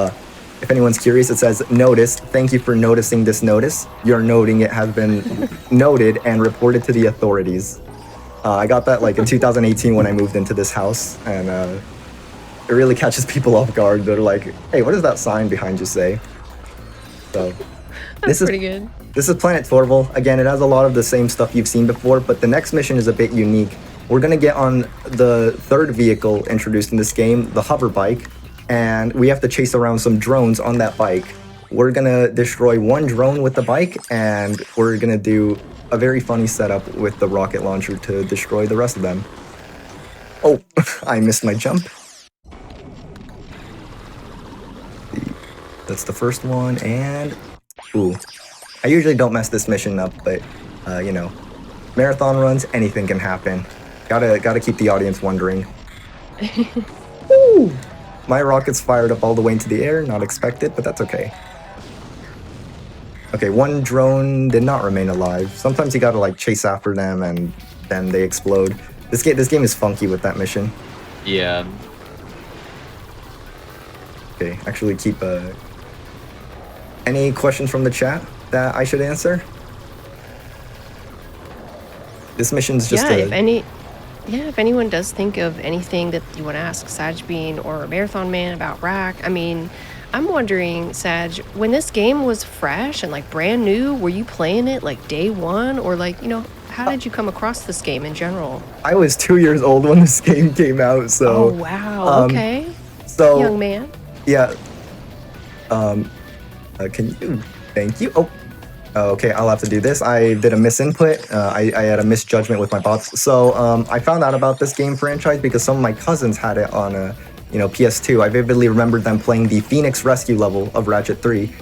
if anyone's curious, it says, notice. Thank you for noticing this notice. Your noting it has been noted and reported to the authorities. I got that like in 2018 when I moved into this house, and it really catches people off guard. They're like, hey, what does that sign behind you say? So That's pretty good. This is Planet Torval. Again, it has a lot of the same stuff you've seen before, but the next mission is a bit unique. We're gonna get on the third vehicle introduced in this game, the hover bike, and we have to chase around some drones on that bike. We're gonna destroy one drone with the bike, and we're gonna do a very funny setup with the rocket launcher to destroy the rest of them. Oh, I missed my jump. That's the first one, and ooh. I usually don't mess this mission up, but you know, marathon runs, anything can happen. Gotta keep the audience wondering. Woo! My rocket's fired up all the way into the air, not expected, but that's okay. Okay, one drone did not remain alive. Sometimes you gotta like chase after them and then they explode. This game is funky with that mission. Yeah. Okay, actually keep any questions from the chat that I should answer? This mission's just if anyone does think of anything that you want to ask Sajbean or Marathon Man about Rack, I mean, I'm wondering, Saj, when this game was fresh and like brand new, were you playing it like day one, or like, you know, how did you come across this game in general? I was 2 years old when this game came out, so. Oh wow! Okay. So young man. Yeah. Can you? Thank you. Oh. Okay, I'll have to do this. I did a misinput. I had a misjudgment with my bots. So I found out about this game franchise because some of my cousins had it on a PS2. I vividly remembered them playing the Phoenix Rescue level of Ratchet 3.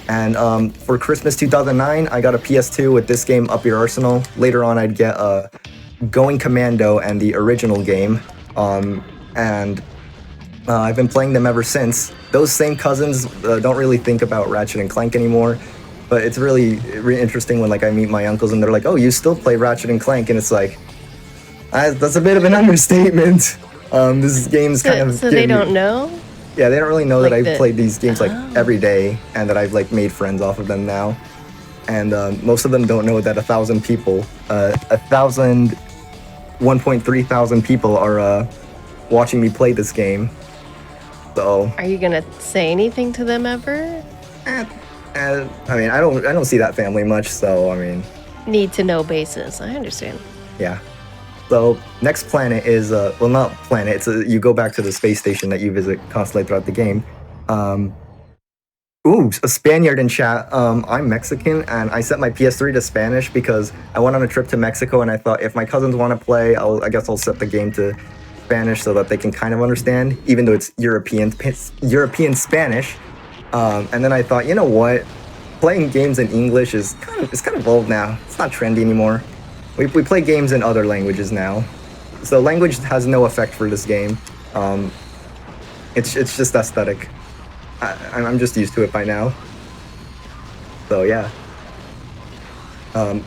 And for Christmas 2009, I got a PS2 with this game up your arsenal. Later on, I'd get Going Commando and the original game. And I've been playing them ever since. Those same cousins don't really think about Ratchet and Clank anymore. But it's really interesting when like I meet my uncles and they're like, "Oh, you still play Ratchet and Clank?" And it's like, that's a bit of an understatement. This game's kind of so they don't know. Yeah, they don't really know like that I've played these games like every day and that I've like made friends off of them now. And most of them don't know that 1,000 people, 1.3 thousand people are watching me play this game. So. Are you gonna say anything to them ever? I mean, I don't see that family much, so I mean. Need to know basis. I understand. Yeah. So next planet is well, not planet. It's you go back to the space station that you visit constantly throughout the game. Ooh, a Spaniard in chat. I'm Mexican, and I set my PS3 to Spanish because I went on a trip to Mexico, and I thought if my cousins want to play, I guess I'll set the game to Spanish so that they can kind of understand, even though it's European Spanish. And then I thought, you know what? Playing games in English is kind of old now. It's not trendy anymore. We play games in other languages now. So language has no effect for this game. It's just aesthetic. I'm just used to it by now. So yeah.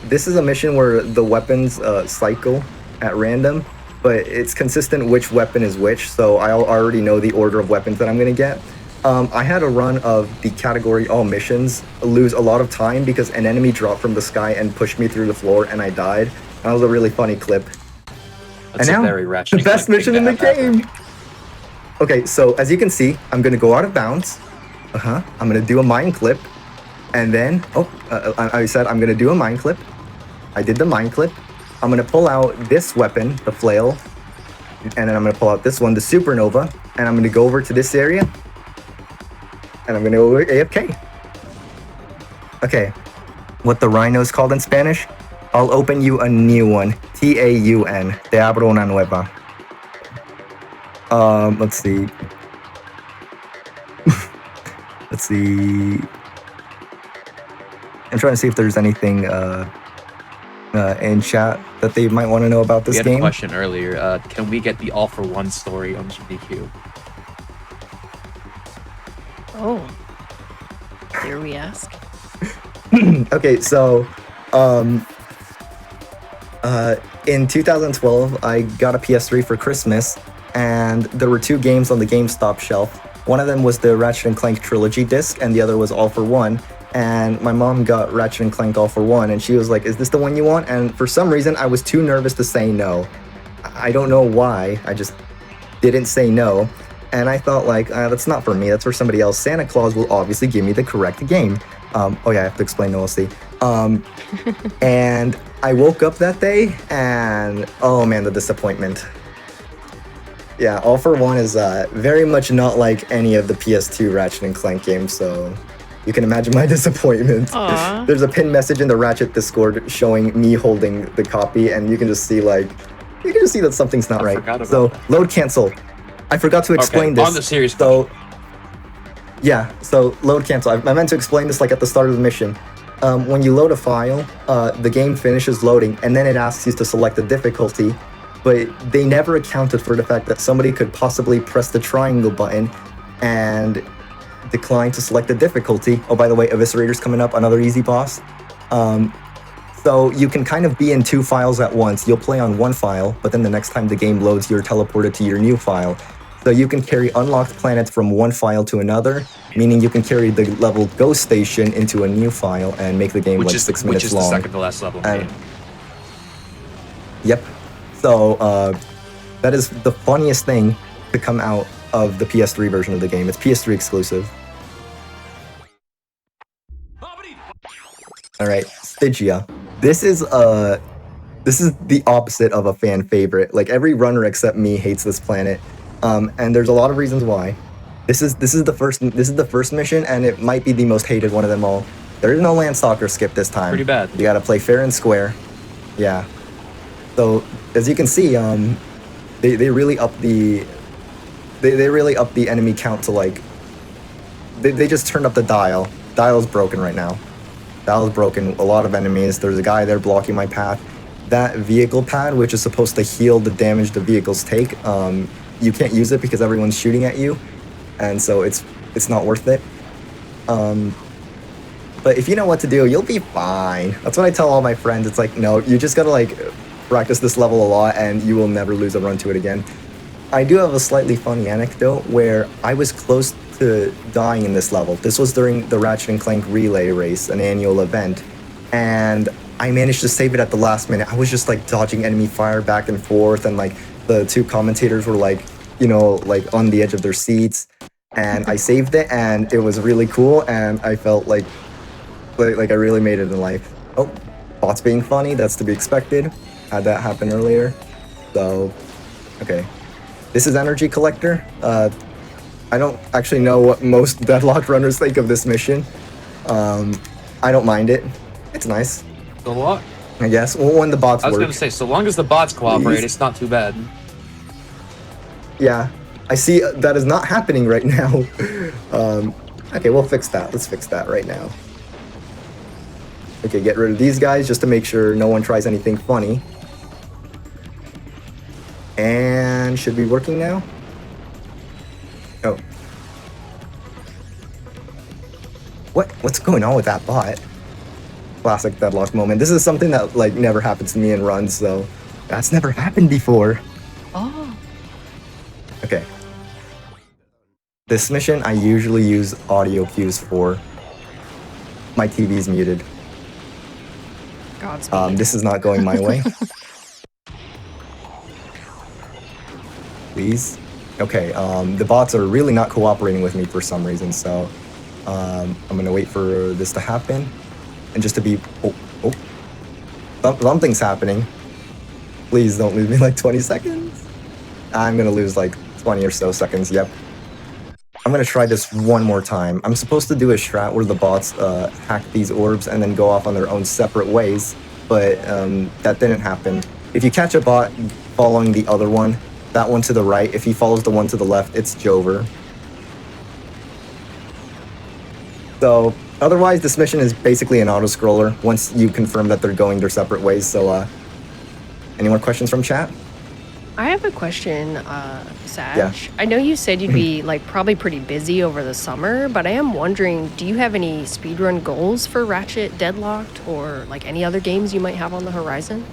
This is a mission where the weapons cycle at random, but it's consistent which weapon is which, so I already know the order of weapons that I'm gonna get. I had a run of the category all missions, lose a lot of time because an enemy dropped from the sky and pushed me through the floor and I died. That was a really funny clip. That's and now, very Ratchet the best mission in the game! Okay, so as you can see, I'm gonna go out of bounds. I'm gonna do a mine clip. And then, I said I'm gonna do a mine clip. I did the mine clip. I'm gonna pull out this weapon, the flail. And then I'm gonna pull out this one, the supernova. And I'm gonna go over to this area. And I'm gonna go AFK. Okay, what the rhino's called in Spanish? I'll open you a new one. T-A-U-N. Te abro una nueva. Let's see. Let's see. I'm trying to see if there's anything in chat that they might want to know about this game. We had a question earlier. Can we get the All for One story on GDQ? Oh. Here we ask. Okay, so in 2012, I got a PS3 for Christmas, and there were two games on the GameStop shelf. One of them was the Ratchet & Clank Trilogy disc, and the other was All for One. And my mom got Ratchet & Clank All for One, and she was like, "Is this the one you want?" And for some reason, I was too nervous to say no. I don't know why. I just didn't say no. And I thought, like, that's not for me. That's for somebody else. Santa Claus will obviously give me the correct game. Oh yeah, I have to explain OLC. And I woke up that day, and oh man, the disappointment. Yeah, All for One is very much not like any of the PS2 Ratchet & Clank games, so you can imagine my disappointment. Aww. There's a pinned message in the Ratchet Discord showing me holding the copy, and you can just see that something's not right. So that. Load cancel. I forgot to explain this. On the series. So yeah, so load cancel. I meant to explain this like at the start of the mission. When you load a file, the game finishes loading, and then it asks you to select the difficulty, but they never accounted for the fact that somebody could possibly press the triangle button and decline to select the difficulty. Oh, by the way, Eviscerator's coming up, another easy boss. So you can kind of be in 2 files at once. You'll play on one file, but then the next time the game loads, you're teleported to your new file. So you can carry unlocked planets from one file to another, meaning you can carry the level Ghost Station into a new file and make the game like 6 minutes long. Which is the second to last level in the game. Yep. So that is the funniest thing to come out of the PS3 version of the game. It's PS3 exclusive. All right, Stygia. This is the opposite of a fan favorite. Like every runner except me hates this planet, and there's a lot of reasons why. This is the first mission, and it might be the most hated one of them all. There is no Landstalker skip this time. Pretty bad. You got to play fair and square. Yeah. So as you can see, they really up the enemy count to like. They just turned up the dial. Dial's broken right now. Dial's broken. A lot of enemies. There's a guy there blocking my path. That vehicle pad, which is supposed to heal the damage the vehicles take, you can't use it because everyone's shooting at you, and so it's not worth it. But if you know what to do, you'll be fine. That's what I tell all my friends. It's like, no, you just gotta like practice this level a lot, and you will never lose a run to it again. I do have a slightly funny anecdote where I was close to dying in this level. This was during the Ratchet and Clank Relay Race, an annual event, and I managed to save it at the last minute. I was just like dodging enemy fire back and forth, and like the 2 commentators were like, you know, like on the edge of their seats, and I saved it, and it was really cool, and I felt like I really made it in life. Oh, bots being funny, that's to be expected. Had that happen earlier. So, okay. This is Energy Collector. I don't actually know what most Deadlocked runners think of this mission. I don't mind it. It's nice. So long. I guess. Well, when the bots work. I was gonna say, so long as the bots cooperate, it's not too bad. Yeah. I see that is not happening right now. Okay, we'll fix that. Let's fix that right now. Okay, get rid of these guys just to make sure no one tries anything funny. And should be working now? Oh. What's going on with that bot? Classic Deadlocked moment. This is something that like never happens to me in runs, so that's never happened before. Oh. Okay. This mission I usually use audio cues for. My TV's muted. Godspeed. This is not going my way. Please. Okay, the bots are really not cooperating with me for some reason, so I'm gonna wait for this to happen. And just to be... Something's happening. Please don't lose me like 20 seconds. I'm gonna lose like 20 or so seconds, yep. I'm gonna try this one more time. I'm supposed to do a strat where the bots hack these orbs and then go off on their own separate ways, but that didn't happen. If you catch a bot following the other one, that one to the right, if he follows the one to the left, it's Jover. So, otherwise, this mission is basically an auto-scroller once you confirm that they're going their separate ways, so, any more questions from chat? I have a question, Saj. Yeah. I know you said you'd be like probably pretty busy over the summer, but I am wondering, do you have any speedrun goals for Ratchet, Deadlocked, or like any other games you might have on the horizon?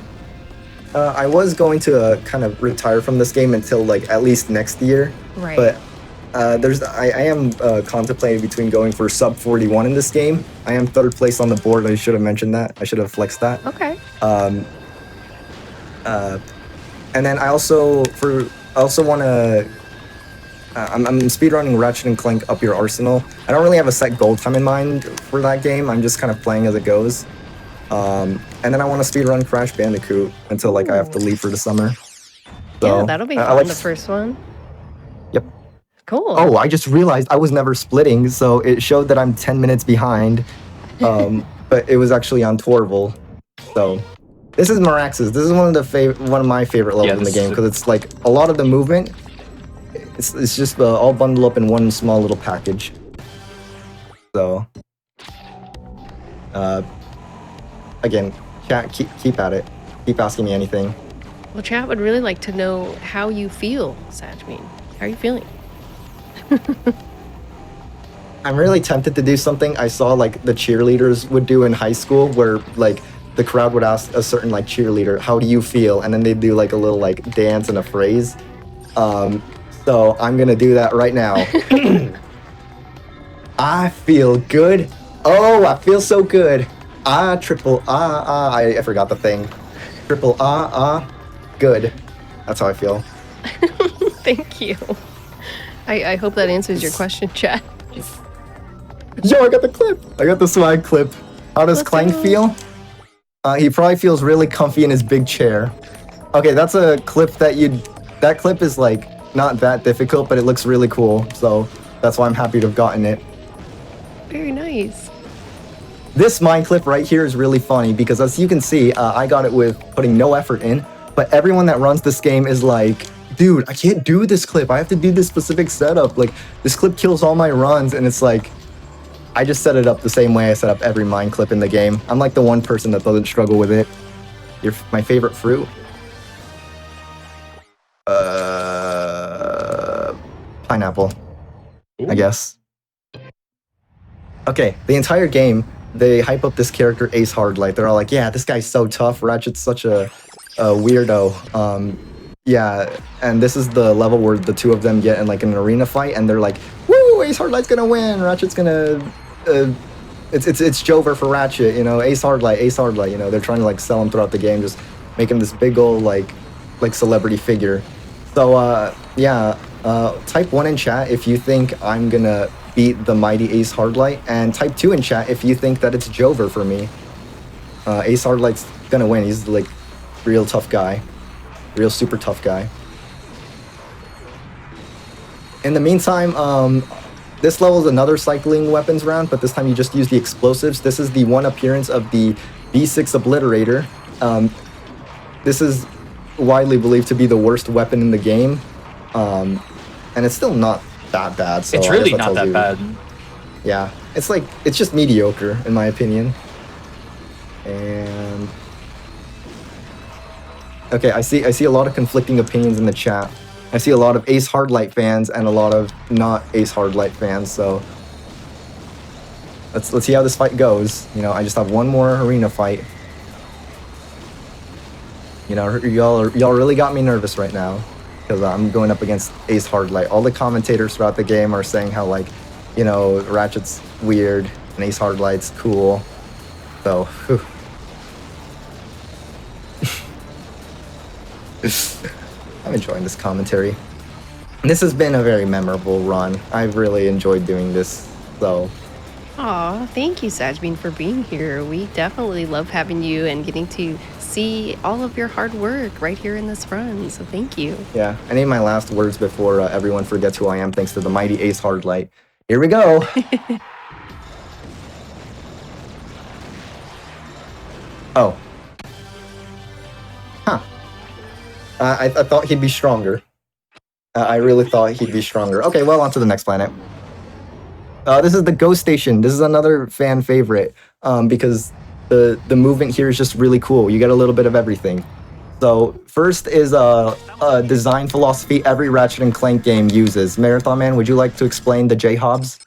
I was going to kind of retire from this game until like at least next year. Right. But I am contemplating between going for sub 41 in this game. I am 3rd place on the board. I should have mentioned that. I should have flexed that. Okay. And then I also want to. I'm speedrunning Ratchet and Clank Up Your Arsenal. I don't really have a set goal time in mind for that game. I'm just kind of playing as it goes. And then I want to speedrun Crash Bandicoot until like I have to leave for the summer. So, yeah, that'll be fun. The first one. Yep. Cool. Oh, I just realized I was never splitting, so it showed that I'm 10 minutes behind. But it was actually on Torval. So this is Marax's. This is one of my favorite levels in the game because it's like a lot of the movement. It's just all bundled up in one small little package. So, again, chat, keep at it. Keep asking me anything. Well, chat would really like to know how you feel, Sajmin. How are you feeling? I'm really tempted to do something I saw like the cheerleaders would do in high school, where like the crowd would ask a certain like cheerleader, "How do you feel?" and then they'd do like a little like dance and a phrase. So I'm gonna do that right now. I feel good. Oh, I feel so good. I forgot the thing. Triple good. That's how I feel. Thank you. I hope that answers your question, chat. Yo, I got the clip. I got the swag clip. How does Let's Clank go. feel? He probably feels really comfy in his big chair. Okay, that's a clip that clip is like not that difficult, but it looks really cool. So that's why I'm happy to have gotten it. Very nice. This mine clip right here is really funny because as you can see, I got it with putting no effort in, but everyone that runs this game is like, dude, I can't do this clip. I have to do this specific setup. Like, this clip kills all my runs, and it's like, I just set it up the same way I set up every mine clip in the game. I'm like the one person that doesn't struggle with it. You're my favorite fruit? Pineapple, I guess. Okay, the entire game, they hype up this character, Ace Hardlight. They're all like, yeah, this guy's so tough. Ratchet's such a weirdo. Yeah, and this is the level where the two of them get in like an arena fight, and they're like, woo, Ace Hardlight's gonna win. Ratchet's gonna... it's Jover for Ratchet, you know, Ace Hardlight, you know. They're trying to like sell him throughout the game, just make him this big old like celebrity figure. So, yeah, type 1 in chat if you think I'm gonna beat the mighty Ace Hardlight, and type 2 in chat if you think that it's Jover for me. Ace Hardlight's gonna win. He's like real tough guy, real super tough guy. In the meantime, this level is another cycling weapons round, but this time you just use the explosives. This is the one appearance of the B6 Obliterator. This is widely believed to be the worst weapon in the game, and it's still not that bad. So It's really not that bad. Yeah, it's just mediocre in my opinion. And okay, I see a lot of conflicting opinions in the chat. I see a lot of Ace Hardlight fans and a lot of not Ace Hardlight fans. So let's see how this fight goes. You know, I just have one more arena fight. You know, y'all really got me nervous right now because I'm going up against Ace Hardlight. All the commentators throughout the game are saying how, like, you know, Ratchet's weird and Ace Hardlight's cool. So, whew. I'm enjoying this commentary. This has been a very memorable run. I've really enjoyed doing this, so. Aw, thank you, Sajbeen, for being here. We definitely love having you and getting to see all of your hard work right here in this run, so thank you. Yeah, I need my last words before everyone forgets who I am, thanks to the mighty Ace Hardlight. Here we go! Oh. Huh. I thought he'd be stronger. I really thought he'd be stronger. Okay, well, on to the next planet. This is the Ghost Station. This is another fan favorite because the movement here is just really cool. You get a little bit of everything. So first is a design philosophy every Ratchet and Clank game uses. Marathon Man, would you like to explain the J-Hobbs?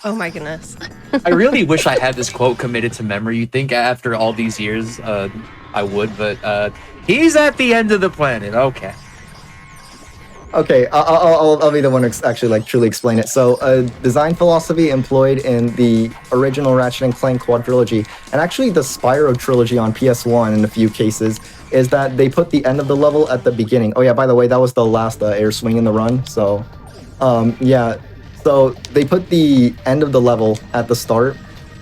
Oh my goodness. I really wish I had this quote committed to memory. You'd think after all these years I would, but he's at the end of the planet. Okay. Okay, I'll be the one to actually like truly explain it. So, design philosophy employed in the original Ratchet and Clank quadrilogy, and actually the Spyro trilogy on PS1 in a few cases, is that they put the end of the level at the beginning. Oh yeah, by the way, that was the last air swing in the run. So, yeah, so they put the end of the level at the start,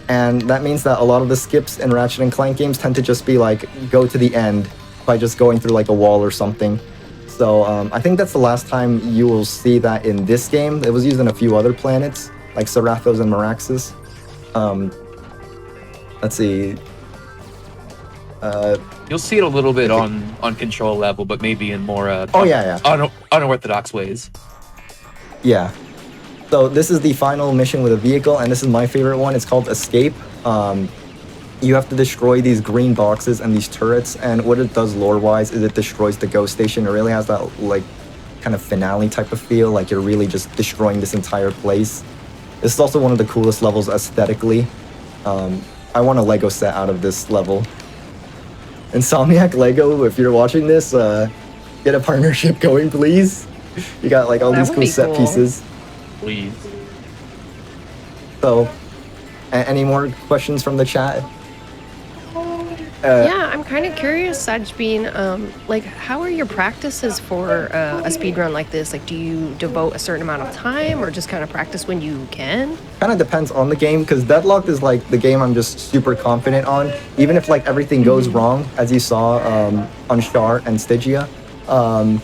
and that means that a lot of the skips in Ratchet and Clank games tend to just be like go to the end by just going through like a wall or something. So I think that's the last time you will see that in this game. It was used in a few other planets, like Serathos and Meraxis. Let's see. You'll see it a little bit on control level, but maybe in more unorthodox ways. Yeah. So this is the final mission with a vehicle, and this is my favorite one. It's called Escape. You have to destroy these green boxes and these turrets, and what it does lore-wise is it destroys the Ghost Station. It really has that, like, kind of finale type of feel, like you're really just destroying this entire place. This is also one of the coolest levels aesthetically. I want a Lego set out of this level. Insomniac Lego, if you're watching this, get a partnership going, please. You got like all That these would cool be set cool. pieces. Please. So, any more questions from the chat? Yeah, I'm kind of curious, Saj Bean, like, how are your practices for a speed run like this? Like, do you devote a certain amount of time or just kind of practice when you can? Kind of depends on the game, because Deadlocked is like the game I'm just super confident on. Even if like everything goes wrong, as you saw on Char and Stygia, I'm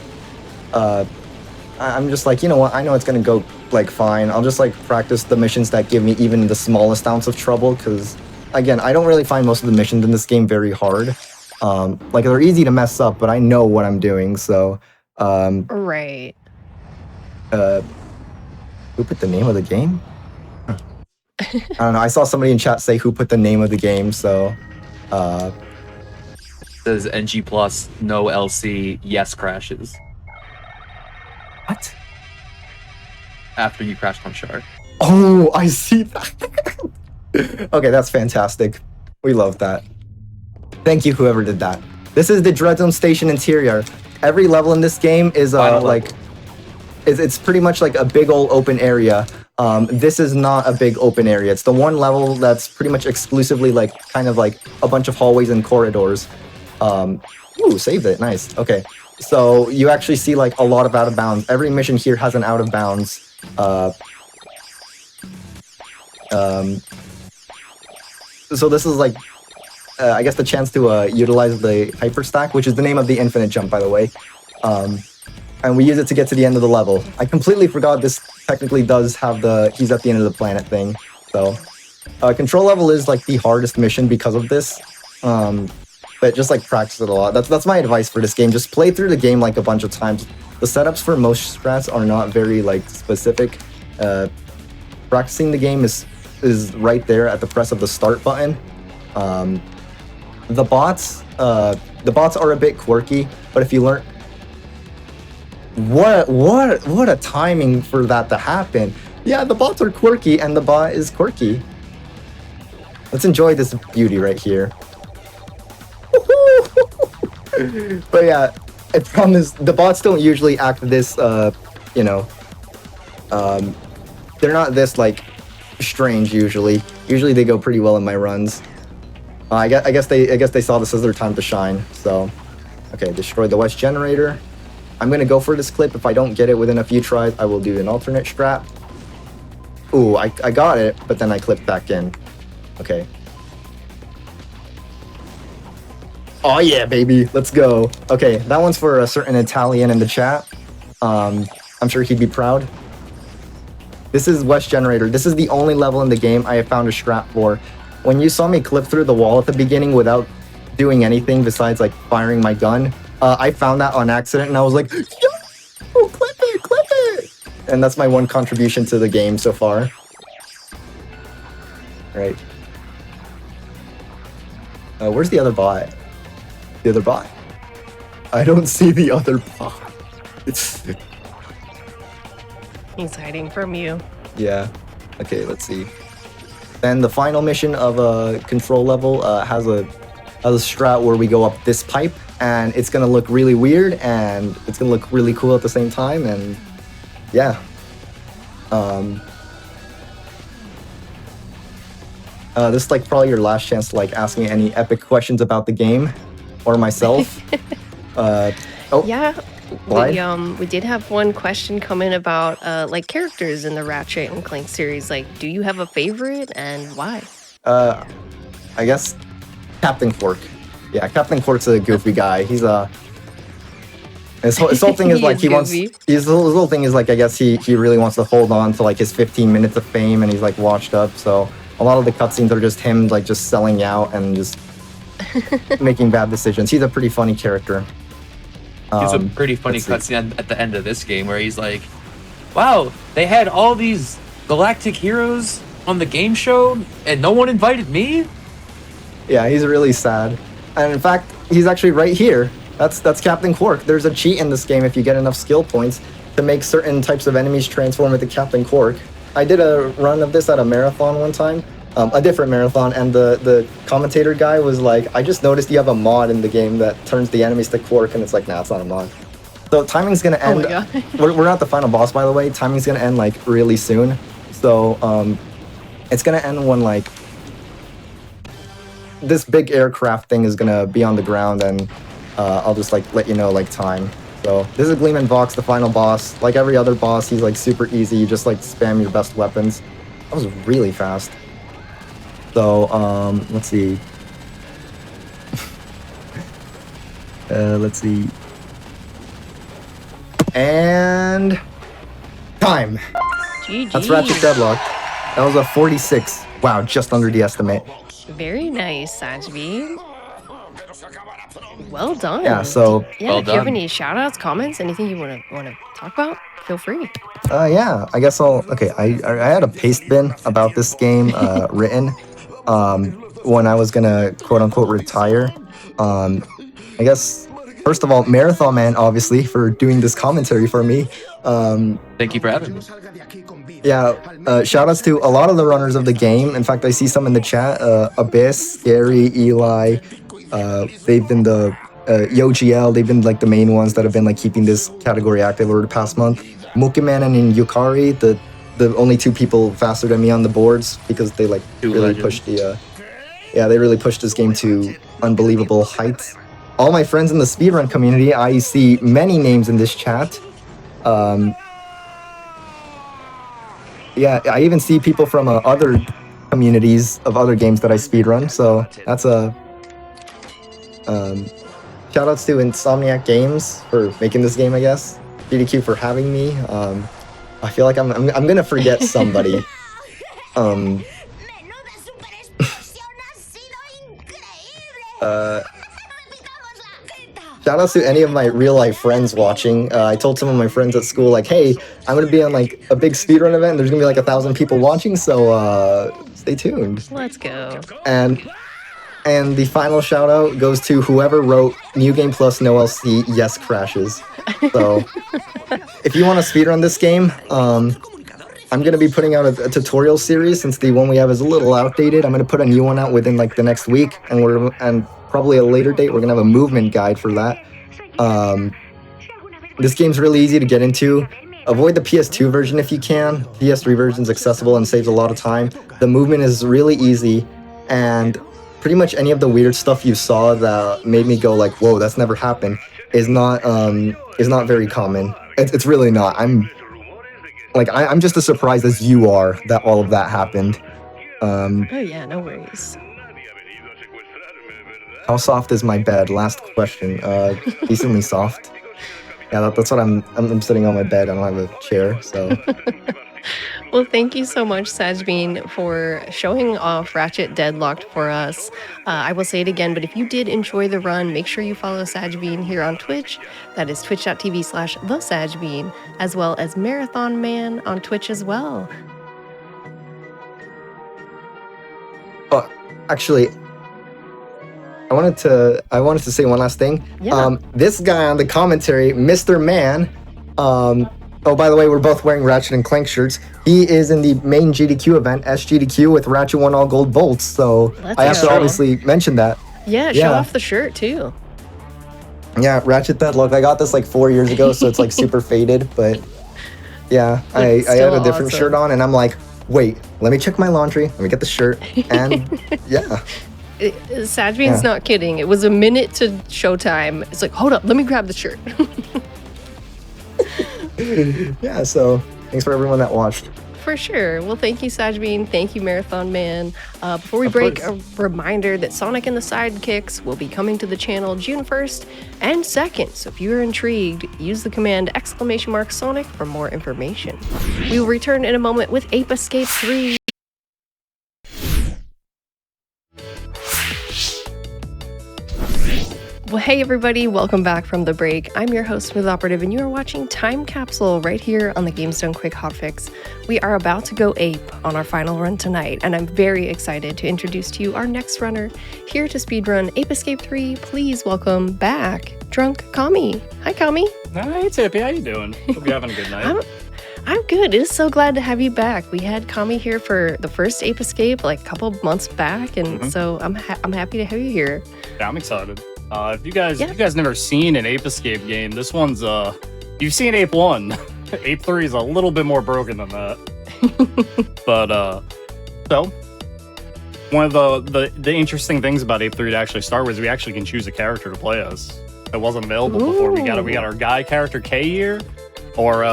just like, you know what, I know it's gonna go like fine. I'll just like practice the missions that give me even the smallest ounce of trouble, because again, I don't really find most of the missions in this game very hard. Like they're easy to mess up, but I know what I'm doing. So, Right. who put the name of the game? I don't know. I saw somebody in chat say who put the name of the game. So, Says NG plus, no LC, yes crashes. what? After you crashed on Char. Oh, I see that. Okay, that's fantastic. We love that. Thank you, whoever did that. This is the Dreadzone Station interior. Every level in this game is like, it's pretty much like a big old open area. This is not a big open area. It's the one level that's pretty much exclusively like kind of like a bunch of hallways and corridors. Ooh, saved it. Nice. Okay. So you actually see like a lot of out of bounds. Every mission here has an out of bounds. So this is like, I guess the chance to utilize the hyper stack, which is the name of the infinite jump, by the way. And we use it to get to the end of the level. I completely forgot this technically does have the he's at the end of the planet thing. So control level is like the hardest mission because of this. But just like practice it a lot. That's my advice for this game. Just play through the game like a bunch of times. The setups for most strats are not very like specific. Practicing the game is right there at the press of the start button. The bots are a bit quirky, but if you learn, what a timing for that to happen. Yeah, the bots are quirky and the bot is quirky. Let's enjoy this beauty right here. But yeah, I promise the bots don't usually act this you know, they're not this like strange usually. Usually they go pretty well in my runs. I guess they saw this as their time to shine. So, okay, destroy the west generator. I'm gonna go for this clip. If I don't get it within a few tries, I will do an alternate strap. Ooh, I got it, but then I clipped back in. Okay. Oh yeah, baby, let's go. Okay, that one's for a certain Italian in the chat. I'm sure he'd be proud. This is West Generator. This is the only level in the game I have found a strap for. When you saw me clip through the wall at the beginning without doing anything besides like firing my gun, I found that on accident and I was like, yo, clip it. And that's my one contribution to the game so far. Right. Where's the other bot? The other bot? I don't see the other bot. He's hiding from you. Yeah. Okay, let's see. Then the final mission of a control level has a strat where we go up this pipe, and it's gonna look really weird, and it's gonna look really cool at the same time, and yeah. This is like probably your last chance to like ask me any epic questions about the game or myself. Oh Yeah. Why? We did have one question come in about like characters in the Ratchet and Clank series. Like, do you have a favorite and why? I guess Captain Quark. Yeah, Captain Quark's a goofy guy. He's his whole thing is He like is he wants goofy. his whole thing is like I guess he really wants to hold on to like his 15 minutes of fame, and he's like washed up. So a lot of the cutscenes are just him like just selling out and just making bad decisions. He's a pretty funny character. There's a pretty funny let's see. cutscene at the end of this game where he's like, wow, they had all these galactic heroes on the game show and no one invited me? Yeah, he's really sad. And in fact, he's actually right here. That's Captain Quark. There's a cheat in this game if you get enough skill points to make certain types of enemies transform into Captain Quark. I did a run of this at a marathon one time, a different marathon, and the commentator guy was like, I just noticed you have a mod in the game that turns the enemies to Quark, and it's like, nah, it's not a mod. So timing's gonna end. Oh my God. we're not the final boss, by the way. Timing's gonna end like really soon. So it's gonna end when like this big aircraft thing is gonna be on the ground, and I'll just like let you know like time. So this is Gleeman Vox, the final boss. Like every other boss, he's like super easy. You just like spam your best weapons. That was really fast. So let's see. Let's see. And time. GG. That's Ratchet Deadlocked. That was a 46. Wow, just under the estimate. Very nice, Sajbi. Well done. Yeah, so Yeah, Well if you have done. any shout outs, comments, anything you want to talk about, feel free. yeah, I guess okay, I had a paste bin about this game written when I was gonna quote unquote retire. I guess first of all, Marathon Man, obviously, for doing this commentary for me. Thank you for having me. Yeah, shout outs to a lot of the runners of the game. In fact, I see some in the chat. Abyss, Gary, Eli, they've been the YoGL, they've been like the main ones that have been like keeping this category active over the past month. Mookieman and Yukari, the only two people faster than me on the boards, because they like Two really legends. pushed they really pushed this game to unbelievable heights. All my friends in the speedrun community, I see many names in this chat. Yeah, I even see people from other communities of other games that I speedrun, so that's a shoutouts to Insomniac Games for making this game, I guess. GDQ for having me. I feel like I'm gonna forget somebody. Shoutouts to any of my real life friends watching. I told some of my friends at school, like, hey, I'm gonna be on like a big speedrun event. There's gonna be like 1,000 people watching, so stay tuned. Let's go. And the final shout out goes to whoever wrote New Game Plus No LC Yes Crashes. So if you want to speedrun this game, I'm gonna be putting out a tutorial series since the one we have is a little outdated. I'm gonna put a new one out within like the next week, and probably a later date we're gonna have a movement guide for that. This game's really easy to get into. Avoid the PS2 version if you can. PS3 version's accessible and saves a lot of time. The movement is really easy, and pretty much any of the weird stuff you saw that made me go like, whoa, that's never happened, is not very common. It's really not. I'm just as surprised as you are that all of that happened. Oh yeah, no worries. How soft is my bed? Last question. Decently soft. Yeah, that's what I'm sitting on my bed. I don't have a chair, so. Well, thank you so much, Sajbean, for showing off Ratchet Deadlocked for us. I will say it again, but if you did enjoy the run, make sure you follow Sajbean here on Twitch. That is twitch.tv/thesajbean, as well as Marathon Man on Twitch as well. Oh, actually, I wanted to say one last thing. Yeah. This guy on the commentary, Mr. Man, oh, by the way, we're both wearing Ratchet and Clank shirts. He is in the main GDQ event, SGDQ, with Ratchet 1 All Gold Bolts, so Let's I have to go. obviously mention that. Yeah, show off the shirt too. Yeah, Ratchet Deadlocked. I got this like 4 years ago, so it's like super faded, but yeah, I had still a different awesome. shirt on, and I'm like, wait, let me check my laundry, let me get the shirt, and yeah. Sajbean's not kidding. It was a minute to showtime. It's like, hold up, let me grab the shirt. Yeah, so thanks for everyone that watched. For sure. Well, thank you, Sajbean. Thank you, Marathon Man. Before we Of break, course. a reminder that Sonic and the Sidekicks will be coming to the channel June 1st and 2nd. So if you're intrigued, use the command !Sonic for more information. We will return in a moment with Ape Escape 3. Well, Hey everybody, welcome back from the break. I'm your host, Smooth Operative, and you are watching Time Capsule right here on the Games Done Quick Hotfix. We are about to go ape on our final run tonight, and I'm very excited to introduce to you our next runner. Here to speedrun Ape Escape 3, please welcome back Drunk Kami. Hi Kami. Hey Tippy, how you doing? Hope you're having a good night. I'm good. It is so glad to have you back. We had Kami here for the first Ape Escape like a couple months back, and so I'm happy to have you here. Yeah, I'm excited. If you guys never seen an Ape Escape game, this one's you've seen Ape 1. Ape 3 is a little bit more broken than that. But so one of the interesting things about Ape 3 to actually start with is we actually can choose a character to play as. It wasn't available before. We got our guy character K here, or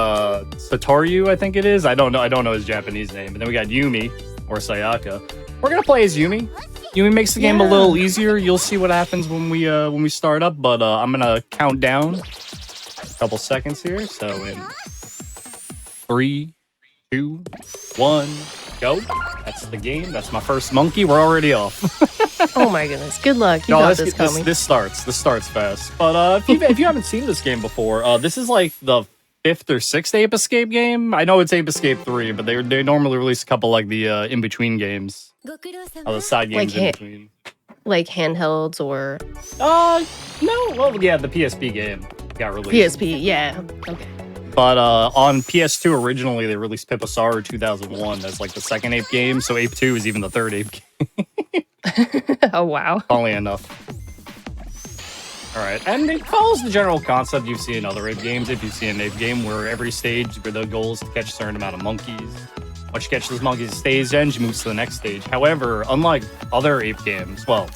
Satoru, I think it is. I don't know his Japanese name. And then we got Yumi or Sayaka. We're gonna play as Yumi. Yumi makes the game a little easier. You'll see what happens when we start up. But I'm gonna count down a couple seconds here. So in 3, 2, 1, go. That's the game. That's my first monkey. We're already off. Oh my goodness! Good luck. You got this coming. This starts fast. But if you haven't seen this game before, this is like the 5th or 6th Ape Escape game. I know it's Ape Escape 3, but they normally release a couple like the in between games. The side games Like in between. Like handhelds or No. Well, yeah, the PSP game got released. PSP. Yeah. Okay. But on PS2 originally they released Pipisaru 2001 as like the second Ape game, so Ape 2 is even the third Ape game. Oh wow. Only enough. Alright, and it follows the general concept you've seen in other Ape games. If you see an Ape game where every stage where the goal is to catch a certain amount of monkeys. Once you catch those monkeys, it stays in, you move to the next stage. However, unlike other Ape games, well,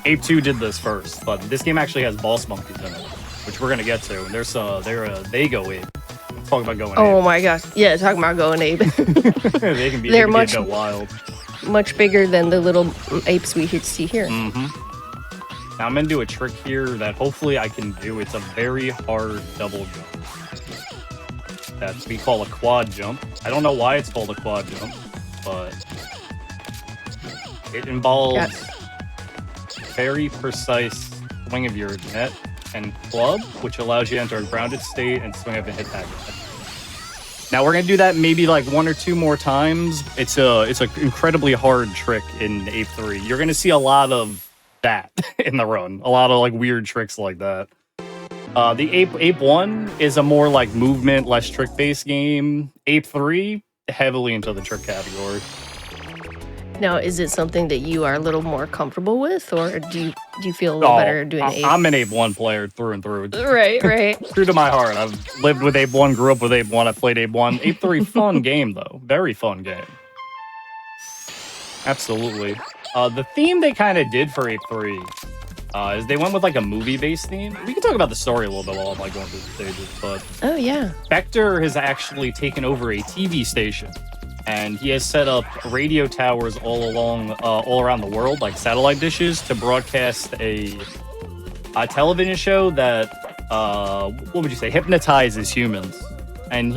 Ape 2 did this first, but this game actually has boss monkeys in it, which we're gonna get to. And they go ape. Talk about going ape. Oh my gosh. Yeah, talking about going ape. they can be much wild. Much bigger than the little apes we see here. Now I'm gonna do a trick here that hopefully I can do. It's a very hard double jump that we call a quad jump. I don't know why it's called a quad jump, but it involves very precise swing of your net and club, which allows you to enter a grounded state and swing up and hit that guy. Now we're gonna do that maybe like 1 or 2 more times. It's an incredibly hard trick in Ape 3. You're gonna see a lot of that in the run. A lot of like weird tricks like that. The Ape 1 is a more like movement, less trick-based game. Ape 3, heavily into the trick category. Now, is it something that you are a little more comfortable with, or do you feel a little better doing Ape? I'm an Ape 1 player through and through. Right. True to my heart. I've lived with Ape 1, grew up with Ape 1, I played Ape 1. Ape 3, fun game though. Very fun game. Absolutely. The theme they kind of did for Ape 3 is they went with like a movie-based theme. We can talk about the story a little bit while I'm like going through the stages, but oh yeah, Spectre has actually taken over a TV station, and he has set up radio towers all around the world, like satellite dishes, to broadcast a television show that what would you say, hypnotizes humans. And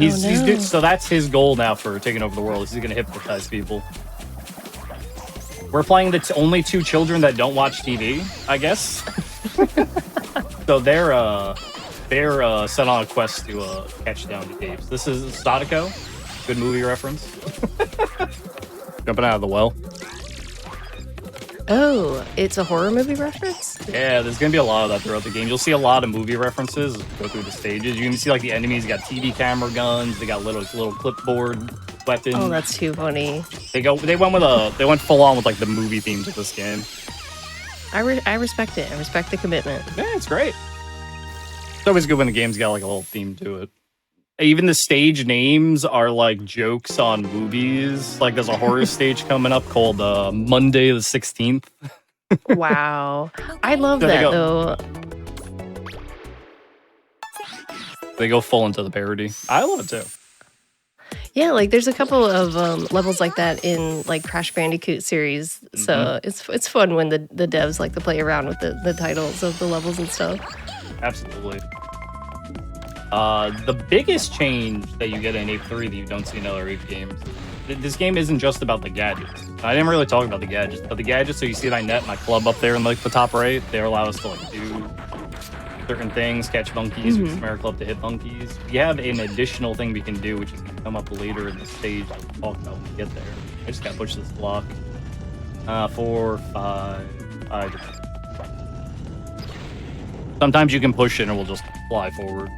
so that's his goal now for taking over the world. Is he's going to hypnotize people. We're playing the only 2 children that don't watch TV, I guess. So they're set on a quest to catch down the apes. This is Sadako. Good movie reference. Jumping out of the well. Oh, it's a horror movie reference? Yeah, there's gonna be a lot of that throughout the game. You'll see a lot of movie references go through the stages. You can see like the enemies got TV camera guns. They got little clipboard weapons. Oh, that's too funny. They went full on with like the movie themes of this game. I respect it. I respect the commitment. Yeah, it's great. It's always good when the game's got like a whole theme to it. Even the stage names are like jokes on movies. Like there's a horror stage coming up called Monday the 16th. Wow. I love that though. They go full into the parody. I love it too. Yeah, like there's a couple of levels like that in like Crash Bandicoot series. So it's fun when the devs like to play around with the titles of the levels and stuff. Absolutely. The biggest change that you get in Ape 3 that you don't see in other Ape games, this game isn't just about the gadgets. I didn't really talk about the gadgets, but the gadgets, so you see my net, my club up there in like the top right, they allow us to like do certain things, catch monkeys, use Mhm. Miracle Up to hit monkeys. We have an additional thing we can do, which is going to come up later in the stage that we'll talk about when we get there. I just got to push this block. 4, 5. Sometimes you can push it and it will just fly forward.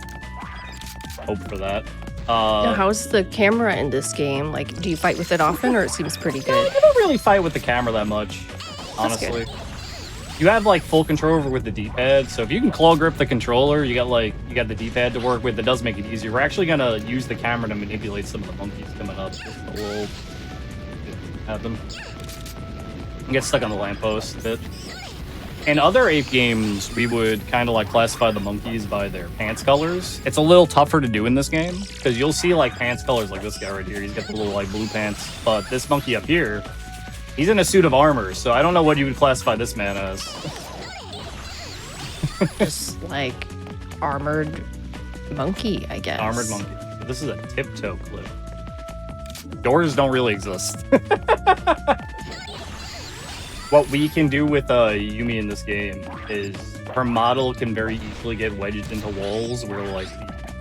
Hope for that. Now, how's the camera in this game? Like, do you fight with it often, or it seems pretty good? I don't really fight with the camera that much, honestly. You have like full control over with the D-pad, so if you can claw grip the controller, you got the D-pad to work with. That does make it easier. We're actually gonna use the camera to manipulate some of the monkeys coming up. Just a little have them get stuck on the lamppost a bit. In other Ape games, we would kind of like classify the monkeys by their pants colors. It's a little tougher to do in this game because you'll see like pants colors like this guy right here. He's got the little like blue pants, but this monkey up here, he's in a suit of armor. So I don't know what you would classify this man as. Just like armored monkey, I guess. Armored monkey. This is a tiptoe clip. Doors don't really exist. What we can do with Yumi in this game is her model can very easily get wedged into walls where like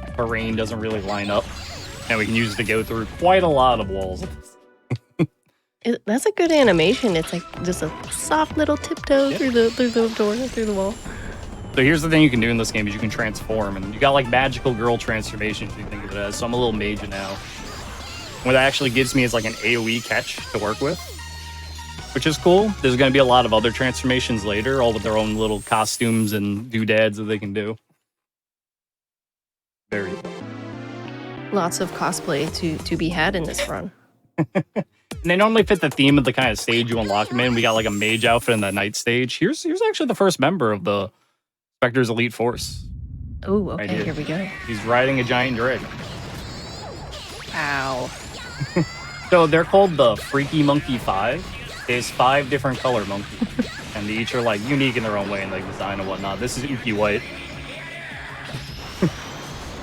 the terrain doesn't really line up, and we can use it to go through quite a lot of walls. That's a good animation. It's like just a soft little tiptoe through the door, through the wall. So here's the thing you can do in this game is you can transform, and you got like magical girl transformations you think of it as. So I'm a little mage now. What that actually gives me is like an AoE catch to work with, which is cool. There's going to be a lot of other transformations later, all with their own little costumes and doodads that they can do. Very cool. Lots of cosplay to be had in this run. And they normally fit the theme of the kind of stage you unlock them in. We got like a mage outfit in that night stage. Here's actually the first member of the Spectre's Elite Force. Oh, okay, Right here we go. He's riding a giant dragon. Wow. So they're called the Freaky Monkey 5. There's 5 different color monkeys, and they each are like unique in their own way and like design and whatnot. This is Uki White.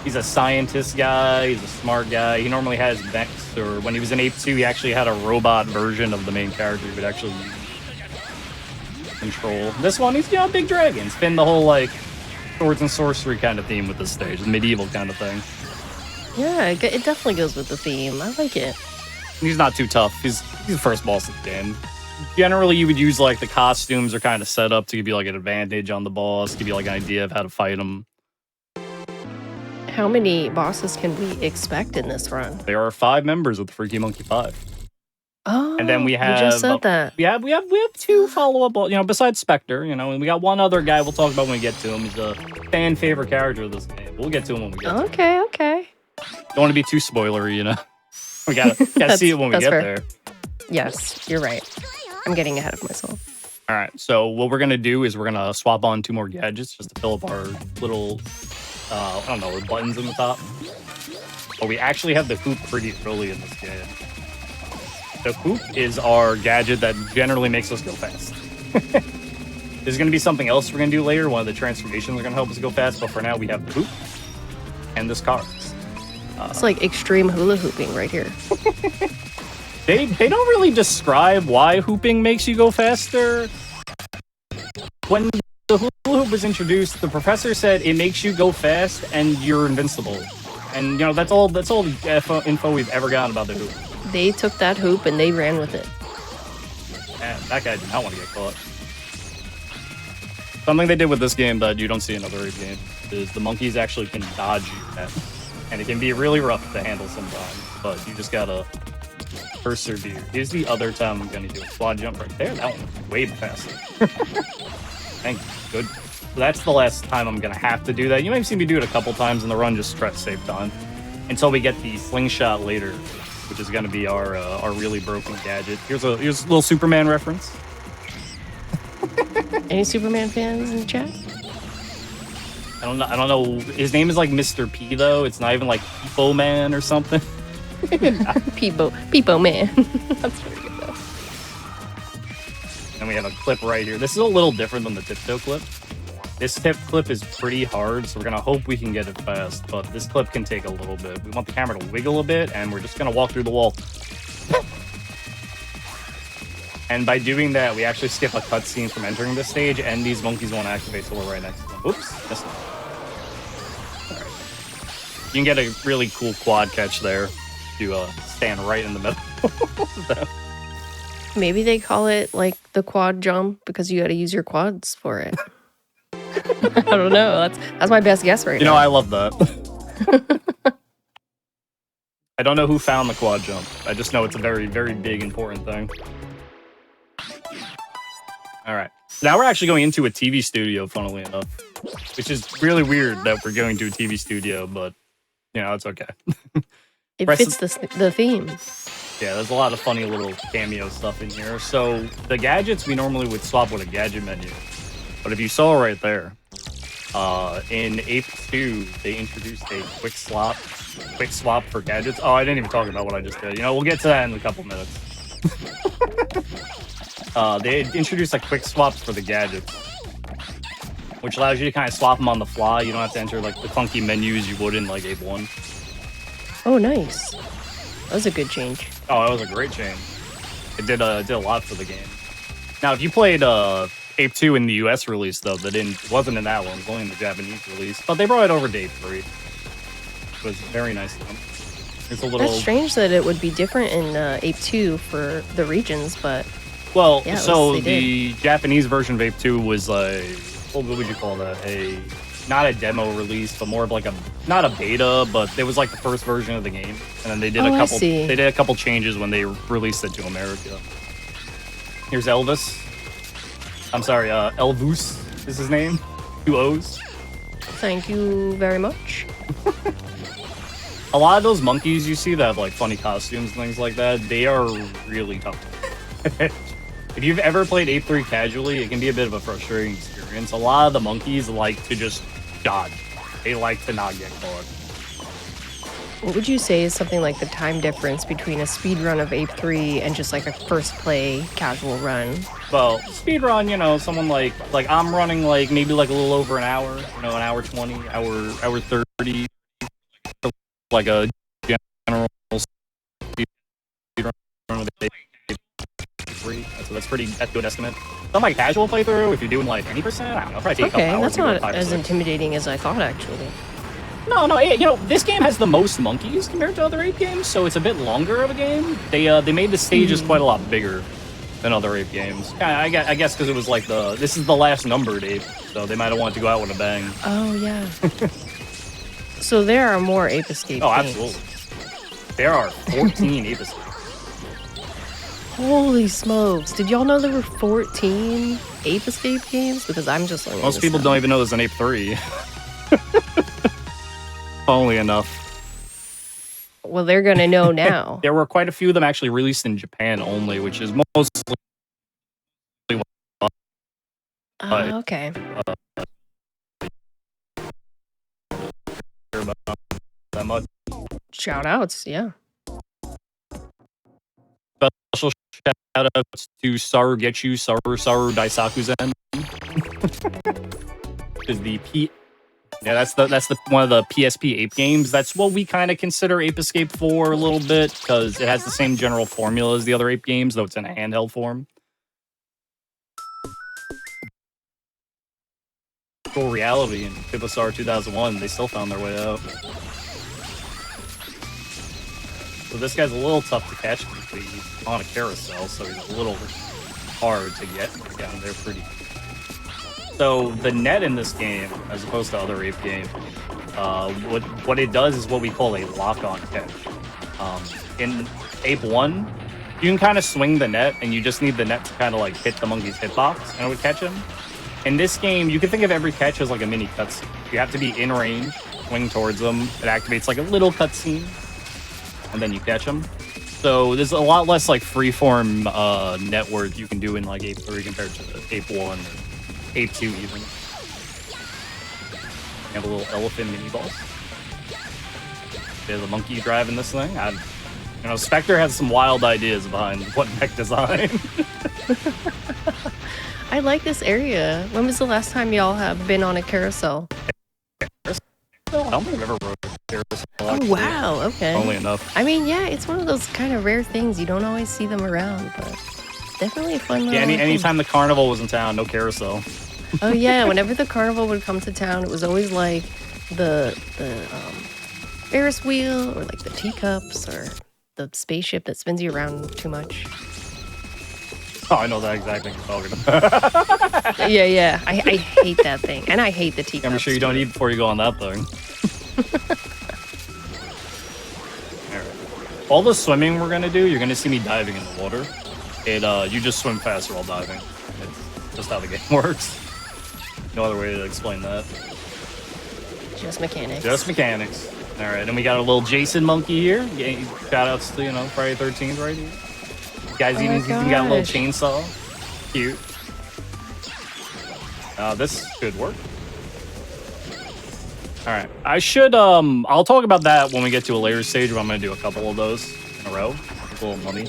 He's a scientist guy. He's a smart guy. He normally has mechs, or when he was in Ape 2, he actually had a robot version of the main character he would actually control. This one, he's a big dragon. Spin the whole like swords and sorcery kind of theme with this stage, the medieval kind of thing. Yeah, it definitely goes with the theme. I like it. He's not too tough. He's the first boss of the game. Generally, you would use like the costumes are kind of set up to give you like an advantage on the boss, give you like an idea of how to fight him. How many bosses can we expect in this run? There are 5 members of the Freaky Monkey 5. Oh, And then we have you just said that. We have 2 follow-up, besides Spectre, and we got one other guy we'll talk about when we get to him. He's a fan favorite character of this game. We'll get to him when we get to him. Okay. Don't want to be too spoilery, We gotta see it when we get fair. there. Yes, you're right. I'm getting ahead of myself. All right, so what we're gonna do is we're gonna swap on 2 more gadgets just to fill up our little, buttons in the top. But we actually have the hoop pretty early in this game. The hoop is our gadget that generally makes us go fast. There's gonna be something else we're gonna do later. One of the transformations are gonna help us go fast, but for now we have the hoop and this car. It's like extreme hula hooping right here. They don't really describe why hooping makes you go faster. When the hula hoop was introduced, the professor said it makes you go fast and you're invincible. And that's all the info we've ever gotten about the hoop. They took that hoop and they ran with it. Man, that guy did not want to get caught. Something they did with this game that you don't see in other Ape games is the monkeys actually can dodge you. And it can be really rough to handle sometimes, but you just gotta persevere. Here's the other time I'm gonna do a quad jump right there. That one was way faster. Thank you. Good. So that's the last time I'm gonna have to do that. You may have seen me do it a couple times in the run, just try to save time. Until we get the slingshot later, which is gonna be our really broken gadget. Here's a little Superman reference. Any Superman fans in the chat? I don't know. His name is like Mr. P though. It's not even like Peepo Man or something. Peepo Man. That's pretty good though. And we have a clip right here. This is a little different than the tiptoe clip. This tip clip is pretty hard, so we're gonna hope we can get it fast, but this clip can take a little bit. We want the camera to wiggle a bit, and we're just gonna walk through the wall. And by doing that, we actually skip a cutscene from entering this stage, and these monkeys won't activate till we're right next to them. Oops, missed it. You can get a really cool quad catch there. You stand right in the middle. Maybe they call it like the quad jump because you got to use your quads for it. I don't know. That's my best guess right now. You know, I love that. I don't know who found the quad jump. I just know it's a very, very big, important thing. All right. Now we're actually going into a TV studio, funnily enough, which is really weird that we're going to a TV studio, but, you know, it's okay. It fits the theme. Yeah, there's a lot of funny little cameo stuff in here. So the gadgets we normally would swap with a gadget menu. But if you saw right there, in Ape 2, they introduced a quick swap for gadgets. Oh, I didn't even talk about what I just did. You know, we'll get to that in a couple minutes. They introduced like quick swaps for the gadgets, which allows you to kind of swap them on the fly. You don't have to enter like the clunky menus you would in like Ape 1. Oh, nice. That was a good change. Oh, that was a great change. It did a lot for the game. Now, if you played Ape 2 in the US release, though, it wasn't in that one. It was only in the Japanese release. But they brought it over to Ape 3. It was very nice of them. It's a little... That's strange that it would be different in Ape 2 for the regions, but... Well, yeah, so the Japanese version of Ape 2 was like... What would you call that? Not a demo release, but more of like not a beta, but it was like the first version of the game. And then they did a couple changes when they released it to America. Here's Elvis. I'm sorry, Elvus is his name. 2 O's. Thank you very much. A lot of those monkeys you see that have like funny costumes and things like that, they are really tough. If you've ever played Ape 3 casually, it can be a bit of a frustrating experience. A lot of the monkeys like to just dodge. They like to not get caught. What would you say is something like the time difference between a speed run of Ape 3 and just like a first play casual run? Well, speed run, you know, someone like I'm running like maybe like a little over an hour, you know, an hour 20, hour 30, like a general speed run with Ape 3. That's a good estimate. Some like casual playthrough, if you're doing like 20%, I don't know, probably take a couple hours. That's not as intimidating as I thought, actually. No, you know, this game has the most monkeys compared to other Ape games, so it's a bit longer of a game. They made the stages quite a lot bigger than other Ape games. I guess because it was like this is the last numbered Ape, so they might have wanted to go out with a bang. Oh, yeah. So there are more Ape Escape games. Absolutely. There are 14 Ape Escape. Holy smokes. Did y'all know there were 14 Ape Escape games? Because I'm just learning. Most people don't even know there's an Ape 3. Funnily enough. Well, they're going to know now. There were quite a few of them actually released in Japan only, which is mostly... okay. That much. Shout outs, yeah. Special shout outs to Sarugetsu Saru Daisakuzen. Is the that's the one of the PSP Ape games. That's what we kind of consider Ape Escape 4 a little bit, because it has the same general formula as the other Ape games, though it's in a handheld form. For reality in Pibasar 2001, they still found their way out. So this guy's a little tough to catch because he's on a carousel, so he's a little hard to get down there pretty. So the net in this game, as opposed to other Ape games, what it does is what we call a lock-on catch. In Ape 1, you can kind of swing the net, and you just need the net to kind of like hit the monkey's hitbox, and it would catch him. In this game, you can think of every catch as like a mini cutscene. You have to be in range, swing towards them. It activates like a little cutscene, and then you catch them. So there's a lot less like freeform net work you can do in like Ape 3 compared to Ape 1 or Ape 2 even. You have a little elephant mini boss. There's a monkey driving this thing. Spectre has some wild ideas behind what mech design. I like this area. When was the last time y'all have been on a carousel? I don't think I've ever rode a carousel. Oh, wow. Okay. Only enough. I mean, yeah, it's one of those kind of rare things. You don't always see them around, but definitely a fun. Yeah, anytime the carnival was in town, no carousel. Oh yeah, whenever the carnival would come to town, it was always like the Ferris wheel or like the teacups or the spaceship that spins you around too much. Oh, I know that exact thing you're talking about. Yeah. I hate that thing. And I hate the teacups. I'm sure you don't eat before you go on that thing. Alright. All the swimming we're gonna do, you're gonna see me diving in the water. You just swim faster while diving. It's just how the game works. No other way to explain that. Just mechanics. Just mechanics. Alright, and we got a little Jason monkey here. Shout outs to, Friday 13th right here. Guys, even got a little chainsaw. Cute. This should work. Alright. I'll talk about that when we get to a later stage, but I'm going to do a couple of those in a row. A little money.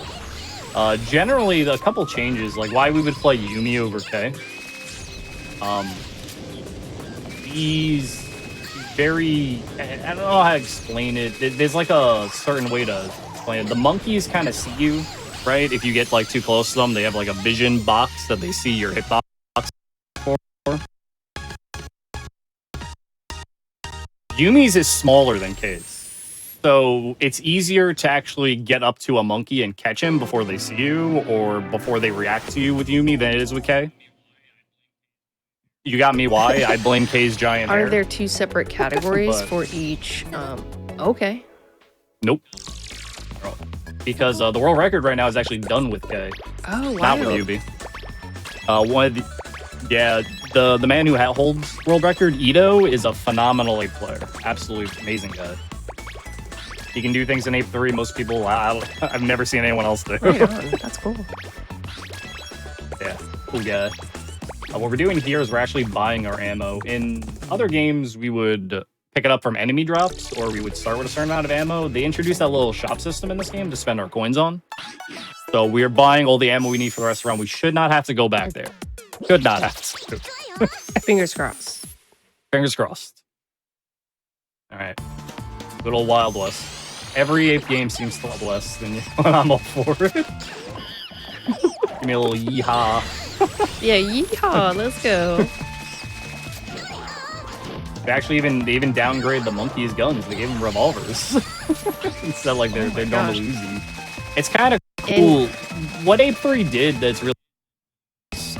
Generally, a couple changes, like why we would play Yumi over K. These very... I don't know how to explain it. There's like a certain way to explain it. The monkeys kind of see you. Right? If you get like too close to them, they have like a vision box that they see your hitbox for. Yumi's is smaller than K's. So it's easier to actually get up to a monkey and catch him before they see you or before they react to you with Yumi than it is with K. You got me why? I blame K's giant hair. Are there two separate categories for each? Okay. Nope. Because the world record right now is actually done with K. Oh, wow. Not with Yubi. The man who holds world record, Ito, is a phenomenal Ape player. Absolutely amazing guy. He can do things in Ape 3 most people, I've never seen anyone else do. Right on. That's cool. Yeah, cool guy. What we're doing here is we're actually buying our ammo. In other games, we would pick it up from enemy drops, or we would start with a certain amount of ammo. They introduced that little shop system in this game to spend our coins on. So we're buying all the ammo we need for the rest of the round. We should not have to go back there. Should not have to. Fingers crossed. Fingers crossed. All right. Good old Wild West. Every Ape game seems to Wild West, and I'm all for it. Give me a little yeehaw. Yeah, yeehaw. Let's go. They even downgrade the monkeys' guns. They gave them revolvers instead, like they're normal Uzi. It's kind of cool. What Ape 3 did that's really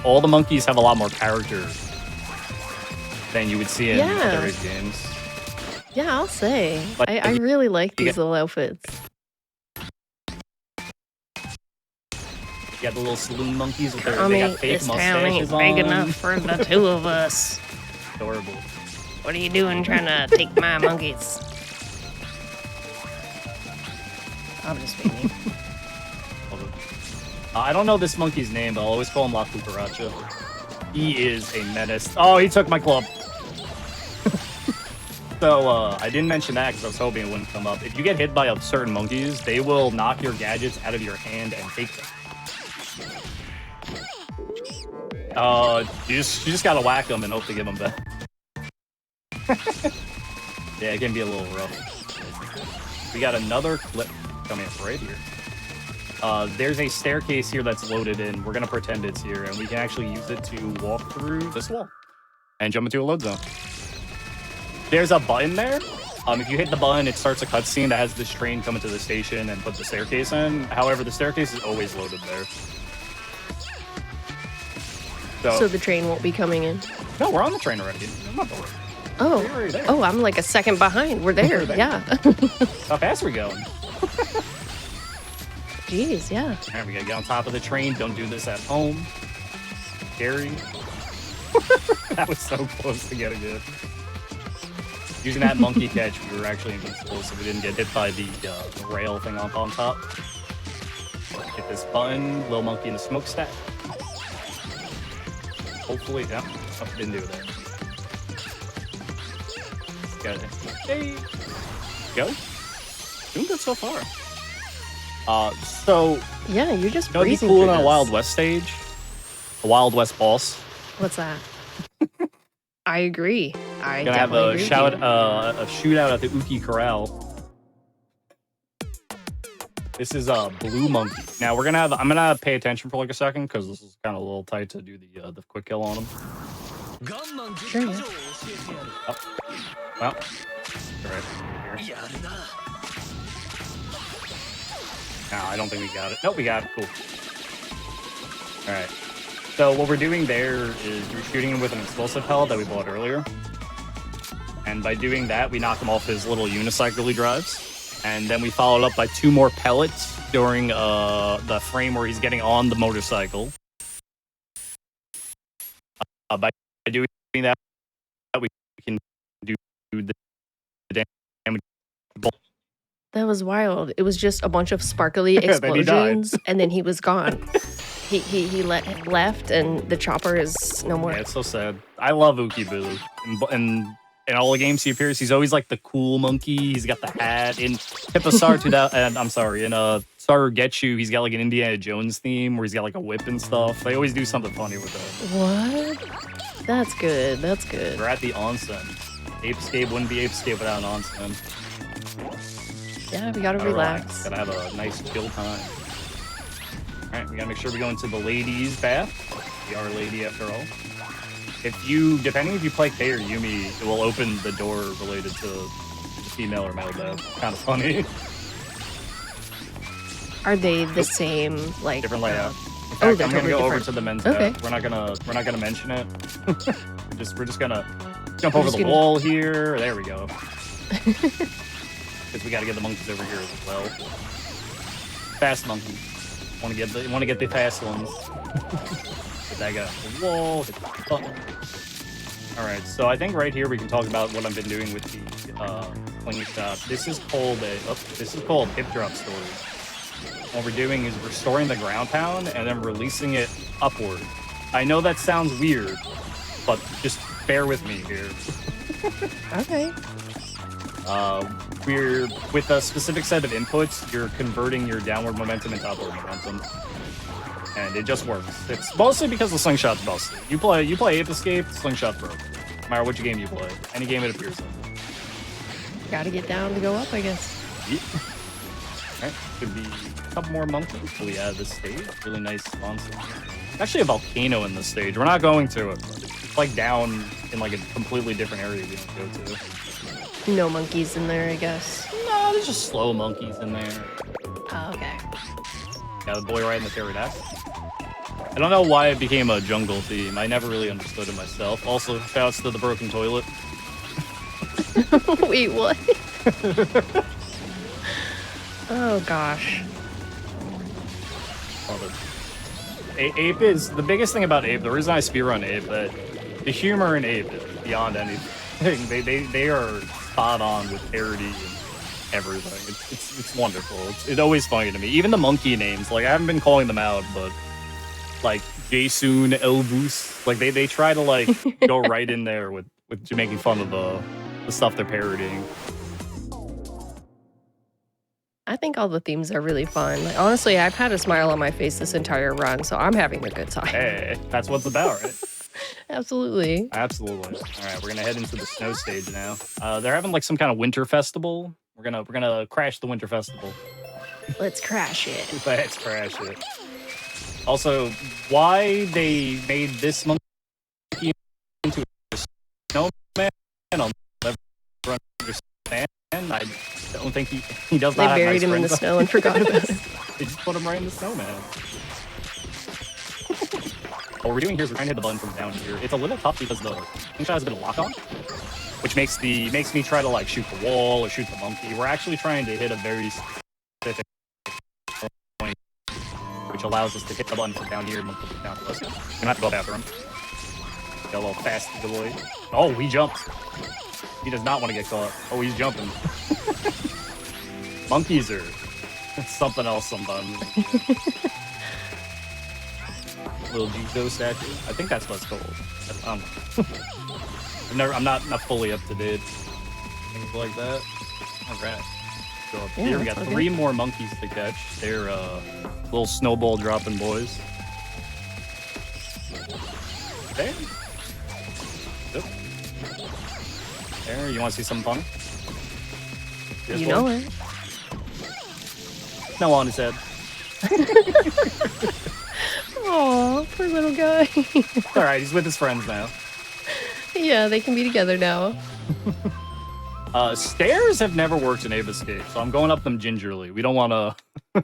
all the monkeys have a lot more character than you would see in other Ape games. Yeah, I'll say. I really like these little outfits. You got the little saloon monkeys with they got fake this town mustaches ain't big enough for the two of us. Adorable. What are you doing trying to take my monkeys? I'm just being I don't know this monkey's name, but I'll always call him La Cucaracha. He is a menace. Oh, he took my club. So, I didn't mention that because I was hoping it wouldn't come up. If you get hit by certain monkeys, they will knock your gadgets out of your hand and take them. You just gotta whack them and hope to give them back. Yeah, it can be a little rough. We got another clip coming up right here. There's a staircase here that's loaded in. We're gonna pretend it's here, and we can actually use it to walk through this wall and jump into a load zone. There's a button there. If you hit the button, it starts a cutscene that has this train coming to the station and put the staircase in. However, the staircase is always loaded there. So the train won't be coming in? No, we're on the train already. I'm not bored. Oh, I'm like a second behind. We're there, yeah. How fast are we going? Jeez, yeah. All right, we gotta get on top of the train. Don't do this at home. Scary. That was so close to getting it. Using that monkey catch, we were actually invincible, so we didn't get hit by the rail thing up on top. Hit this button, little monkey in the smokestack. Hopefully, yeah, didn't do it there. Got it. Hey, go. Doing good so far. So yeah, you're just it'd be breezing cool through on a this. Wild West stage, a Wild West boss. What's that? I agree. I Gonna have definitely a agree with you. a shootout at the Uki Corral. This is a blue monkey. Now I'm gonna pay attention for like a second because this is kind of a little tight to do the quick kill on him. Sure, yeah. Oh. Well, All right. Here. No, I don't think we got it. Nope, we got it. Cool. All right. So what we're doing there is we're shooting him with an explosive pellet that we bought earlier. And by doing that, we knock him off his little unicycle he drives. And then we followed up by 2 more pellets during the frame where he's getting on the motorcycle. By doing that, we can do the damage. That was wild. It was just a bunch of sparkly explosions, and then he was gone. He left, and the chopper is no more. Yeah, it's so sad. I love Ukibulu. In all the games he appears, he's always like the cool monkey. He's got the hat. In Hipposar 2000, and I'm sorry, in Star Get You, he's got like an Indiana Jones theme where he's got like a whip and stuff. They always do something funny with that. What? That's good. That's good. We're at the onsen. Ape Escape wouldn't be Ape Escape without an onsen. Yeah, we gotta relax. Gotta have a nice chill time. Alright, we gotta make sure we go into the ladies' bath. We are a lady after all. Depending if you play Kei or Yumi, it will open the door related to female or male bath. Kind of funny. Are they the same, like... Different layout. In fact, they're I'm gonna totally go over different. to the men's Okay. bath. We're not gonna mention it. we're just gonna jump over the wall here. There we go. Because we gotta get the monkeys over here as well. Fast monkeys. Want to get the fast ones. Get that guy off the wall. Hit the button. All right, so I think right here we can talk about what I've been doing with the slingshot. This is called hip drop storage. What we're doing is we're storing the ground pound and then releasing it upward. I know that sounds weird, but just bear with me here. Okay. We're with a specific set of inputs, you're converting your downward momentum into upward momentum, and it just works. It's mostly because the slingshot's busted. You play Ape Escape, slingshot's broken. No matter which game you play, any game it appears in. Gotta get down to go up, I guess. Yep. Alright, could be a couple more monkeys till we add this stage. Really nice sponsor. Actually a volcano in this stage. We're not going to it. It's like down in like a completely different area we don't go to. No monkeys in there, I guess. No, there's just slow monkeys in there. Oh, okay. Got the boy right in the pterodactyl. I don't know why it became a jungle theme. I never really understood it myself. Also, shouts to the broken toilet. Wait, what? Oh, gosh. Ape is the biggest thing about Ape. The reason I speedrun Ape, that the humor in Ape is beyond anything. They are spot on with parody and everything. It's wonderful. It's always funny to me. Even the monkey names, like I haven't been calling them out, but like Jason, Elvus, like they try to like go right in there with making fun of the stuff they're parodying. I think all the themes are really fun. Like, honestly, I've had a smile on my face this entire run, so I'm having a good time. Hey, that's what it's about, right? Absolutely. Absolutely. All right, we're gonna head into the snow stage now. They're having like some kind of winter festival. We're gonna crash the winter festival. Let's crash it. Let's crash it. Also, why they made this monkey into a snowman, I'll never understand. I don't think he does They not have buried nice him in the friends. snow and forgot about it. They just put him right in the snowman. What we're doing here is we're trying to hit the button from down here. It's a little tough because the slingshot has a bit of lock on, which makes me try to like shoot the wall or shoot the monkey. We're actually trying to hit a very specific point, which allows us to hit the button from down here and monkey down to us. We're gonna have to go after him. Got a little fast delay. Oh, he jumped. He does not want to get caught. Oh, he's jumping. Monkeys are something else sometimes. Little Jizo statue. I think that's what it's called. I don't know. I'm not fully up to date. Things like that. Alright. So up here we got 3 more monkeys to catch. They're little snowball dropping boys. Okay. Yep. There, you want to see something funny? Here's You one. know it. Snow on his head. Aw, poor little guy. Alright, he's with his friends now. Yeah, they can be together now. Stairs have never worked in Ape Escape, so I'm going up them gingerly. We don't want to. We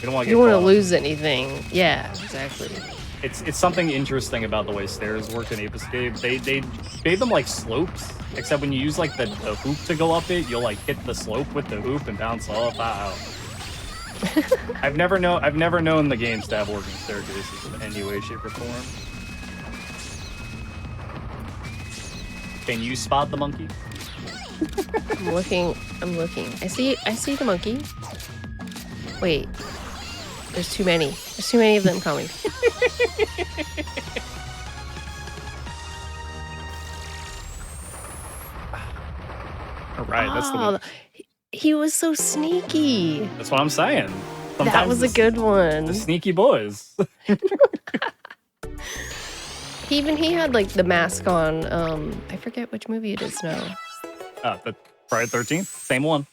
don't want to. You don't want to lose anything. Yeah, exactly. It's something interesting about the way stairs work in Ape Escape. They made them like slopes, except when you use like the hoop to go up it, you'll like hit the slope with the hoop and bounce off. Wow. I've never known the games to have working staircases in any way, shape, or form. Can you spot the monkey? I'm looking. I see the monkey. Wait. There's too many. There's too many of them coming. All right, that's the one. He was so sneaky. That's what I'm saying. Sometimes that was a good one. The sneaky boys. He had like the mask on. I forget which movie it is now. The Friday the 13th, same one.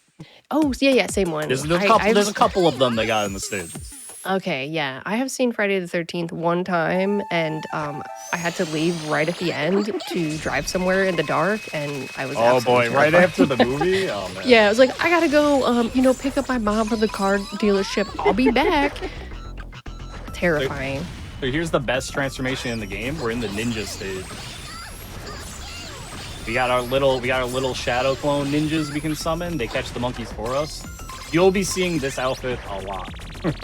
Oh yeah, same one. There's a couple of them they got in the stages. Okay, yeah. I have seen Friday the 13th one time, and I had to leave right at the end to drive somewhere in the dark, and I was oh boy, terrified. right after the movie? Oh man. Yeah, I was like, I gotta go, pick up my mom from the car dealership. I'll be back. Terrifying. So here's the best transformation in the game. We're in the ninja stage. We got our little shadow clone ninjas we can summon. They catch the monkeys for us. You'll be seeing this outfit a lot.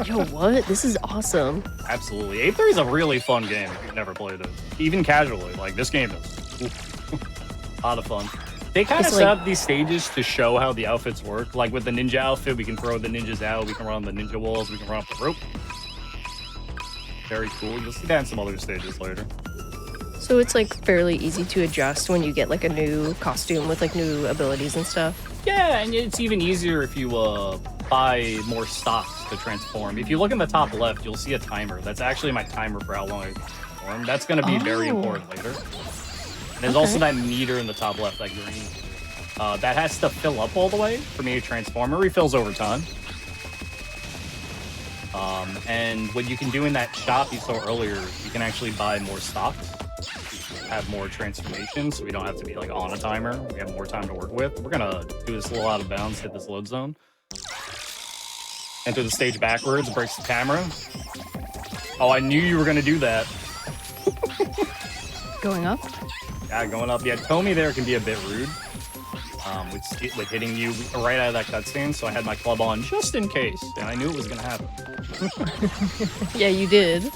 Yo, what? This is awesome. Absolutely. Ape 3 is a really fun game if you've never played it. Even casually. Like, this game is a lot of fun. They kind of set up these stages to show how the outfits work. Like, with the ninja outfit, we can throw the ninjas out. We can run the ninja walls. We can run up the rope. Very cool. You'll see that in some other stages later. So it's like fairly easy to adjust when you get like a new costume with like new abilities and stuff. Yeah, and it's even easier if you buy more stocks to transform. If you look in the top left, you'll see a timer. That's actually my timer for how long I can transform. That's going to be very important later. And there's also that meter in the top left, that green. That has to fill up all the way for me to transform. It refills over time. And what you can do in that shop you saw earlier, you can actually buy more stocks. Have more transformations, so we don't have to be like on a timer. We have more time to work with. We're gonna do this a little out of bounds, hit this load zone. Enter the stage backwards, it breaks the camera. Oh, I knew you were gonna do that. Going up? Yeah, going up. Yeah, Tommy there can be a bit rude. With hitting you right out of that cutscene, so I had my club on just in case, and I knew it was gonna happen. Yeah, you did.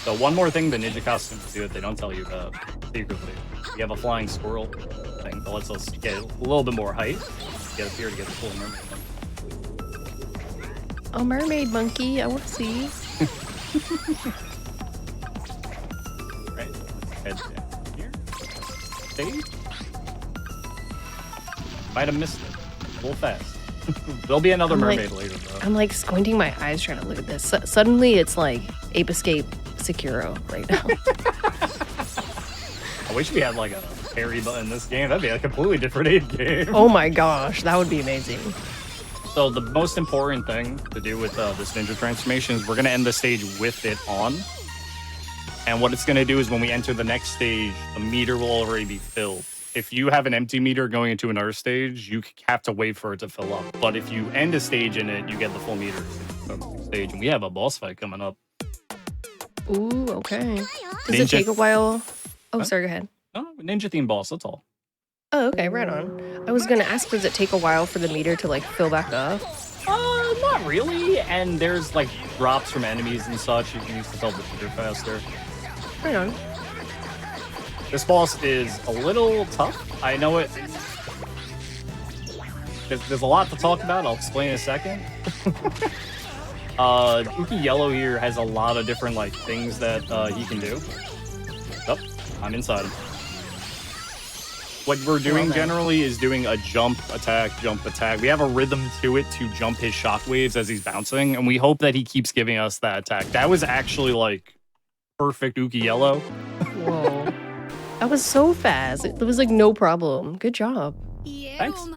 So one more thing the ninja costumes do that they don't tell you about secretly. You have a flying squirrel thing that lets us get a little bit more height. Get up here to get the full mermaid monkey. A mermaid monkey, I want to see. Right, let's head down here. Stage. Might have missed it. A little fast. There'll be another mermaid later, though. I'm like squinting my eyes trying to look at this. Suddenly it's like Ape Escape Sekiro right now. I wish we had like a parry button in this game. That'd be a completely different Ape game. Oh my gosh, that would be amazing. So the most important thing to do with this ninja transformation is we're going to end the stage with it on. And what it's going to do is when we enter the next stage, the meter will already be filled. If you have an empty meter going into another stage, you have to wait for it to fill up. But if you end a stage in it, you get the full meter stage. And we have a boss fight coming up. Ooh, okay. Does it take a while? Oh, sorry, go ahead. Oh, ninja themed boss, that's all. Oh, okay, right on. I was gonna ask, does it take a while for the meter to like fill back up? Not really. And there's like drops from enemies and such. You can use to fill the meter faster. Right on. This boss is a little tough. I know it. There's a lot to talk about. I'll explain in a second. Uki Yellow here has a lot of different like things that he can do. Oh, I'm inside him. What we're doing generally is doing a jump attack. We have a rhythm to it to jump his shockwaves as he's bouncing, and we hope that he keeps giving us that attack. That was actually like perfect Uki Yellow. Whoa. That was so fast. It was like no problem. Good job. Thanks.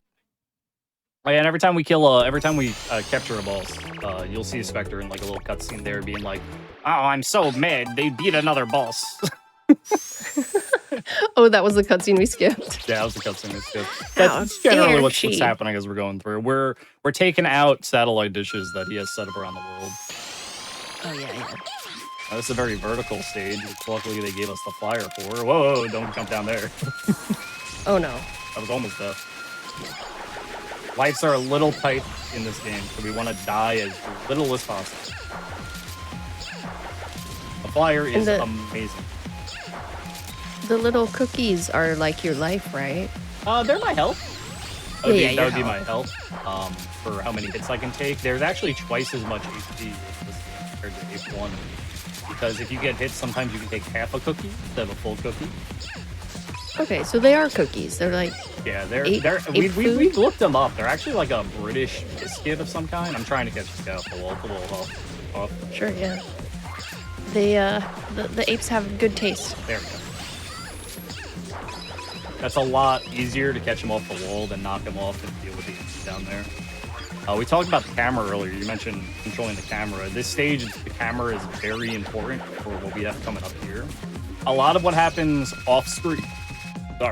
Oh, yeah, and every time we capture a boss, you'll see a Spectre in like a little cutscene there being like, "Oh, I'm so mad. They beat another boss." Oh, that was the cutscene we skipped. Yeah, that was the cutscene we skipped. How That's generally dare what's she. happening as we're going through. We're taking out satellite dishes that he has set up around the world. Oh, yeah. Now, this is a very vertical stage, which luckily they gave us the flyer for. Whoa, don't jump down there. Oh, no. That was almost death. Lights are a little tight in this game, so we want to die as little as possible. The flyer is amazing. The little cookies are like your life, right? They're my health. That would be my health. For how many hits I can take. There's actually twice as much HP with this compared to Ape 1. Because if you get hit, sometimes you can take half a cookie instead of a full cookie. Okay, so they are cookies. They're like we've looked them up. They're actually like a British biscuit of some kind. I'm trying to catch the guy off the wall. It's a little off. Sure, yeah. They the apes have good taste. There we go. That's a lot easier to catch him off the wall than knock him off and deal with the apes down there. We talked about the camera earlier. You mentioned controlling the camera. This stage, the camera is very important for what we have coming up here. A lot of what happens off screen. A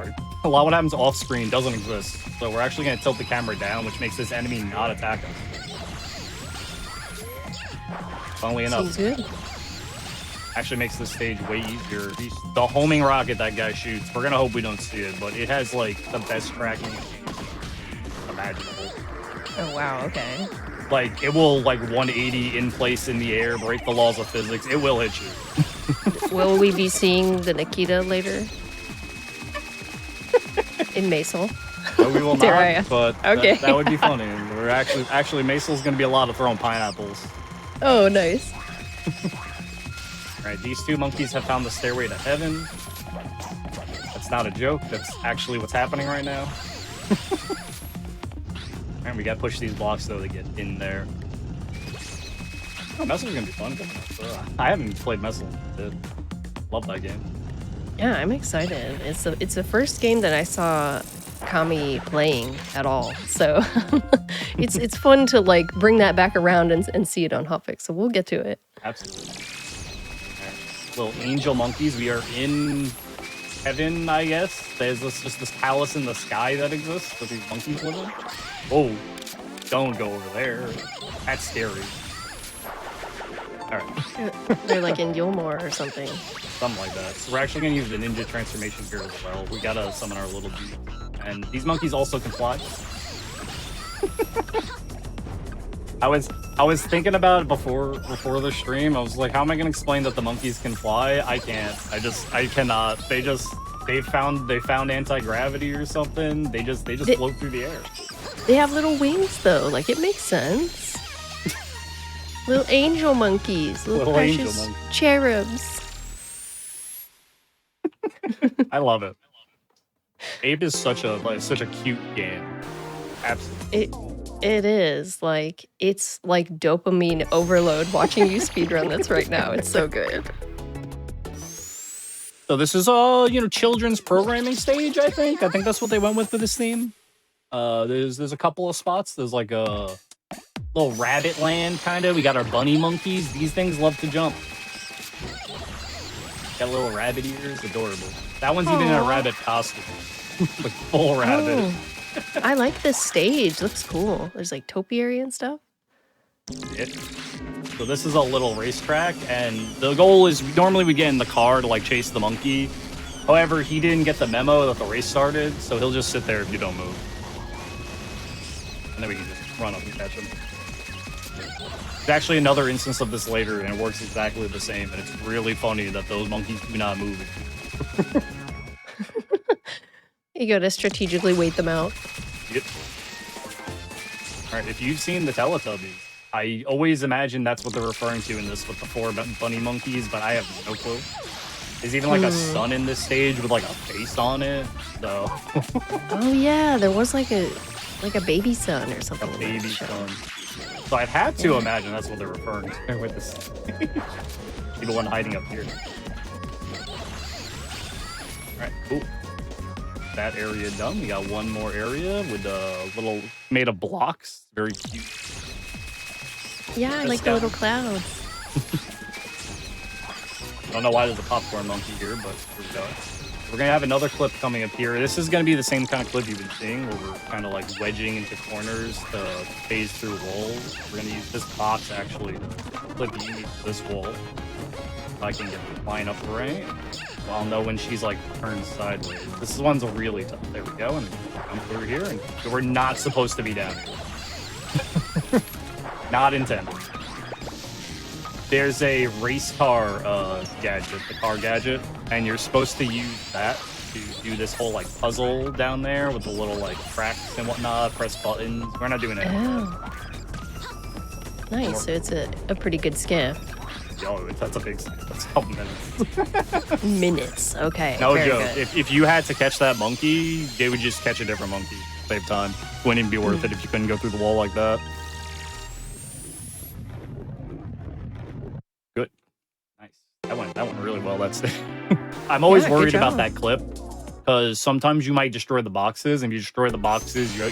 lot of what happens off screen doesn't exist. So we're actually going to tilt the camera down, which makes this enemy not attack us. Funnily enough. Seems good. Actually makes this stage way easier. The homing rocket that guy shoots, we're going to hope we don't see it, but it has like the best tracking imaginable. Oh, wow, okay. Like, it will like 180 in place in the air, break the laws of physics. It will hit you. Will we be seeing the Nikita later? In Mesal? No, we will Dare I not, ask? but Okay. that would be funny. We're actually Mesal's going to be a lot of throwing pineapples. Oh, nice. Alright, these two monkeys have found the stairway to heaven. That's not a joke. That's actually what's happening right now. And we gotta push these blocks though to get in there. Oh, Mesal's gonna be fun. I haven't played Mesal. Love that game. Yeah, I'm excited. It's the first game that I saw Kami playing at all. So it's fun to like bring that back around and see it on Hotfix. So we'll get to it. Absolutely. Right. Little angel monkeys. We are in heaven, I guess. There's just this palace in the sky that exists that these monkeys live in. Oh, don't go over there. That's scary. Alright. They're like in Yulmore or something. Something like that. So we're actually going to use the ninja transformation here as well. We gotta summon our little dude. And these monkeys also can fly. I was thinking about it before the stream. I was like, how am I gonna explain that the monkeys can fly? I can't. I cannot. They found anti-gravity or something. They just float through the air. They have little wings though. Like it makes sense. Little angel monkeys. Little precious cherubs. I love it. Ape is such a cute game. Absolutely. It is like it's like dopamine overload watching you speedrun this right now. It's so good. So this is children's programming stage, I think. I think that's what they went with for this theme. There's a couple of spots. There's like a little rabbit land kind of. We got our bunny monkeys. These things love to jump. Got little rabbit ears, adorable. That one's even in a rabbit costume. Like full rabbit. Oh. I like this stage. Looks cool. There's like topiary and stuff. So this is a little racetrack, and the goal is normally we get in the car to like chase the monkey. However, he didn't get the memo that the race started, so he'll just sit there if you don't move. And then we can just run up and catch him. There's actually another instance of this later, and it works exactly the same, and it's really funny that those monkeys do not move. You gotta strategically wait them out. Yep. Alright, if you've seen the Teletubbies, I always imagine that's what they're referring to in this with the 4 bunny monkeys, but I have no clue. There's even like a sun in this stage with like a face on it, so... Oh yeah, there was like a baby sun or something. A baby sun. So I'd have to imagine that's what they're referring to with this. People one hiding up here. Alright, cool. That area done. We got one more area with a little made of blocks. Very cute. Yeah, I like the little clouds. I don't know why there's a popcorn monkey here, but here we go. We're gonna have another clip coming up here. This is gonna be the same kind of clip you've been seeing, where we're kind of like wedging into corners to phase through walls. We're gonna use this box to actually clip you to this wall. If I can get the line up right, so I'll know when she's like turned sideways. This one's really tough. There we go, and come through here, and we're not supposed to be down here. Not intended. There's a race car gadget, the car gadget, and you're supposed to use that to do this whole like puzzle down there with the little like tracks and whatnot, press buttons. We're not doing it. Oh. Nice, so it's a pretty good skiff. Yo, that's a big that's a couple minutes. Minutes, okay. No very joke. good. If you had to catch that monkey, they would just catch a different monkey. Save time. Wouldn't even be worth it if you couldn't go through the wall like that. Good. Nice. That went really well, that stage. I'm always worried about that clip, because sometimes you might destroy the boxes, and if you destroy the boxes, you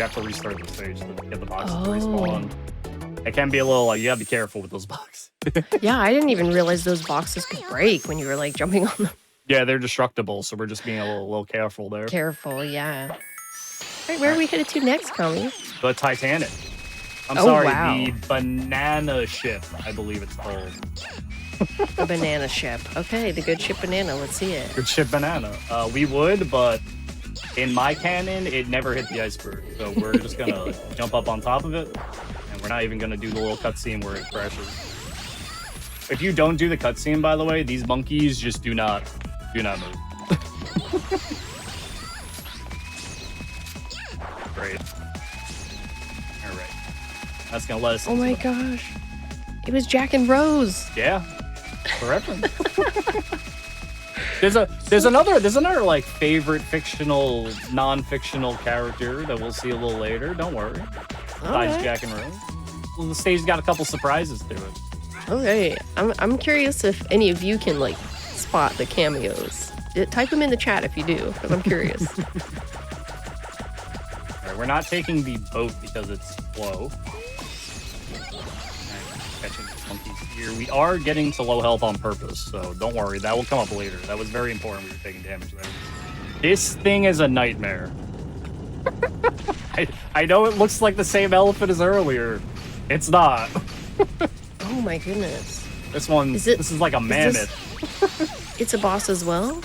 have to restart the stage to get the boxes to respawn. It can be a little like, you gotta be careful with those boxes. Yeah, I didn't even realize those boxes could break when you were like jumping on them. Yeah, they're destructible, so we're just being a little careful there. Careful, yeah. Right, where are we headed to next, Kami? The Titanic. I'm sorry, the banana ship, I believe it's called. The banana ship. Okay, the good ship banana. Let's see it. Good ship banana. We would, but in my canon, it never hit the iceberg. So we're just gonna jump up on top of it, and we're not even gonna do the little cutscene where it crashes. If you don't do the cutscene, by the way, these monkeys just do not move. Great. All right. That's gonna let us. Oh my gosh. It was Jack and Rose. Yeah. For reference. There's another like favorite fictional, non-fictional character that we'll see a little later. Don't worry. Besides Jack and Rose. Well, the stage's got a couple surprises to it. Okay. I'm curious if any of you can like spot the cameos. Type them in the chat if you do, because I'm curious. All right, we're not taking the boat because it's slow. Catching monkeys here. We are getting to low health on purpose, so don't worry. That will come up later. That was very important. We were taking damage there. This thing is a nightmare. I know it looks like the same elephant as earlier. It's not. Oh my goodness. This is like a mammoth. It's a boss as well?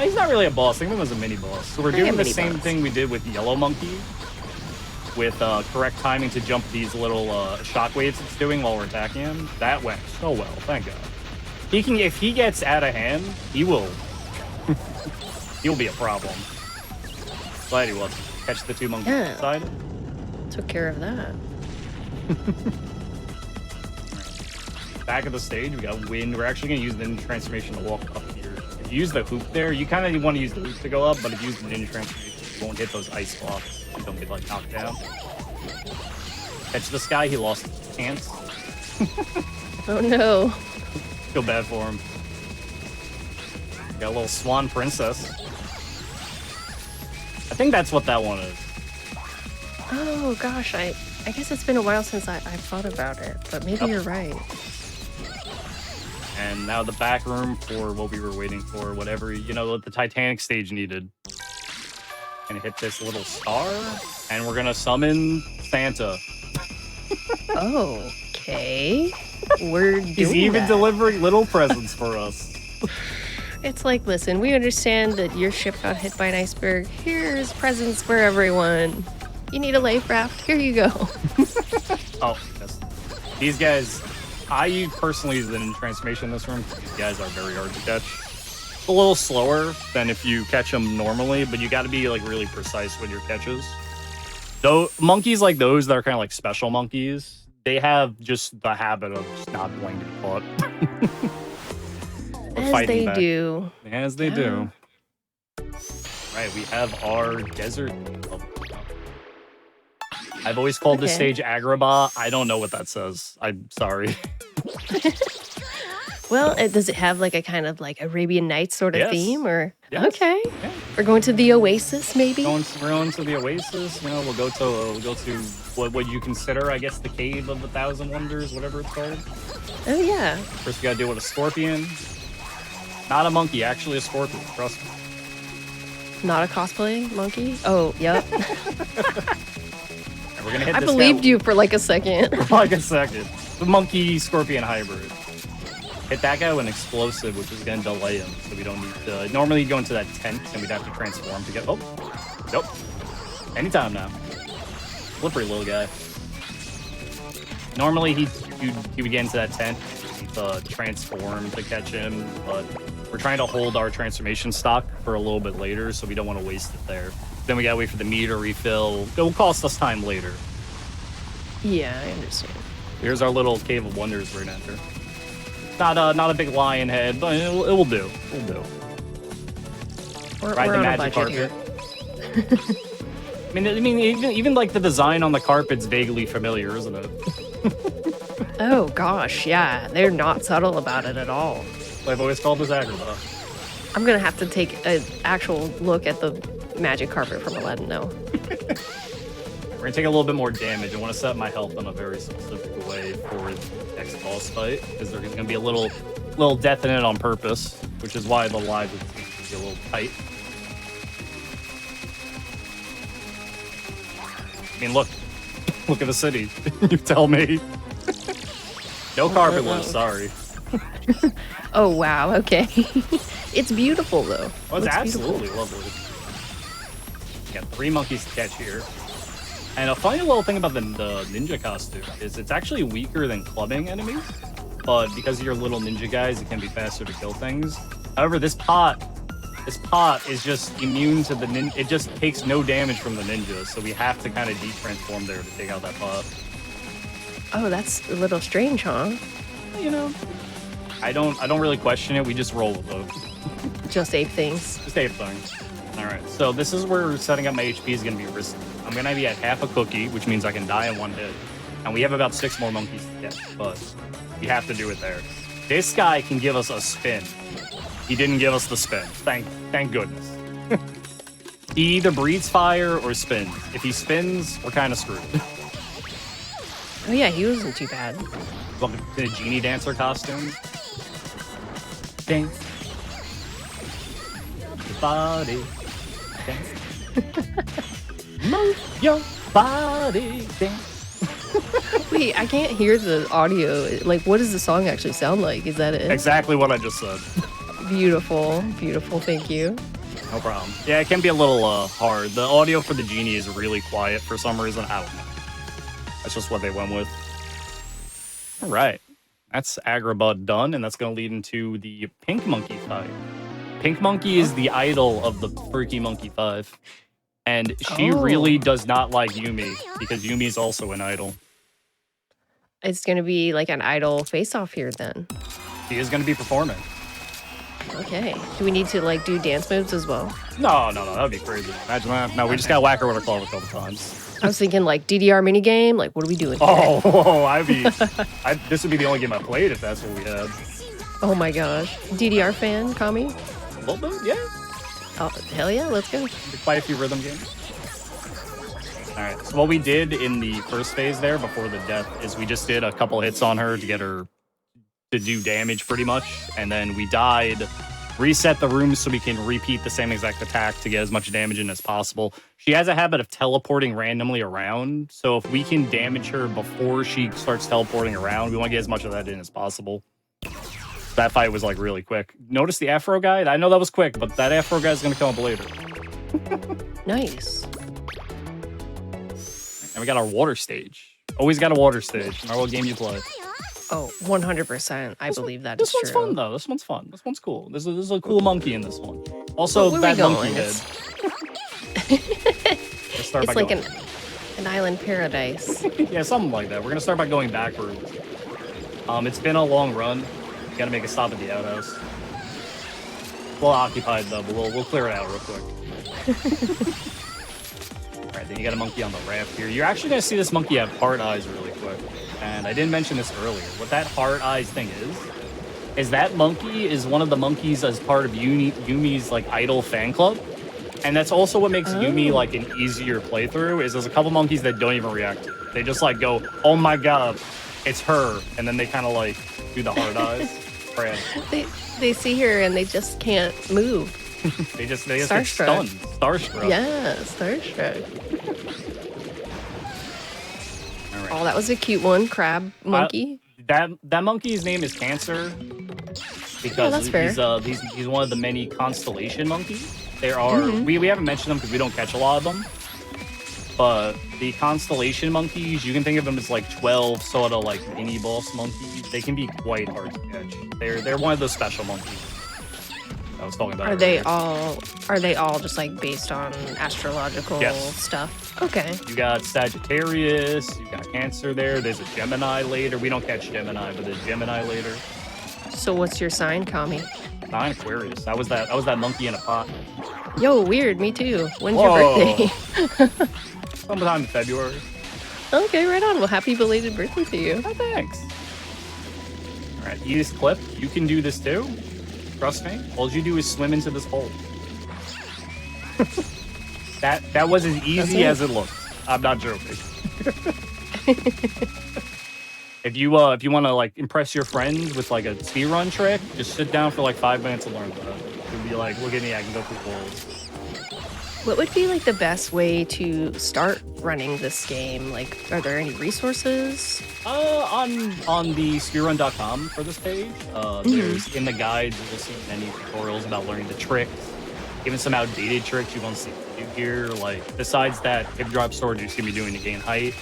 He's not really a boss. Think of him as a mini boss. So we're doing the same thing we did with Yellow Monkey, with correct timing to jump these little shockwaves it's doing while we're attacking him. That went so well, thank God. If he gets out of hand, he'll be a problem. Glad he wasn't. Catch the two monkeys inside. Took care of that. Back of the stage, we got wind. We're actually going to use the ninja transformation to walk up here. If you use the hoop there, you kind of want to use the hoop to go up, but if you use the ninja transformation, you won't hit those ice blocks. You don't get like knocked down. Catch this guy, he lost his pants. Oh no. Feel bad for him. Got a little swan princess. I think that's what that one is. Oh gosh, I guess it's been a while since I've thought about it, but maybe you're right. And now the back room for what we were waiting for, whatever, what the Titanic stage needed. Gonna hit this little star, and we're gonna summon Santa. Okay. We're doing He's even that. delivering little presents for us. It's like, listen, we understand that your ship got hit by an iceberg. Here's presents for everyone. You need a life raft? Here you go. Oh, yes. These guys, I personally use the ninja transformation in this room. These guys are very hard to catch. It's a little slower than if you catch them normally, but you got to be like really precise with your catches. Though monkeys like those that are kind of like special monkeys, they have just the habit of just not wanting to be caught. As they do. As they do. Right, we have our desert level. I've always called this stage Agrabah. I don't know what that says. I'm sorry. Well, does it have like a kind of like Arabian Nights sort of theme, or okay? Yeah. We're going to the Oasis, maybe. We're going to the Oasis. We'll go to what you consider, I guess, the Cave of 1,000 Wonders, whatever it's called. Oh yeah. First, we gotta deal with a scorpion. Not a monkey, actually a scorpion. Trust me. Not a cosplay monkey? Oh, yep. And we're gonna hit I this believed guy you for like a second. for like a second. The monkey scorpion hybrid. Hit that guy with an explosive, which is gonna delay him, so we don't need to. Normally, you go into that tent, and we'd have to transform to get. Oh, nope. Anytime now. Slippery little guy. Normally, he would get into that tent, transform to catch him, but we're trying to hold our transformation stock for a little bit later, so we don't want to waste it there. Then we gotta wait for the meter refill. It will cost us time later. Yeah, I understand. Here's our little cave of wonders we're gonna enter. Not a big lion head, but it will do. It'll do. We're Ride the on a magic budget carpet. here. I mean, even like the design on the carpet's vaguely familiar, isn't it? Oh gosh, yeah, they're not subtle about it at all. I've always called this Agrabah. I'm gonna have to take an actual look at the magic carpet from Aladdin now. We're gonna take a little bit more damage. I want to set my health in a very specific way for the next boss fight, because there's gonna be a little death in it on purpose, which is why the lives would be a little tight. I mean, look at the city. You tell me. No carpet lift, sorry. Oh wow, okay. It's beautiful though. Oh, it's Looks absolutely lovely. We got 3 monkeys to catch here. And a funny little thing about the ninja costume is it's actually weaker than clubbing enemies, but because of your little ninja guys, it can be faster to kill things. However, this pot is just immune to the ninja. It just takes no damage from the ninja, so we have to kind of de-transform there to take out that pot. Oh, that's a little strange, huh? You know, I don't really question it. We just roll with it. Just ape things. Just ape things. All right, so this is where setting up my HP is going to be risky. I'm going to be at half a cookie, which means I can die in 1 hit. And we have about 6 more monkeys to get, but we have to do it there. This guy can give us a spin. He didn't give us the spin. Thank goodness. He either breathes fire or spins. If he spins, we're kind of screwed. Oh yeah, he wasn't too bad. Welcome to the genie dancer costume. Dance. Your body. Dance. Move your body. Dance. Wait, I can't hear the audio. Like, what does the song actually sound like? Is that it? Exactly what I just said. Beautiful, beautiful. Thank you. No problem. Yeah, it can be a little hard. The audio for the genie is really quiet for some reason. I don't know. That's just what they went with. All right. That's Agrabah done, and that's going to lead into the Pink Monkey fight. Pink Monkey is the idol of the Freaky Monkey 5. And she really does not like Yumi, because Yumi is also an idol. It's going to be like an idol face-off here then. She is going to be performing. Okay. Do we need to like do dance moves as well? No, that would be crazy. Imagine that. No, we just got to whack her with a club a couple times. I was thinking like DDR minigame. Like, what are we doing here? This would be the only game I played if that's what we had. Oh my gosh. DDR fan, Kami? A little bit, yeah. Oh, hell yeah, let's go. Play a few rhythm games. Alright, so what we did in the first phase there before the death is we just did a couple hits on her to get her to do damage pretty much, and then we died, reset the room so we can repeat the same exact attack to get as much damage in as possible. She has a habit of teleporting randomly around, so if we can damage her before she starts teleporting around, we want to get as much of that in as possible. That fight was like really quick. Notice the Afro guy? I know that was quick, but that Afro guy is going to come up later. Nice. And we got our water stage. Always got a water stage, no matter what game you play. Oh, 100%. I believe that is true. This one's fun, though. This one's fun. This one's cool. There's a cool monkey in this one. Also, Where that we going? monkey head. It's like an island paradise. Yeah, something like that. We're going to start by going backwards. It's been a long run. We got to make a stop at the outhouse. Well occupied, though, but we'll clear it out real quick. Alright, then you got a monkey on the raft here. You're actually going to see this monkey have heart eyes really quick. And I didn't mention this earlier. What that heart eyes thing is that monkey is one of the monkeys as part of Yumi's like idol fan club. And that's also what makes Yumi like an easier playthrough, is there's a couple monkeys that don't even react to it. They just like go, oh my god, it's her. And then they kind of like do the heart eyes. They see her and they just can't move. they just get Starstruck. stunned. Starstruck. Yeah, starstruck. All right. Oh, that was a cute one. Crab monkey. That monkey's name is Cancer because that's fair. he's one of the many constellation monkeys. There are we haven't mentioned them because we don't catch a lot of them. But the constellation monkeys, you can think of them as like 12 sort of like mini boss monkeys. They can be quite hard to catch. They're one of those special monkeys I was talking about. Are they all just like based on astrological stuff? Okay. You got Sagittarius, you got Cancer there. There's a Gemini later. We don't catch Gemini, but there's Gemini later. So what's your sign, Kami? Not Aquarius. I was that monkey in a pot. Yo, weird. Me too. When's your birthday? Sometime in February. Okay, right on. Well, happy belated birthday to you. Oh, thanks. All right, use clip. You can do this too. Trust me. All you do is swim into this hole. that was as easy as it looked. I'm not joking. If you want to like impress your friends with like a speedrun trick, just sit down for like 5 minutes and learn that. You'll be like, look at me, I can go through holes. What would be like the best way to start running this game? Like, are there any resources? On the speedrun.com for this page, there's in the guides you'll see many tutorials about learning the tricks, even some outdated tricks you won't see here. Like besides that hip drop storage you're gonna be doing to gain height,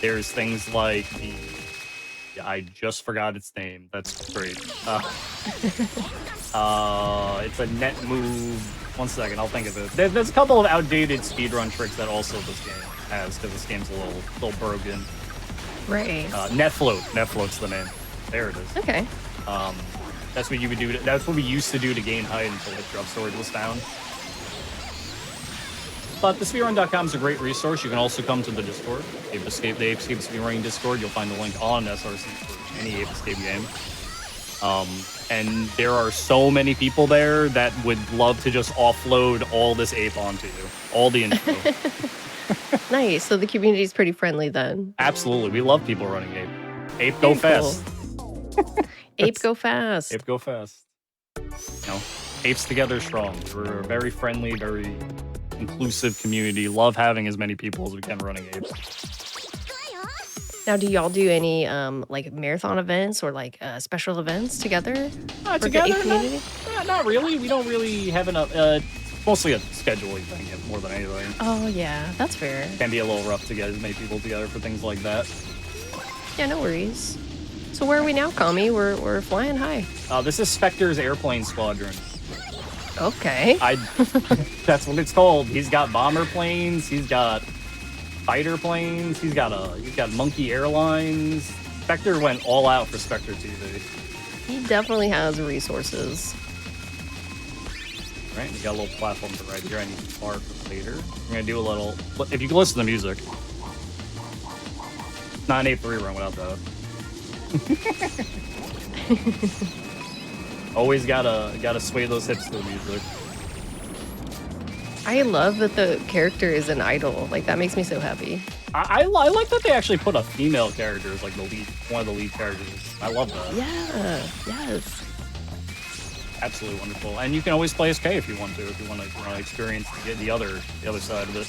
there's things like I just forgot its name. That's great. It's a net move. 1 second, I'll think of it. There's a couple of outdated speedrun tricks that also this game has, because this game's a little broken. Right. Net float's the name. There it is. Okay. That's what you would do. That's what we used to do to gain height until the drop storage was found. But the speedrun.com is a great resource. You can also come to the Discord, the Ape Escape speedrunning Discord. You'll find the link on SRC for any Ape Escape game. And there are so many people there that would love to just offload all this ape onto you, all the info. Nice. So the community is pretty friendly then. Absolutely, we love people running ape. Ape go fast. Ape go fast. Ape go fast. Apes together strong. We're a very friendly, very inclusive community. Love having as many people as we can running apes. Now, do y'all do any like marathon events or like special events together? Together? The Ape community? Not really. We don't really have enough. Mostly a scheduling thing more than anything. Oh yeah, that's fair. Can be a little rough to get as many people together for things like that. Yeah, no worries. So where are we now, Kami? We're flying high. This is Spectre's airplane squadron. Okay. That's what it's called. He's got bomber planes. He's got fighter planes. He's got Monkey Airlines. Spectre went all out for Spectre TV. He definitely has resources. All right, we got a little platform to right here. I need to mark for later. I'm gonna do a little. If you can listen to the music, it's not an 8-3 run without that. Always gotta sway those hips to the music. I love that the character is an idol. Like, that makes me so happy. I like that they actually put a female character as like one of the lead characters. I love that. Yeah, yes. Absolutely wonderful. And you can always play as K if you want to experience the other side of it.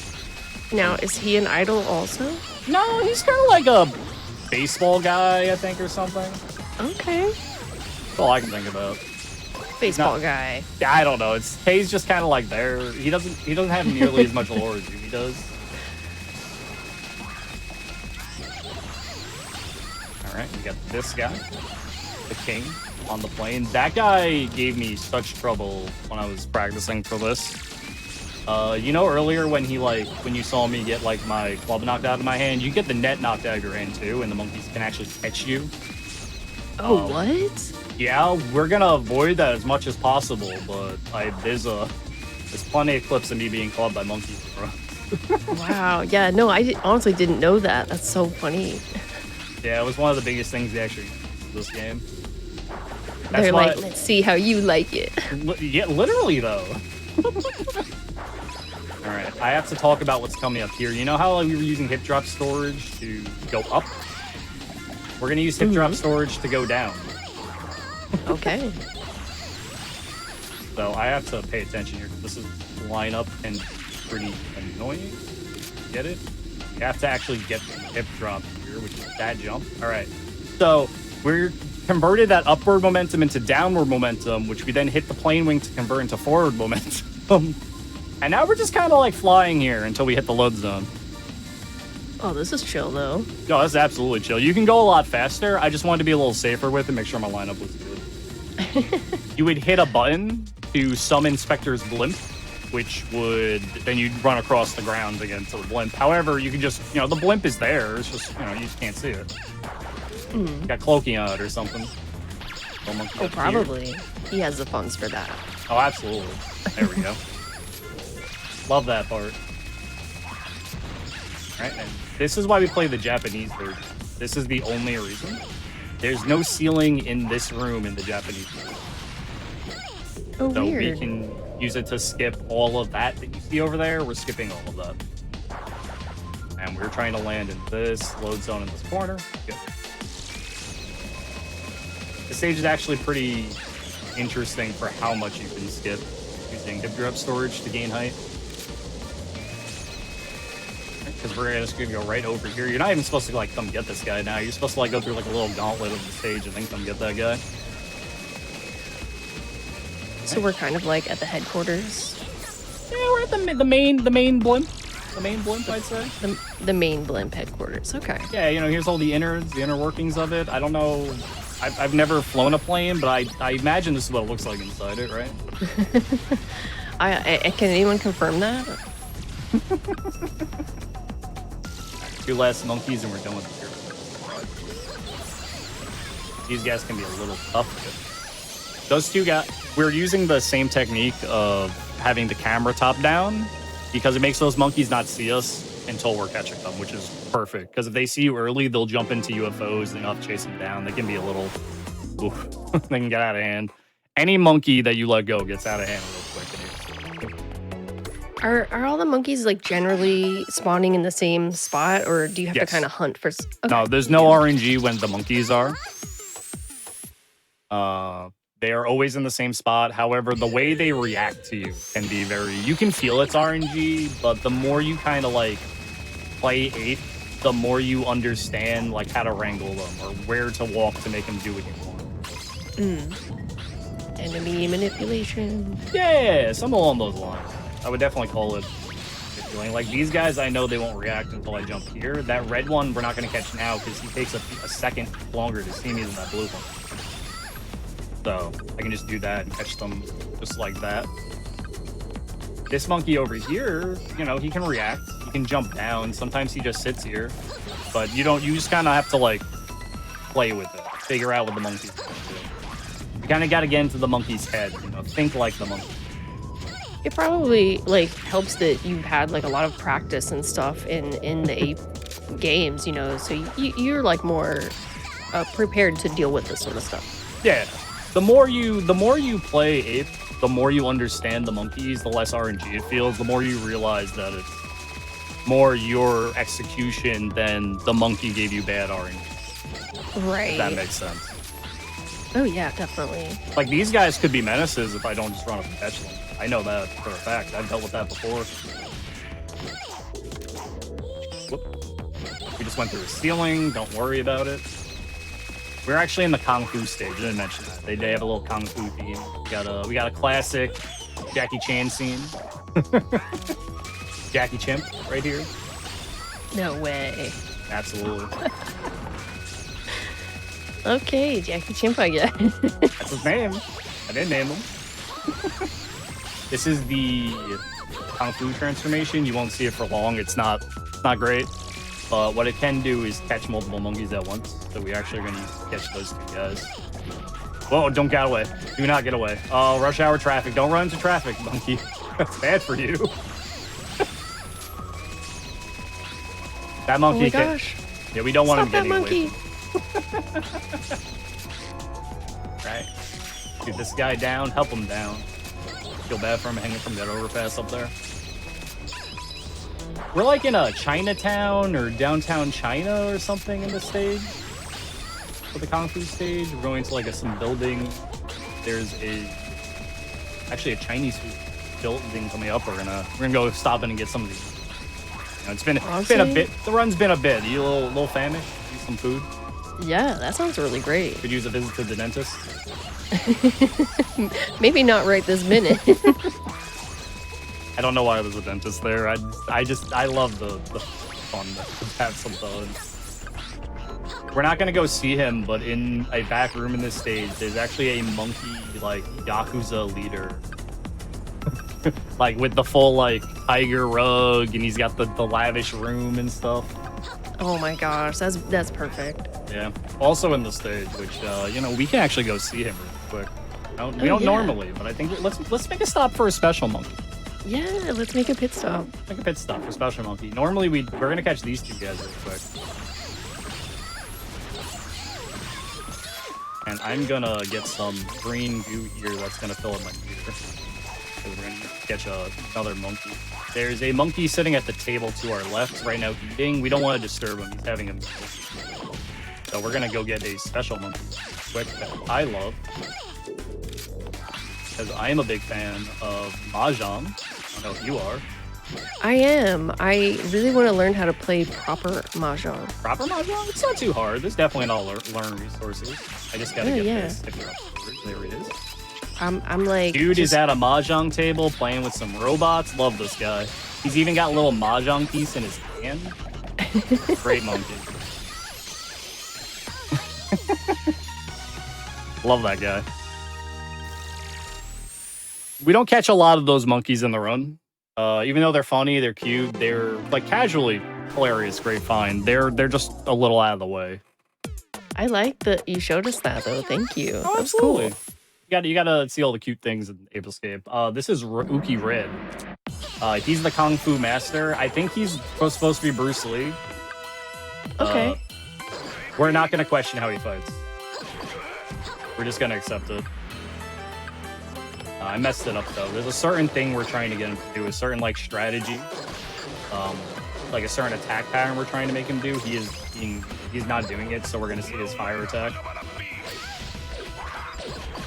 Now, is he an idol also? No, he's kind of like a baseball guy, I think, or something. Okay. That's all I can think about. Baseball guy. Yeah, I don't know. K's just kind of like there. He doesn't have nearly as much lore as Yugi does. All right, we got this guy, the king, on the plane. That guy gave me such trouble when I was practicing for this. Earlier when you saw me get like my club knocked out of my hand, you get the net knocked out of your hand too, and the monkeys can actually catch you. Oh, what? Yeah, we're gonna avoid that as much as possible, but there's plenty of clips of me being clubbed by monkeys. Wow. Yeah. No, I honestly didn't know that. That's so funny. Yeah, it was one of the biggest things they actually used in this game. They're like, let's see how you like it. Yeah, literally though. All right, I have to talk about what's coming up here. You know how we were using hip drop storage to go up? We're gonna use hip drop storage to go down. Okay. So I have to pay attention here. This is lineup and pretty annoying. Get it? You have to actually get the hip drop here, which is that jump. All right. So we're converted that upward momentum into downward momentum, which we then hit the plane wing to convert into forward momentum. And now we're just kind of like flying here until we hit the load zone. Oh, this is chill though. No, that's absolutely chill. You can go a lot faster. I just wanted to be a little safer with it, make sure my lineup was good. You would hit a button to summon Spectre's blimp, which would then you'd run across the ground again to the blimp. However, you can just, you know, the blimp is there. It's just, you know, you just can't see it. Got Cloaky on it or something. Oh, probably. He has the funds for that. Oh, absolutely. There we go. Love that part. All right, and this is why we play the Japanese version. This is the only reason. There's no ceiling in this room in the Japanese version. Oh, So weird. we can use it to skip all of that you see over there. We're skipping all of that. And we're trying to land in this load zone in this corner. Good. The stage is actually pretty interesting for how much you can skip using hip drop storage to gain height. Because we're just gonna go right over here. You're not even supposed to like come get this guy now. You're supposed to like go through like a little gauntlet of the stage and then come get that guy. So we're kind of like at the headquarters. Yeah, we're at the main blimp. The main blimp, I'd say. The main blimp headquarters. Okay. Yeah, you know, here's all the inner workings of it. I don't know. I've never flown a plane, but I imagine this is what it looks like inside it, right? Can anyone confirm that? 2 last monkeys and we're done with the These guys can be a little tough. Those 2 guys, we're using the same technique of having the camera top down because it makes those monkeys not see us until we're catching them, which is perfect. Because if they see you early, they'll jump into UFOs. They don't have to chase them down. They can be a little, oof, they can get out of hand. Any monkey that you let go gets out of hand real quick. Are all the monkeys like generally spawning in the same spot, or do you have to kind of hunt for? Okay. No, there's no RNG when the monkeys are. They are always in the same spot. However, the way they react to you can be very. You can feel it's RNG, but the more you kind of like play Ape, the more you understand like how to wrangle them or where to walk to make them do what you want. Enemy manipulation. Yeah, something along those lines. I would definitely call it manipulating. Like these guys, I know they won't react until I jump here. That red one, we're not going to catch now because he takes a second longer to see me than that blue one. So I can just do that and catch them just like that. This monkey over here, you know, he can react. He can jump down. Sometimes he just sits here. But you just kind of have to like play with it. Figure out what the monkey's going to do. You kind of got to get into the monkey's head, you know, think like the monkey. It probably like helps that you've had like a lot of practice and stuff in the Ape games, you know, so you're like more prepared to deal with this sort of stuff. Yeah. The more you play Ape, the more you understand the monkeys, the less RNG it feels, the more you realize that it's more your execution than the monkey gave you bad RNG. Right. If that makes sense. Oh yeah, definitely. Like these guys could be menaces if I don't just run up and catch them. I know that for a fact. I've dealt with that before. Whoop. We just went through a ceiling. Don't worry about it. We're actually in the Kung Fu stage. I didn't mention that. They have a little Kung Fu theme. We got a classic Jackie Chan scene. Jackie Chimp right here. No way. Absolutely. Okay, Jackie Chimp, I guess. That's his name. I didn't name him. This is the Kung Fu transformation. You won't see it for long. It's not great. But what it can do is catch multiple monkeys at once. So we actually are going to catch those 2 guys. Whoa, don't get away. Do not get away. Oh, rush hour traffic. Don't run into traffic, monkey. That's bad for you. That monkey. Oh my gosh. Yeah, we don't want him Stop that getting monkey. away. Right. Get this guy down. Help him down. Feel bad for him hanging from that overpass up there. We're like in a Chinatown or downtown China or something in the stage. For the Kung Fu stage. We're going to like some building. There's a actually a Chinese food building on the up. We're gonna go stop in and get some of these. You know, it's been a bit. The run's been a bit. You a little famished? Need some food? Yeah, that sounds really great. Could use a visit to the dentist. Maybe not right this minute. I don't know why there's a dentist there. I love the fun that have sometimes. We're not gonna go see him, but in a back room in this stage, there's actually a monkey like Yakuza leader. Like with the full like tiger rug, and he's got the lavish room and stuff. Oh my gosh, that's perfect. Yeah. Also in the stage, which you know, we can actually go see him really quick. We don't normally, but I think let's make a stop for a special monkey. Yeah, let's make a pit stop. Make a pit stop for special monkey. Normally we're gonna catch these two guys real quick. And I'm gonna get some green goo here that's gonna fill up my meter. We're gonna catch another monkey. There's a monkey sitting at the table to our left right now eating. We don't want to disturb him. He's having a meal. So we're gonna go get a special monkey quick that I love. Because I am a big fan of Mahjong. I don't know if you are. I am. I really want to learn how to play proper Mahjong. Proper Mahjong? It's not too hard. There's definitely not learn resources. I just gotta get this. There it is. I'm like... Dude is at a Mahjong table playing with some robots. Love this guy. He's even got a little Mahjong piece in his hand. Great monkey. Love that guy. We don't catch a lot of those monkeys in the run. Even though they're funny, they're cute, they're like casually hilarious, great find. They're just a little out of the way. I like that you showed us that though. Thank you. Oh, that was cool. You gotta see all the cute things in Ape Escape. This is Uki Red. He's the Kung Fu master. I think he's supposed to be Bruce Lee. Okay. We're not gonna question how he fights. We're just gonna accept it. I messed it up though. There's a certain thing we're trying to get him to do, a certain like strategy, like a certain attack pattern we're trying to make him do. He's not doing it, so we're gonna see his fire attack.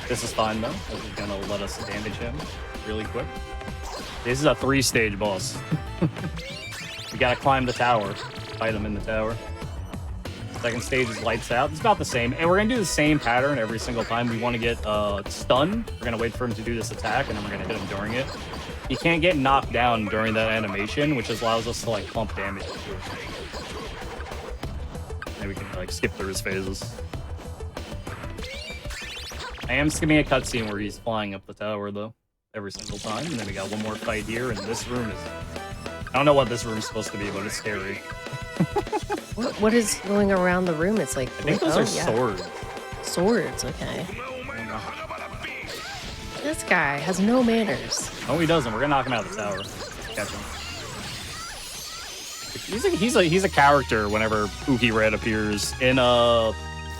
This is fine though. This is gonna let us damage him really quick. This is a 3-stage boss. We gotta climb the tower, fight him in the tower. Second stage is lights out. It's about the same. And we're going to do the same pattern every single time. We want to get stunned. We're going to wait for him to do this attack, and then we're going to hit him during it. He can't get knocked down during that animation, which allows us to, like, pump damage. And we can, like, skip through his phases. I am skipping a cutscene where he's flying up the tower, though, every single time. And then we got one more fight here, and this room is... I don't know what this room's supposed to be, but it's scary. What is going around the room? It's like... I think those are swords. Swords, okay. This guy has no manners. No, he doesn't. We're gonna knock him out of the tower. Catch him. He's a character whenever Uki Red appears in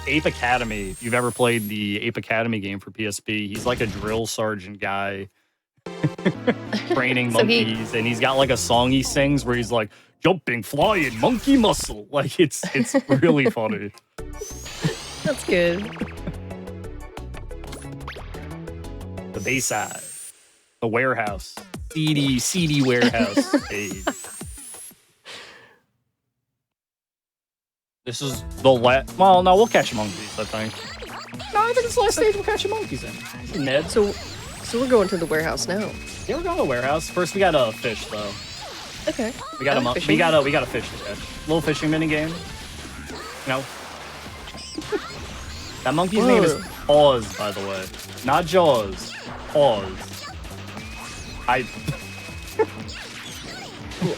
Ape Academy. If you've ever played the Ape Academy game for PSP, he's like a drill sergeant guy training monkeys, and he's got like a song he sings where he's like, jumping, flying, monkey muscle. Like, it's really funny. That's good. The Bayside. The warehouse. CD warehouse. Hey. This is the last... Well, no, we'll catch monkeys, I think. No, I think it's the last stage we'll catch monkeys in. Ned. So we're going to the warehouse now. Yeah, we're going to the warehouse. First, we got a fish, though. Okay. We got a fish to catch. Little fishing mini game. You know. That monkey's name is Paws, by the way. Not Jaws. Paws.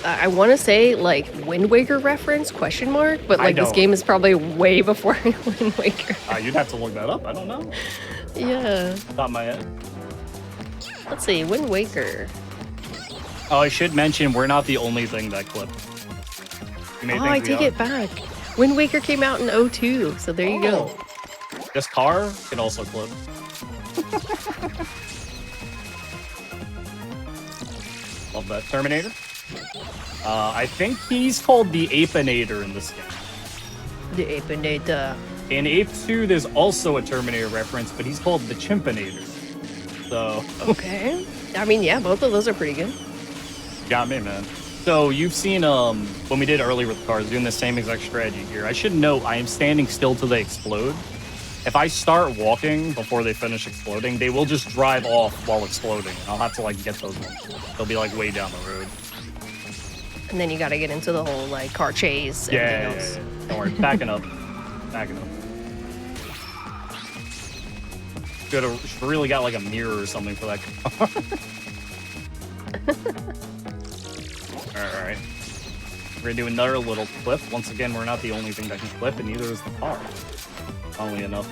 I want to say like Wind Waker reference question mark, but like this game is probably way before Wind Waker. You'd have to look that up. I don't know. Yeah. Top of my head. Let's see. Wind Waker. Oh, I should mention, we're not the only thing that clipped. I take it back. Wind Waker came out in 2002, so there you go. This car can also clip. Love that. Terminator. I think he's called the Apeinator in this game. The Apeinator. In Ape 2, there's also a Terminator reference, but he's called the Chimpinator. So Okay. I mean, yeah, both of those are pretty good. got me, man. So you've seen when we did earlier with the cars, doing the same exact strategy here. I should note I am standing still till they explode. If I start walking before they finish exploding, they will just drive off while exploding. And I'll have to like get those ones. They'll be like way down the road. And then you got to get into the whole like car chase. Yeah, Everything else. yeah. Don't worry, backing up. Backing up. Should really got like a mirror or something for that car. Alright. We're gonna do another little clip. Once again, we're not the only thing that can clip, and neither is the car. Funnily enough.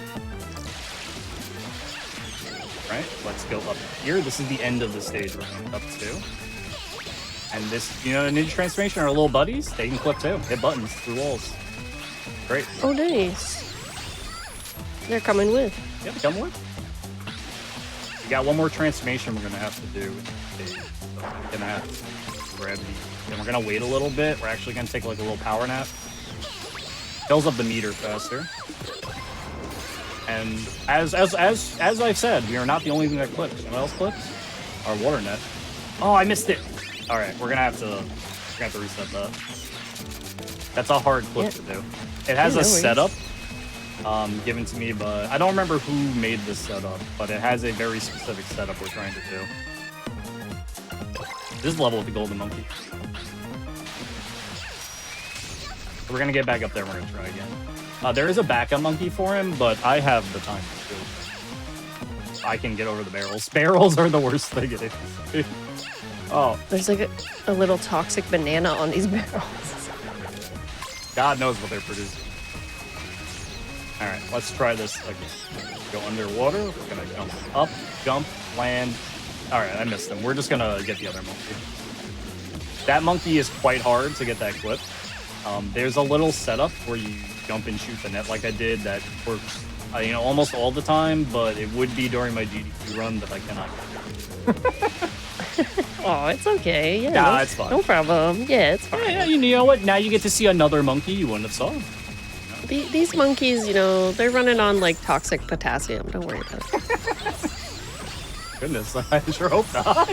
Alright, let's go up here. This is the end of the stage we're going up to. And this, you know, the ninja transformation, our little buddies, they can clip too. Hit buttons through walls. Great. Oh, nice. They're coming with. Yep, come with. We got one more transformation we're gonna have to do. So we're gonna have to grab the. And we're gonna wait a little bit. We're actually gonna take like a little power nap. Fills up the meter faster. And as I've said, we are not the only thing that clips. You know what else clips? Our water net. Oh, I missed it. All right, we're gonna have to reset that. That's a hard clip to do. It has a setup given to me, but I don't remember who made this setup, but it has a very specific setup we're trying to do. This level with the golden monkey. We're gonna get back up there. We're gonna try again. There is a backup monkey for him, but I have the time to do it. I can get over the barrels. Barrels are the worst thing in it. Oh, There's like a little toxic banana on these barrels. God knows what they're producing. All right, let's try this again. Go underwater. We're gonna jump up, jump, land. All right, I missed him. We're just gonna get the other monkey. That monkey is quite hard to get that clip. There's a little setup where you jump and shoot the net like I did that works, you know, almost all the time, but it would be during my GDQ run that I cannot get. Oh, it's okay. Yeah, Nah, it's fine. No problem. Yeah, it's fine. Yeah, you know what? Now you get to see another monkey you wouldn't have saw. These monkeys, you know, they're running on like toxic potassium. Don't worry about it. Goodness, I sure hope not.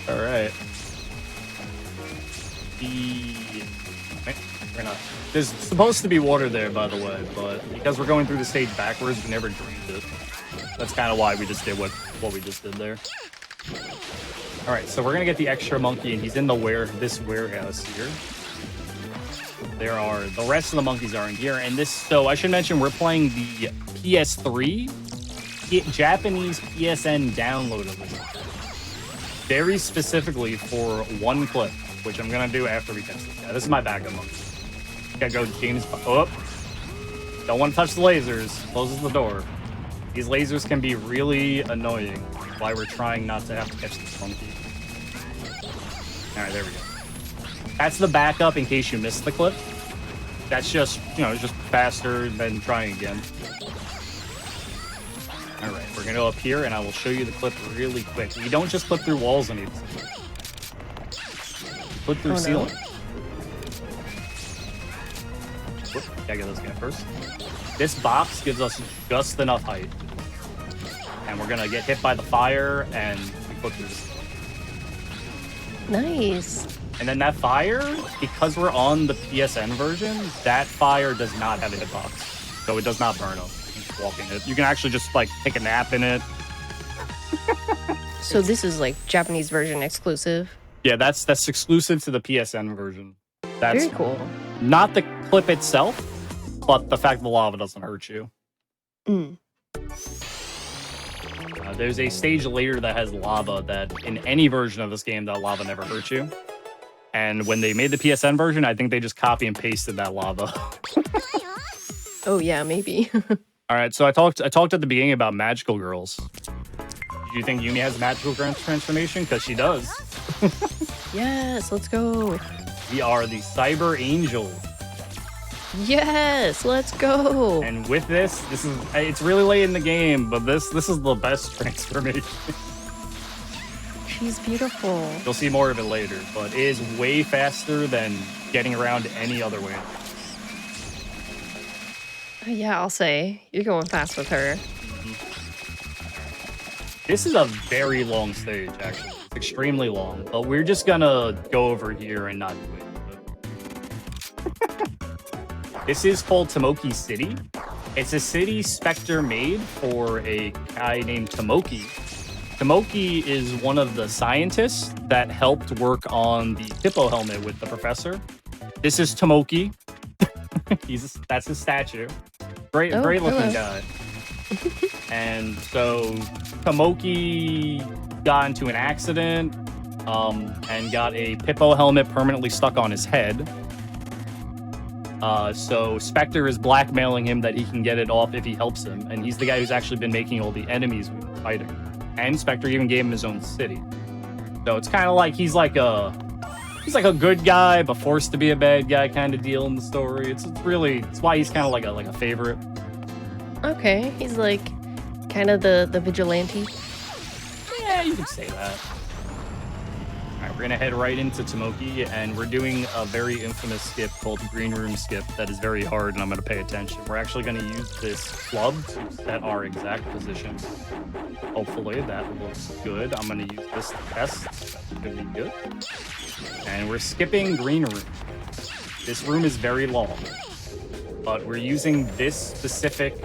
All right. There's supposed to be water there, by the way, but because we're going through the stage backwards, we never drained it. That's kind of why we just did what we just did there. All right, so we're gonna get the extra monkey, and he's in this warehouse here. The rest of the monkeys are in here, and this. So I should mention we're playing the PS3, Japanese PSN download of this, very specifically for one clip, which I'm gonna do after we catch this guy. This is my backup monkey. Gotta go, James. Oh, don't want to touch the lasers. Closes the door. These lasers can be really annoying. Why we're trying not to have to catch this monkey. All right, there we go. That's the backup in case you missed the clip. That's just, you know, it's just faster than trying again. All right, we're gonna go up here, and I will show you the clip really quick. We don't just clip through walls and anything. Clip through ceiling. Whoop, gotta get this guy first. This box gives us just enough height. And we're gonna get hit by the fire, and we clip through this. Nice. And then that fire, because we're on the PSN version, that fire does not have a hitbox. So it does not burn up. You can just walk in it. You can actually just like take a nap in it. So this is like Japanese version exclusive. Yeah, that's exclusive to the PSN version. That's very cool. Not the clip itself, but the fact the lava doesn't hurt you. There's a stage later that has lava that in any version of this game, that lava never hurts you. And when they made the PSN version, I think they just copy and pasted that lava. Oh yeah, maybe. All right, so I talked at the beginning about magical girls. Do you think Yumi has a magical transformation? Because she does. Yes, let's go. We are the Cyber Angel. Yes, let's go. And with this is it's really late in the game, but this is the best transformation. She's beautiful. You'll see more of it later, but it is way faster than getting around any other way. Yeah, I'll say. You're going fast with her. This is a very long stage, actually. It's extremely long, but we're just gonna go over here and not do it. This is called Tomoki City. It's a city Spectre made for a guy named Tomoki. Tomoki is one of the scientists that helped work on the hippo helmet with the professor. This is Tomoki. That's his statue. Great looking guy. And so Tomoki got into an accident and got a hippo helmet permanently stuck on his head. So Spectre is blackmailing him that he can get it off if he helps him, and he's the guy who's actually been making all the enemies we've been fighting. And Spectre even gave him his own city. So it's kind of like he's like a good guy but forced to be a bad guy kind of deal in the story. It's why he's kind of like a favorite. Okay, he's like kind of the vigilante. Yeah, you could say that. All right, we're gonna head right into Tomoki, and we're doing a very infamous skip called the Green Room Skip that is very hard, and I'm gonna pay attention. We're actually gonna use this club to set our exact position. Hopefully that looks good. I'm gonna use this to test. That could be good. And we're skipping Green Room. This room is very long, but we're using this specific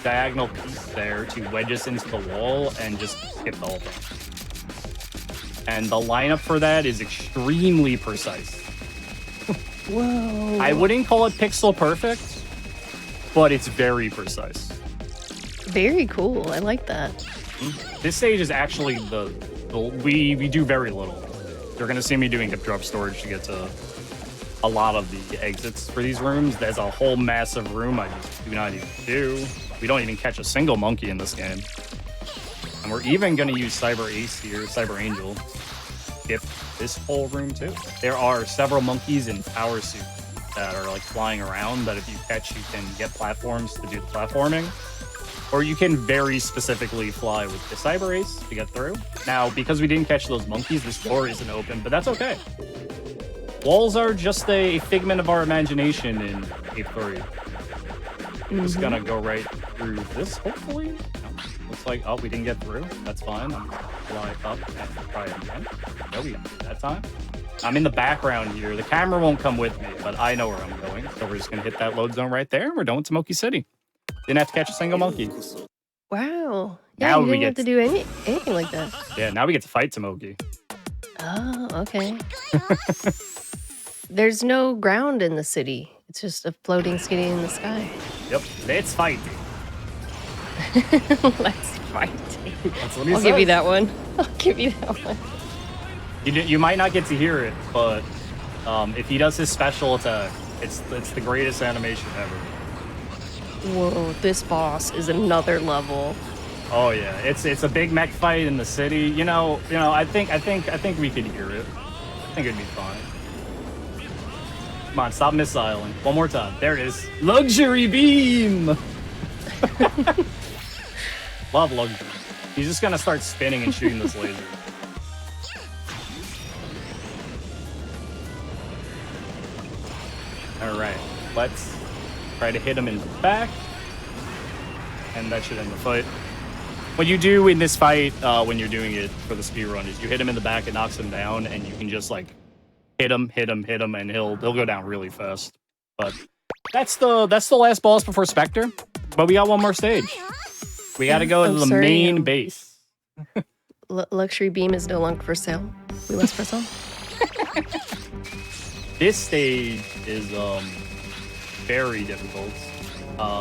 diagonal piece there to wedge us into the wall and just skip the whole thing. And the lineup for that is extremely precise. Whoa. I wouldn't call it pixel perfect, but it's very precise. Very cool. I like that. This stage is actually we do very little. You're gonna see me doing hip drop storage to get to a lot of the exits for these rooms. There's a whole massive room I just do not even do. We don't even catch a single monkey in this game. And we're even gonna use Cyber Ace here, Cyber Angel, skip this whole room too. There are several monkeys in power suits that are like flying around that if you catch, you can get platforms to do the platforming. Or you can very specifically fly with the Cyber Ace to get through. Now, because we didn't catch those monkeys, this door isn't open, but that's okay. Walls are just a figment of our imagination in Ape 3. Just gonna go right through this, hopefully. No, looks like, oh, we didn't get through. That's fine. I'm gonna fly up and try again. No, we got through that time. I'm in the background here. The camera won't come with me, but I know where I'm going. So we're just gonna hit that load zone right there. We're done with Tomoki City. Didn't have to catch a single monkey. Wow. Yeah, Now you we didn't get have to do anything like that. Yeah, now we get to fight Tomoki. Oh, okay. There's no ground in the city. It's just a floating city in the sky. Yep, let's fight. Let's fight. That's what he I'll says. give you that one. I'll give you that one. You might not get to hear it, but if he does his special attack, it's the greatest animation ever. Whoa, this boss is another level. Oh yeah, it's a big mech fight in the city. You know. I think we could hear it. I think it'd be fine. Come on, stop missiling. One more time. There it is. Luxury beam. Love luxury. He's just gonna start spinning and shooting this laser. All right, let's try to hit him in the back, and that should end the fight. What you do in this fight when you're doing it for the speedrun is you hit him in the back, it knocks him down, and you can just like hit him, and he'll go down really fast. But that's the last boss before Spectre. But we got one more stage. We got to go to the main base. Luxury beam is no longer for sale. We must press on. This stage is very difficult.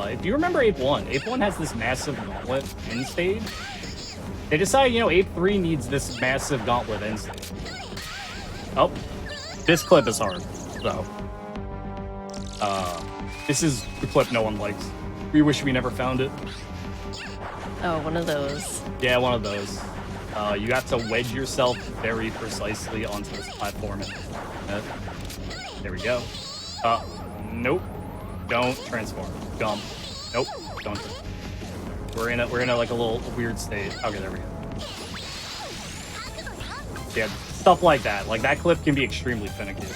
If you remember Ape 1, Ape 1 has this massive gauntlet end stage. They decided, Ape 3 needs this massive gauntlet end stage. Oh, this clip is hard, so. This is the clip no one likes. We wish we never found it. Oh, one of those. Yeah, one of those. You have to wedge yourself very precisely onto this platform. There we go. Nope. Don't transform. Gum. Nope. Don't. We're in a like a little weird state. Okay, there we go. Yeah, stuff like that. Like that clip can be extremely finicky.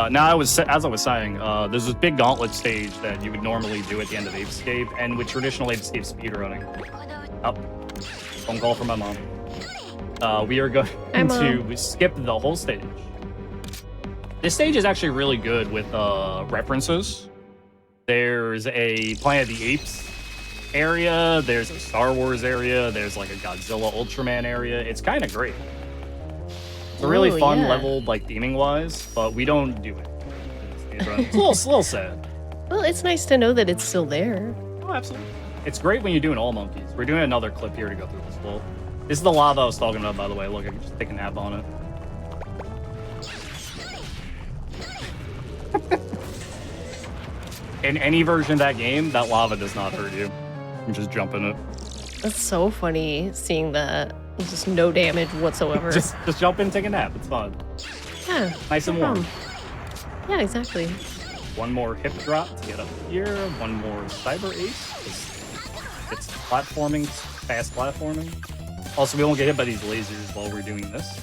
Now, as I was saying, there's this big gauntlet stage that you would normally do at the end of Ape Escape, and with traditional Ape Escape speedrunning. Up. Phone call from my mom. We are going to skip the whole stage. This stage is actually really good with references. There's a Planet of the Apes area. There's a Star Wars area. There's like a Godzilla Ultraman area. It's kind of great. It's a really fun level, like theming wise, but we don't do it. It's a little sad. Well, it's nice to know that it's still there. Oh, absolutely. It's great when you're doing all monkeys. We're doing another clip here to go through this flow. This is the lava I was talking about, by the way. Look, I can just take a nap on it. In any version of that game, that lava does not hurt you. You can just jump in it. That's so funny seeing that. Just no damage whatsoever. just jump in and take a nap. It's fun. Yeah. Nice and warm. Yeah, exactly. One more hip drop to get up here. One more cyber ace. It's platforming, fast platforming. Also, we won't get hit by these lasers while we're doing this.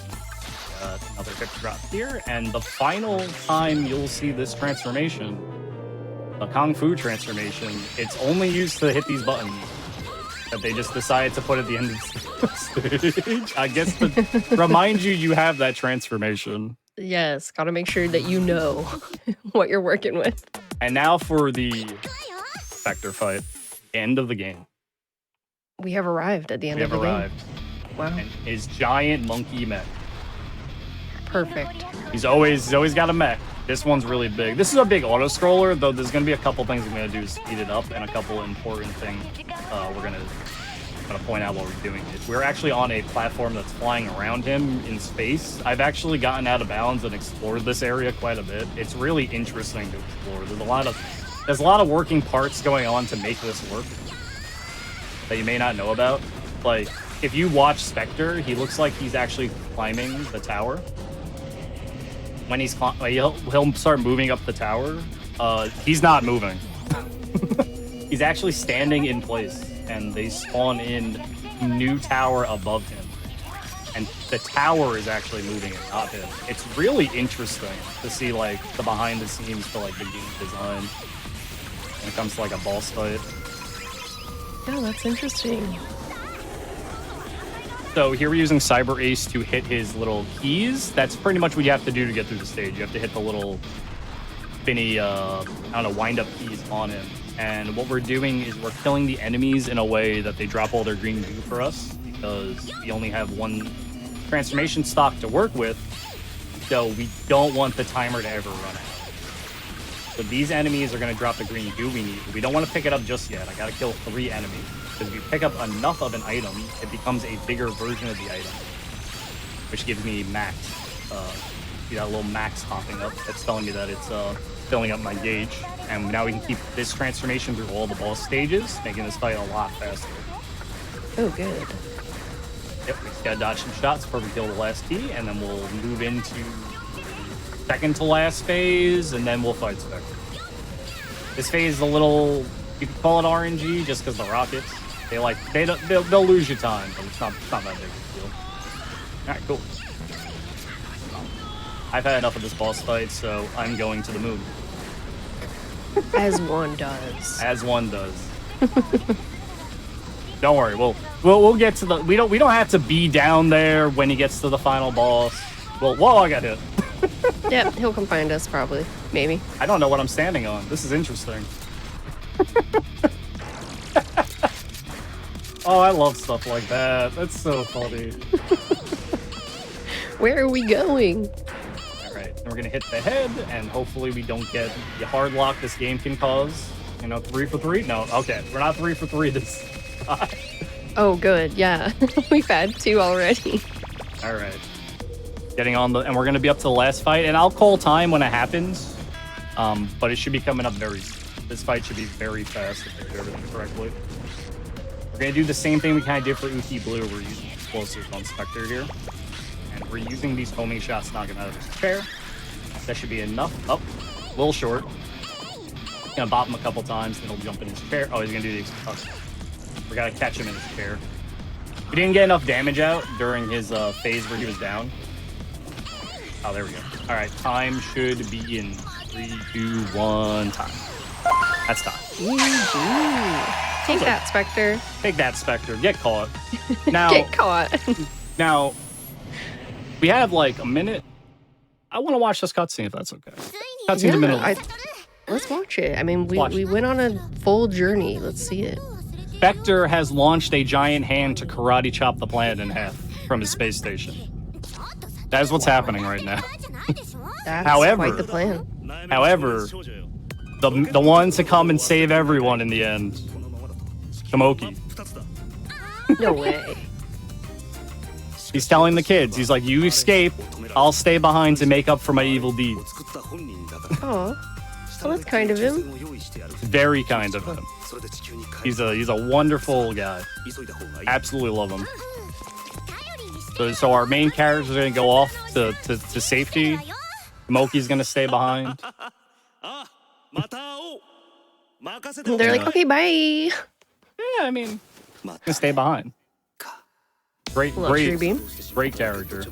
Another hip drop here. And the final time you'll see this transformation, a Kung Fu transformation, it's only used to hit these buttons. That they just decided to put at the end of the stage. I guess to remind you have that transformation. Yes, gotta make sure that you know what you're working with. And now for the Spectre fight. End of the game. We have arrived at the end of the game. Wow. And his giant monkey mech. Perfect. He's always got a mech. This one's really big. This is a big auto-scroller, though there's going to be a couple things I'm going to do to speed it up, and a couple important things we're going to point out while we're doing it. We're actually on a platform that's flying around him in space. I've actually gotten out of bounds and explored this area quite a bit. It's really interesting to explore. There's a lot of working parts going on to make this work that you may not know about. Like, if you watch Spectre, he looks like he's actually climbing the tower. When he'll start moving up the tower. He's not moving. He's actually standing in place, and they spawn in new tower above him. And the tower is actually moving and not him. It's really interesting to see like the behind the scenes for like the game design when it comes to like a boss fight. Yeah, that's interesting. So here we're using Cyber Ace to hit his little keys. That's pretty much what you have to do to get through the stage. You have to hit the little spinny, wind-up keys on him. And what we're doing is we're killing the enemies in a way that they drop all their green goo for us, because we only have one transformation stock to work with, so we don't want the timer to ever run out. So these enemies are going to drop the green goo we need. We don't want to pick it up just yet. I got to kill 3 enemies. Because if you pick up enough of an item, it becomes a bigger version of the item, which gives me max. See that little max popping up? That's telling me that it's filling up my gauge. And now we can keep this transformation through all the boss stages, making this fight a lot faster. Oh, good. Yep, we just gotta dodge some shots before we kill the last key, and then we'll move into second to last phase, and then we'll fight Spectre. This phase is a little, you could call it RNG, just because the rockets. They'll lose you time, but it's not that big of a deal. Alright, cool. I've had enough of this boss fight, so I'm going to the moon. As one does. As one does. Don't worry, we'll get to the. We don't have to be down there when he gets to the final boss. Well, whoa! I got hit. Yep, he'll come find us probably, maybe. I don't know what I'm standing on. This is interesting. Oh, I love stuff like that. That's so funny. Where are we going? All right, and we're gonna hit the head, and hopefully we don't get the hard lock this game can cause. 3 for 3? No, okay, we're not 3 for 3 this time. Oh, good. Yeah, we've had 2 already. All right, getting on and we're gonna be up to the last fight, and I'll call time when it happens. But it should be coming up very soon. This fight should be very fast if I do everything correctly. We're gonna do the same thing we kind of did for Uki Blue. We're using explosives on Spectre here, and we're using these homing shots to knock him out of his chair. That should be enough. Oh, a little short. Gonna bop him a couple times, then he'll jump in his chair. Oh, he's gonna do the explosive. We gotta catch him in his chair. We didn't get enough damage out during his phase where he was down. Oh, there we go. All right, time should be in 3, 2, 1, time. That's time. GG. Take that, Spectre. Take that, Spectre. Get caught. Now, Get caught. now, we have like a minute. I want to watch this cutscene if that's okay. Cutscene's a minute long. Let's watch it. I mean, we went on a full journey. Let's see it. Spectre has launched a giant hand to karate chop the planet in half from his space station. That is what's happening right now. That's However- quite the plan. However, the ones to come and save everyone in the end, Tomoki. No way. He's telling the kids, he's like, you escape, I'll stay behind to make up for my evil deeds. Oh, well, that's kind of him. Very kind of him. He's a wonderful guy. Absolutely love him. So our main characters are gonna go off to safety. Moki's gonna stay behind. They're like, okay, bye. Yeah, I mean, gonna stay behind. Luxury beam. Great character.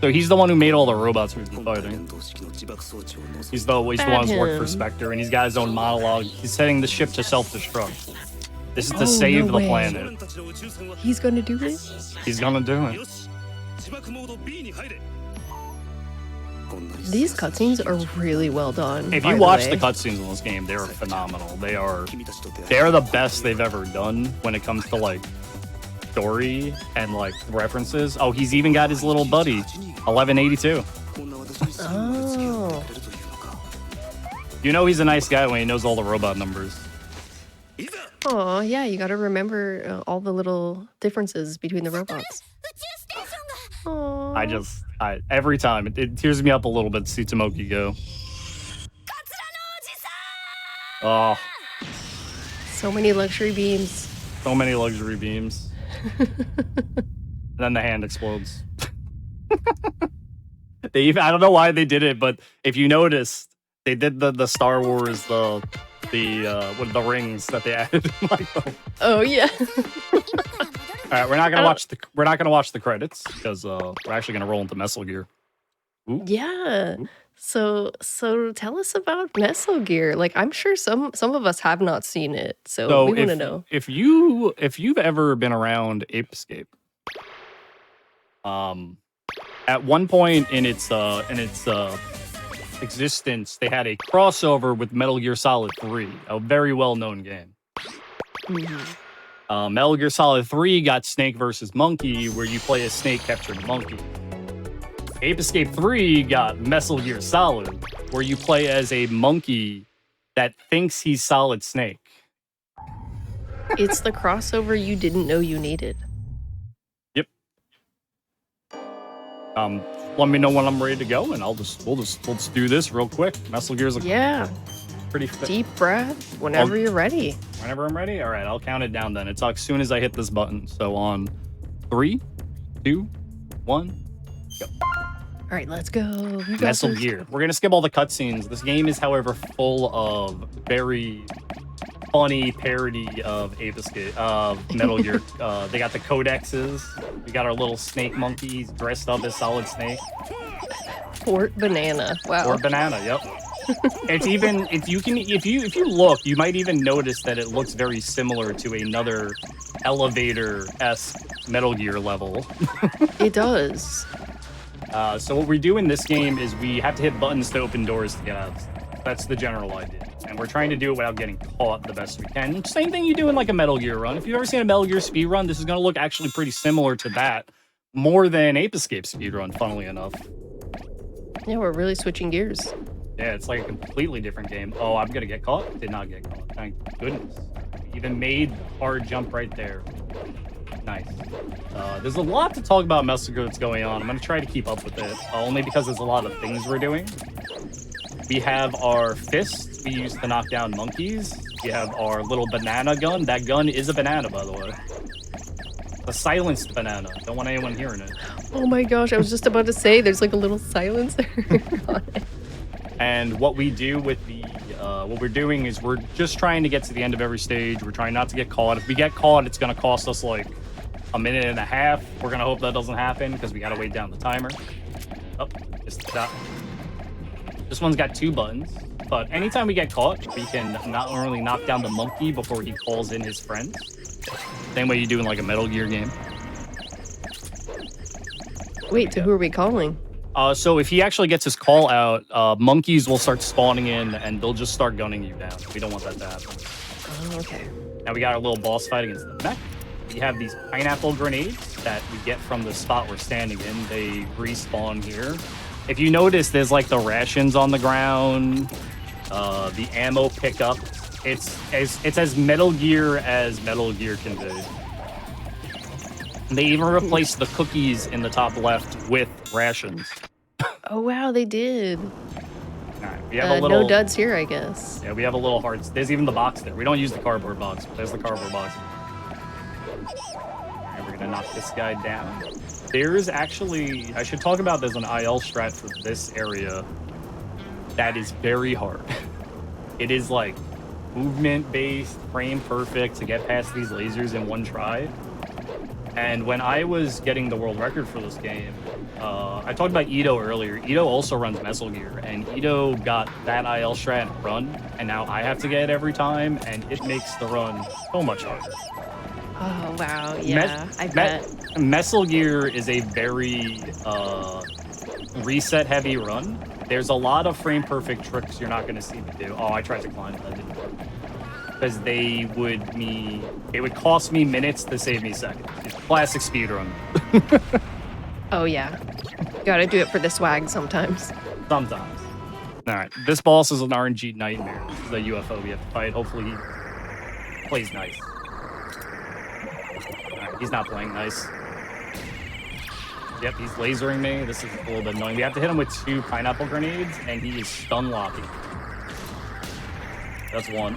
So he's the one who made all the robots we've been fighting. He's the one who's worked for Spectre, and he's got his own monologue. He's setting the ship to self-destruct. This is to save the planet. He's gonna do it? He's gonna do it. These cutscenes are really well done. If you watch the cutscenes in this game, they're phenomenal. They're the best they've ever done when it comes to like story and like references. Oh, he's even got his little buddy, 1182. Oh. You know he's a nice guy when he knows all the robot numbers. Oh, yeah, you gotta remember all the little differences between the robots. Oh. Every time it tears me up a little bit to see Tomoki go. Oh, So many luxury beams. so many luxury beams. And then the hand explodes. I don't know why they did it, but if you noticed, they did the Star Wars the rings that they added. Oh yeah. All right, we're not gonna watch the credits because we're actually gonna roll into Mesal Gear. Ooh. Yeah. So tell us about Mesal Gear. Like I'm sure some of us have not seen it, so we want to know. If you've ever been around Ape Escape, at one point in its existence, they had a crossover with Metal Gear Solid 3, a very well-known game. Mm-hmm. Metal Gear Solid 3 got Snake versus Monkey, where you play a snake capturing a monkey. Ape Escape 3 got Mesal Gear Solid, where you play as a monkey that thinks he's Solid Snake. It's the crossover you didn't know you needed. Yep. Let me know when I'm ready to go, and we'll just do this real quick. Mesal Gear's pretty fit. Deep breath whenever you're ready. Whenever I'm ready? All right, I'll count it down then. It's as soon as I hit this button. So on 3, 2, 1, go. All right, let's go. Mesal Gear. We're going to skip all the cutscenes. This game is, however, full of very funny parody of Ape Escape, Metal Gear. They got the codexes. We got our little snake monkeys dressed up as Solid Snake. Fort Banana. Wow. Fort Banana, yep. It's even if you look, you might even notice that it looks very similar to another elevator-esque Metal Gear level. It does. So what we do in this game is we have to hit buttons to open doors to get out. That's the general idea. And we're trying to do it without getting caught the best we can. Same thing you do in like a Metal Gear run. If you've ever seen a Metal Gear speed run, this is going to look actually pretty similar to that. More than Ape Escape speed run, funnily enough. Yeah, we're really switching gears. Yeah, it's like a completely different game. Oh, I'm going to get caught? Did not get caught. Thank goodness. Even made the hard jump right there. Nice. There's a lot to talk about Mesal Gear that's going on. I'm going to try to keep up with it, only because there's a lot of things we're doing. We have our fist we use to knock down monkeys. We have our little banana gun. That gun is a banana, by the way. A silenced banana. Don't want anyone hearing it. Oh my gosh, I was just about to say there's like a little silencer on it. And what we do with the what we're doing is we're just trying to get to the end of every stage. We're trying not to get caught. If we get caught, it's going to cost us like a minute and a half. We're going to hope that doesn't happen because we got to wait down the timer. Oh, just stop. This one's got 2 buttons, but anytime we get caught, we can not only knock down the monkey before he calls in his friends. Same way you do in like a Metal Gear game. Wait, who are we calling? So if he actually gets his call out, monkeys will start spawning in and they'll just start gunning you down. We don't want that to happen. Oh, okay. Now we got our little boss fight against the mech. We have these pineapple grenades that we get from the spot we're standing in. They respawn here. If you notice, there's like the rations on the ground, the ammo pickup. It's as Metal Gear as Metal Gear can be. And they even replaced the cookies in the top left with rations. Oh, wow, they did. All right, we have a little, no duds here, I guess. Yeah, we have a little hearts. There's even the box there. We don't use the cardboard box, but there's the cardboard box. And we're gonna knock this guy down. There's actually, I should talk about, there's an IL strat for this area that is very hard. It is like movement-based, frame perfect to get past these lasers in one try. And when I was getting the world record for this game, I talked about Ito earlier. Ito also runs Mesal Gear, and Ito got that IL strat run, and now I have to get it every time, and it makes the run so much harder. Oh, wow, yeah, I bet. Mesal Gear is a very reset-heavy run. There's a lot of frame-perfect tricks you're not going to see me do. Oh, I tried to climb, that didn't work. Because it would cost me minutes to save me seconds. It's classic speedrun. Oh, yeah. Gotta do it for the swag sometimes. Sometimes. Alright, this boss is an RNG nightmare. This is a UFO we have to fight. Hopefully he plays nice. Alright, he's not playing nice. Yep, he's lasering me. This is a little bit annoying. We have to hit him with 2 pineapple grenades, and he is stun locking. That's one.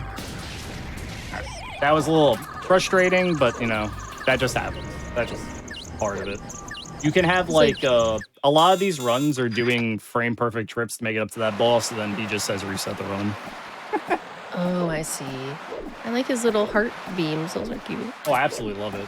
Right. That was a little frustrating, but, you know, that just happens. That's just part of it. You can have, like, a lot of these runs are doing frame-perfect trips to make it up to that boss, and then he just says reset the run. Oh, I see. I like his little heart beams. Those are cute. Oh, I absolutely love it.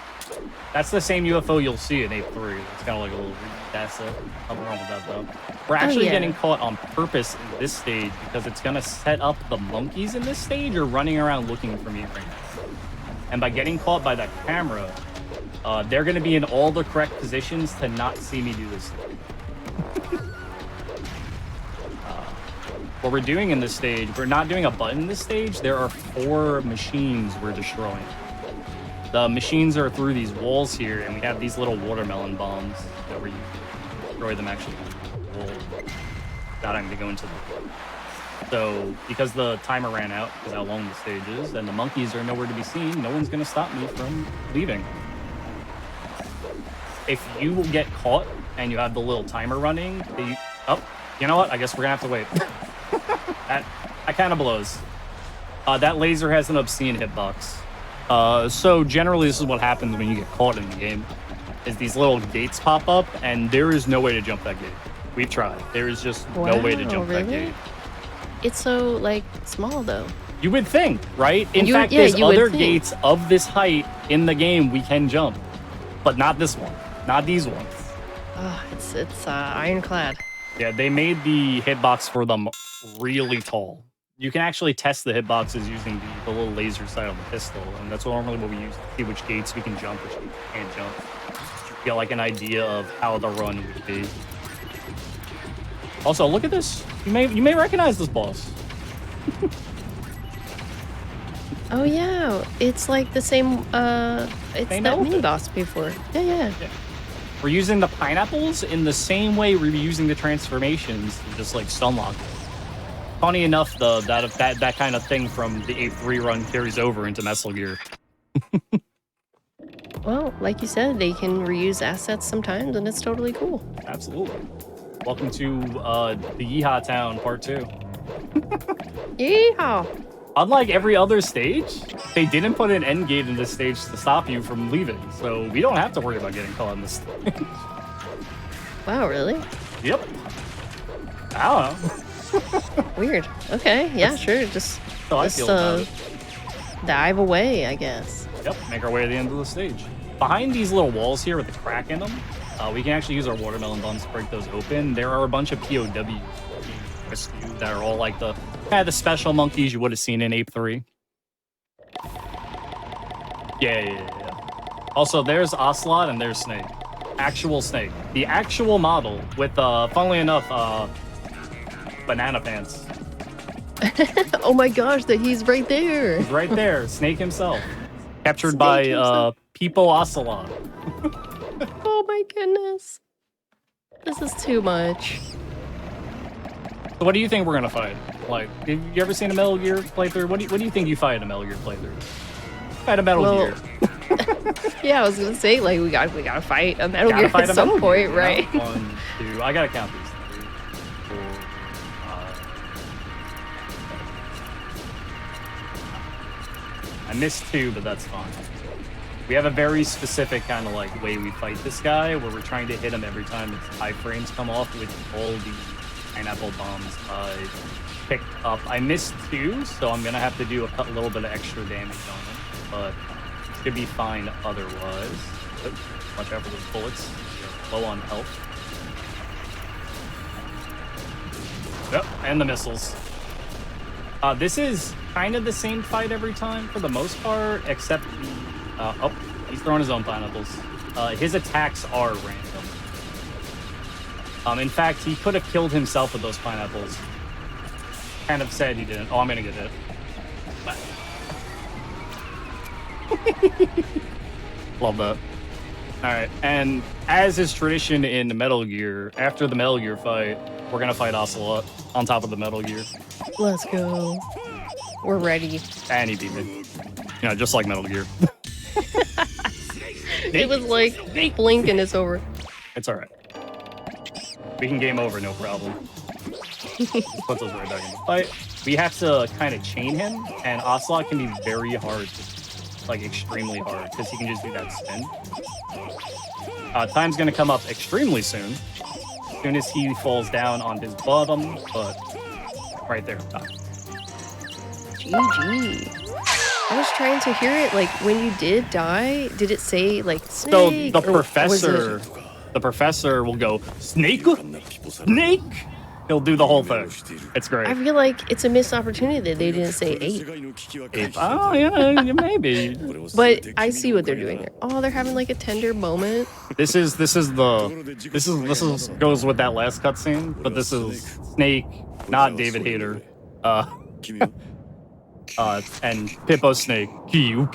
That's the same UFO you'll see in Ape 3. It's kind of like a little... That's it. Nothing wrong with that, though. We're actually getting caught on purpose in this stage because it's going to set up the monkeys in this stage or running around looking for me right now. And by getting caught by that camera, they're going to be in all the correct positions to not see me do this. What we're doing in this stage, we're not doing a button in this stage. There are 4 machines we're destroying. The machines are through these walls here, and we have these little watermelon bombs that we destroy them actually. Not I'm going to go into them. So, because the timer ran out, because how long the stage is, and the monkeys are nowhere to be seen, no one's going to stop me from leaving. If you get caught and you have the little timer running, you know what? I guess we're going to have to wait. that kind of blows. That laser has an obscene hitbox. So generally this is what happens when you get caught in the game, is these little gates pop up, and there is no way to jump that gate. We've tried. There is just no way to jump that gate. It's so, like, small, though. You would think, right? In fact, there's other gates of this height in the game we can jump, but not this one. Not these ones. Oh, it's ironclad. Yeah, they made the hitbox for them really tall. You can actually test the hitboxes using the little laser sight on the pistol, and that's normally what we use to see which gates we can jump, which we can't jump. You get like an idea of how the run would be. Also, look at this. You may recognize this boss. Oh yeah, it's like the same. It's that mini boss before. Yeah. We're using the pineapples in the same way we're using the transformations, just like stun lock. Funny enough, that kind of thing from the Ape 3 run carries over into Mesal Gear. Well, like you said, they can reuse assets sometimes, and it's totally cool. Absolutely. Welcome to the Yeehaw Town Part 2. Yeehaw! Unlike every other stage, they didn't put an end gate in this stage to stop you from leaving, so we don't have to worry about getting caught in this stage. Wow, really? Yep. I don't know. Weird. Okay, yeah, sure. Just dive away, I guess. Yep, make our way to the end of the stage. Behind these little walls here with the crack in them, we can actually use our watermelon bombs to break those open. There are a bunch of POWs that are all like the kind of the special monkeys you would have seen in Ape 3. Yeah. Also, there's Ocelot and there's Snake. Actual Snake. The actual model with, funnily enough, banana pants. Oh my gosh, that he's right there. He's right there. Snake himself. Captured by Peepo Ocelot. Oh my goodness. This is too much. So what do you think we're gonna fight? Like, have you ever seen a Metal Gear playthrough? What do you think you fight in a Metal Gear playthrough? Fight a Metal Gear. Yeah, I was gonna say, like, we gotta fight a Metal Gear at some point, right? 1, 2. I gotta count these. 3, 4, 5. I missed 2, but that's fine. We have a very specific kind of like way we fight this guy, where we're trying to hit him every time his iframes come off with all the pineapple bombs I picked up. I missed 2, so I'm gonna have to do a little bit of extra damage on him, but should be fine otherwise. Oops, watch out for those bullets. You're low on health. Yep, and the missiles. This is kind of the same fight every time for the most part, except oh, he's throwing his own pineapples. His attacks are random. In fact, he could have killed himself with those pineapples. Kind of said he didn't. Oh, I'm gonna get hit. Love that. Alright, and as is tradition in Metal Gear, after the Metal Gear fight, we're gonna fight Ocelot on top of the Metal Gear. Let's go. We're ready. And he beat me. You know, just like Metal Gear. It was like, blink and it's over. It's alright. We can game over, no problem. Put those right back in the fight. We have to kind of chain him, and Ocelot can be very hard, like extremely hard, because he can just do that spin. Time's gonna come up extremely soon. As soon as he falls down on his bottom, but right there. GG. I was trying to hear it, like, when you did die, did it say, like, Snake? So the professor will go, Snake? Snake? He'll do the whole thing. It's great. I feel like it's a missed opportunity that they didn't say Ape. Ape. Oh, yeah, maybe. But I see what they're doing here. Oh, they're having like a tender moment. This goes with that last cutscene, but this is Snake, not David Hayter. And Pippo Snake, you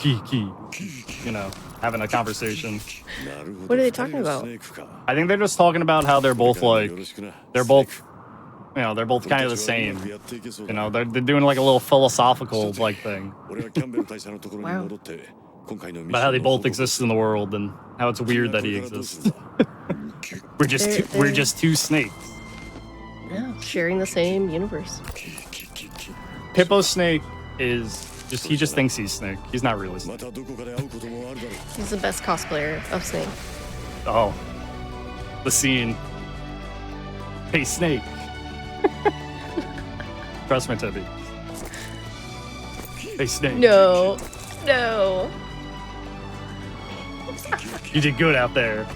know, having a conversation. What are they talking about? I think they're just talking about how they're both kind of the same. You know, they're doing like a little philosophical like thing. Wow. About how they both exist in the world and how it's weird that he exists. we're just two snakes. Yeah, sharing the same universe. Pippo Snake he just thinks he's Snake. He's not really Snake. He's the best cosplayer of Snake. Oh. The scene. Hey, Snake. Trust me, Tippy. Hey, Snake. No. You did good out there.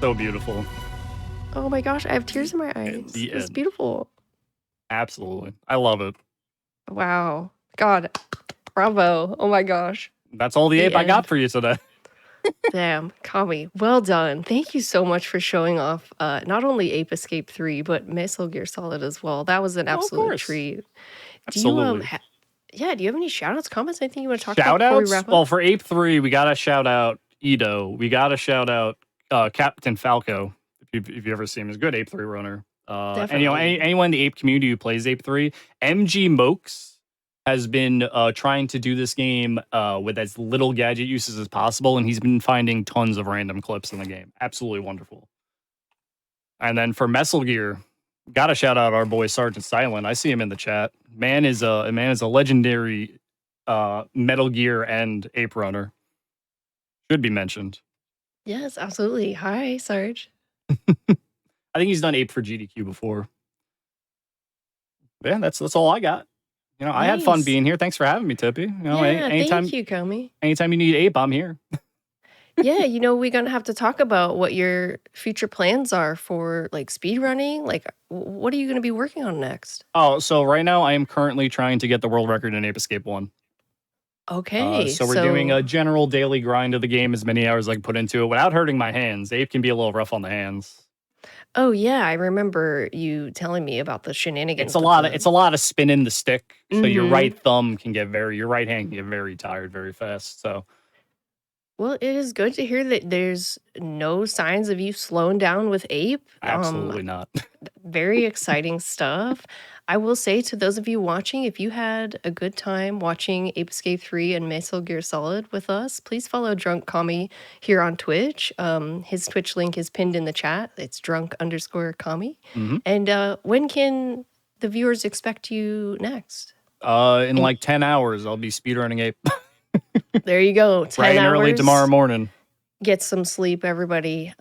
So beautiful. Oh my gosh, I have tears in my eyes. It's beautiful. Absolutely. I love it. Wow. God. Bravo. Oh my gosh. That's all the ape I got for you today. Damn, Kami, well done. Thank you so much for showing off not only Ape Escape 3, but Mesal Gear Solid as well. That was an absolute treat. Absolutely. Do you have any shout-outs, comments, anything you want to talk about before we wrap up? Well, for Ape 3, we got to shout out Edo. We got to shout out Captain Falco. If you ever see him, he's a good Ape 3 runner. And you know, anyone in the Ape community who plays Ape 3, MG Mokes has been trying to do this game with as little gadget uses as possible, and he's been finding tons of random clips in the game. Absolutely wonderful. And then for Mesal Gear, gotta shout out our boy Sergeant Silent. I see him in the chat. Man is a legendary Metal Gear and Ape runner. Should be mentioned. Yes, absolutely. Hi, Sarge. I think he's done Ape for GDQ before. Yeah, that's all I got. You know, nice. I had fun being here. Thanks for having me, Tippy. You know, anytime, thank you, Kami. Anytime you need Ape, I'm here. Yeah, we're gonna have to talk about what your future plans are for like speed running. Like, what are you gonna be working on next? Oh, so right now I am currently trying to get the world record in Ape Escape 1. Okay, So we're doing so a general daily grind of the game, as many hours as I can put into it without hurting my hands. Ape can be a little rough on the hands. oh yeah, I remember you telling me about the It's shenanigans a with lot of the. spinning the stick. So your Mm-hmm. right hand can get very tired very fast. So Well, it is good to hear that there's no signs of you slowing down with Ape. absolutely not. Very exciting stuff. I will say to those of you watching, if you had a good time watching Ape Escape 3 and Mesal Gear Solid with us, please follow Drunk Kami here on Twitch. His Twitch link is pinned in the chat. It's drunk_Kami. Mhm. And when can the viewers expect you next? In like 10 hours, I'll be speedrunning Ape. There you go. 10 Bright and hours. early tomorrow morning. Get some sleep, everybody.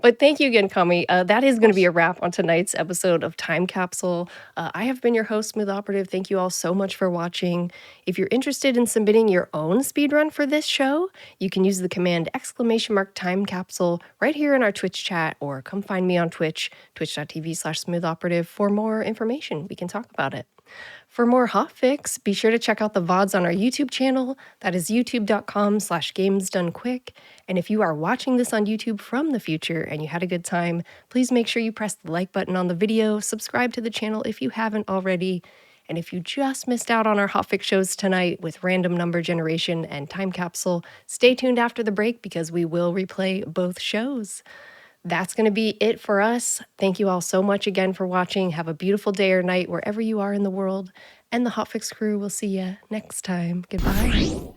But thank you again, Kami. That is going to be a wrap on tonight's episode of Time Capsule. I have been your host, Smooth Operative. Thank you all so much for watching. If you're interested in submitting your own speedrun for this show, you can use the command !Time Capsule right here in our Twitch chat, or come find me on Twitch, twitch.tv/smootoperative for more information. We can talk about it. For more hotfix, be sure to check out the VODs on our YouTube channel. That is youtube.com/gamesdonequick. And if you are watching this on YouTube from the future and you had a good time, please make sure you press the like button on the video, subscribe to the channel if you haven't already. And if you just missed out on our hotfix shows tonight with random number generation and time capsule, stay tuned after the break because we will replay both shows. That's going to be it for us. Thank you all so much again for watching. Have a beautiful day or night wherever you are in the world. And the Hotfix crew will see you next time. Goodbye.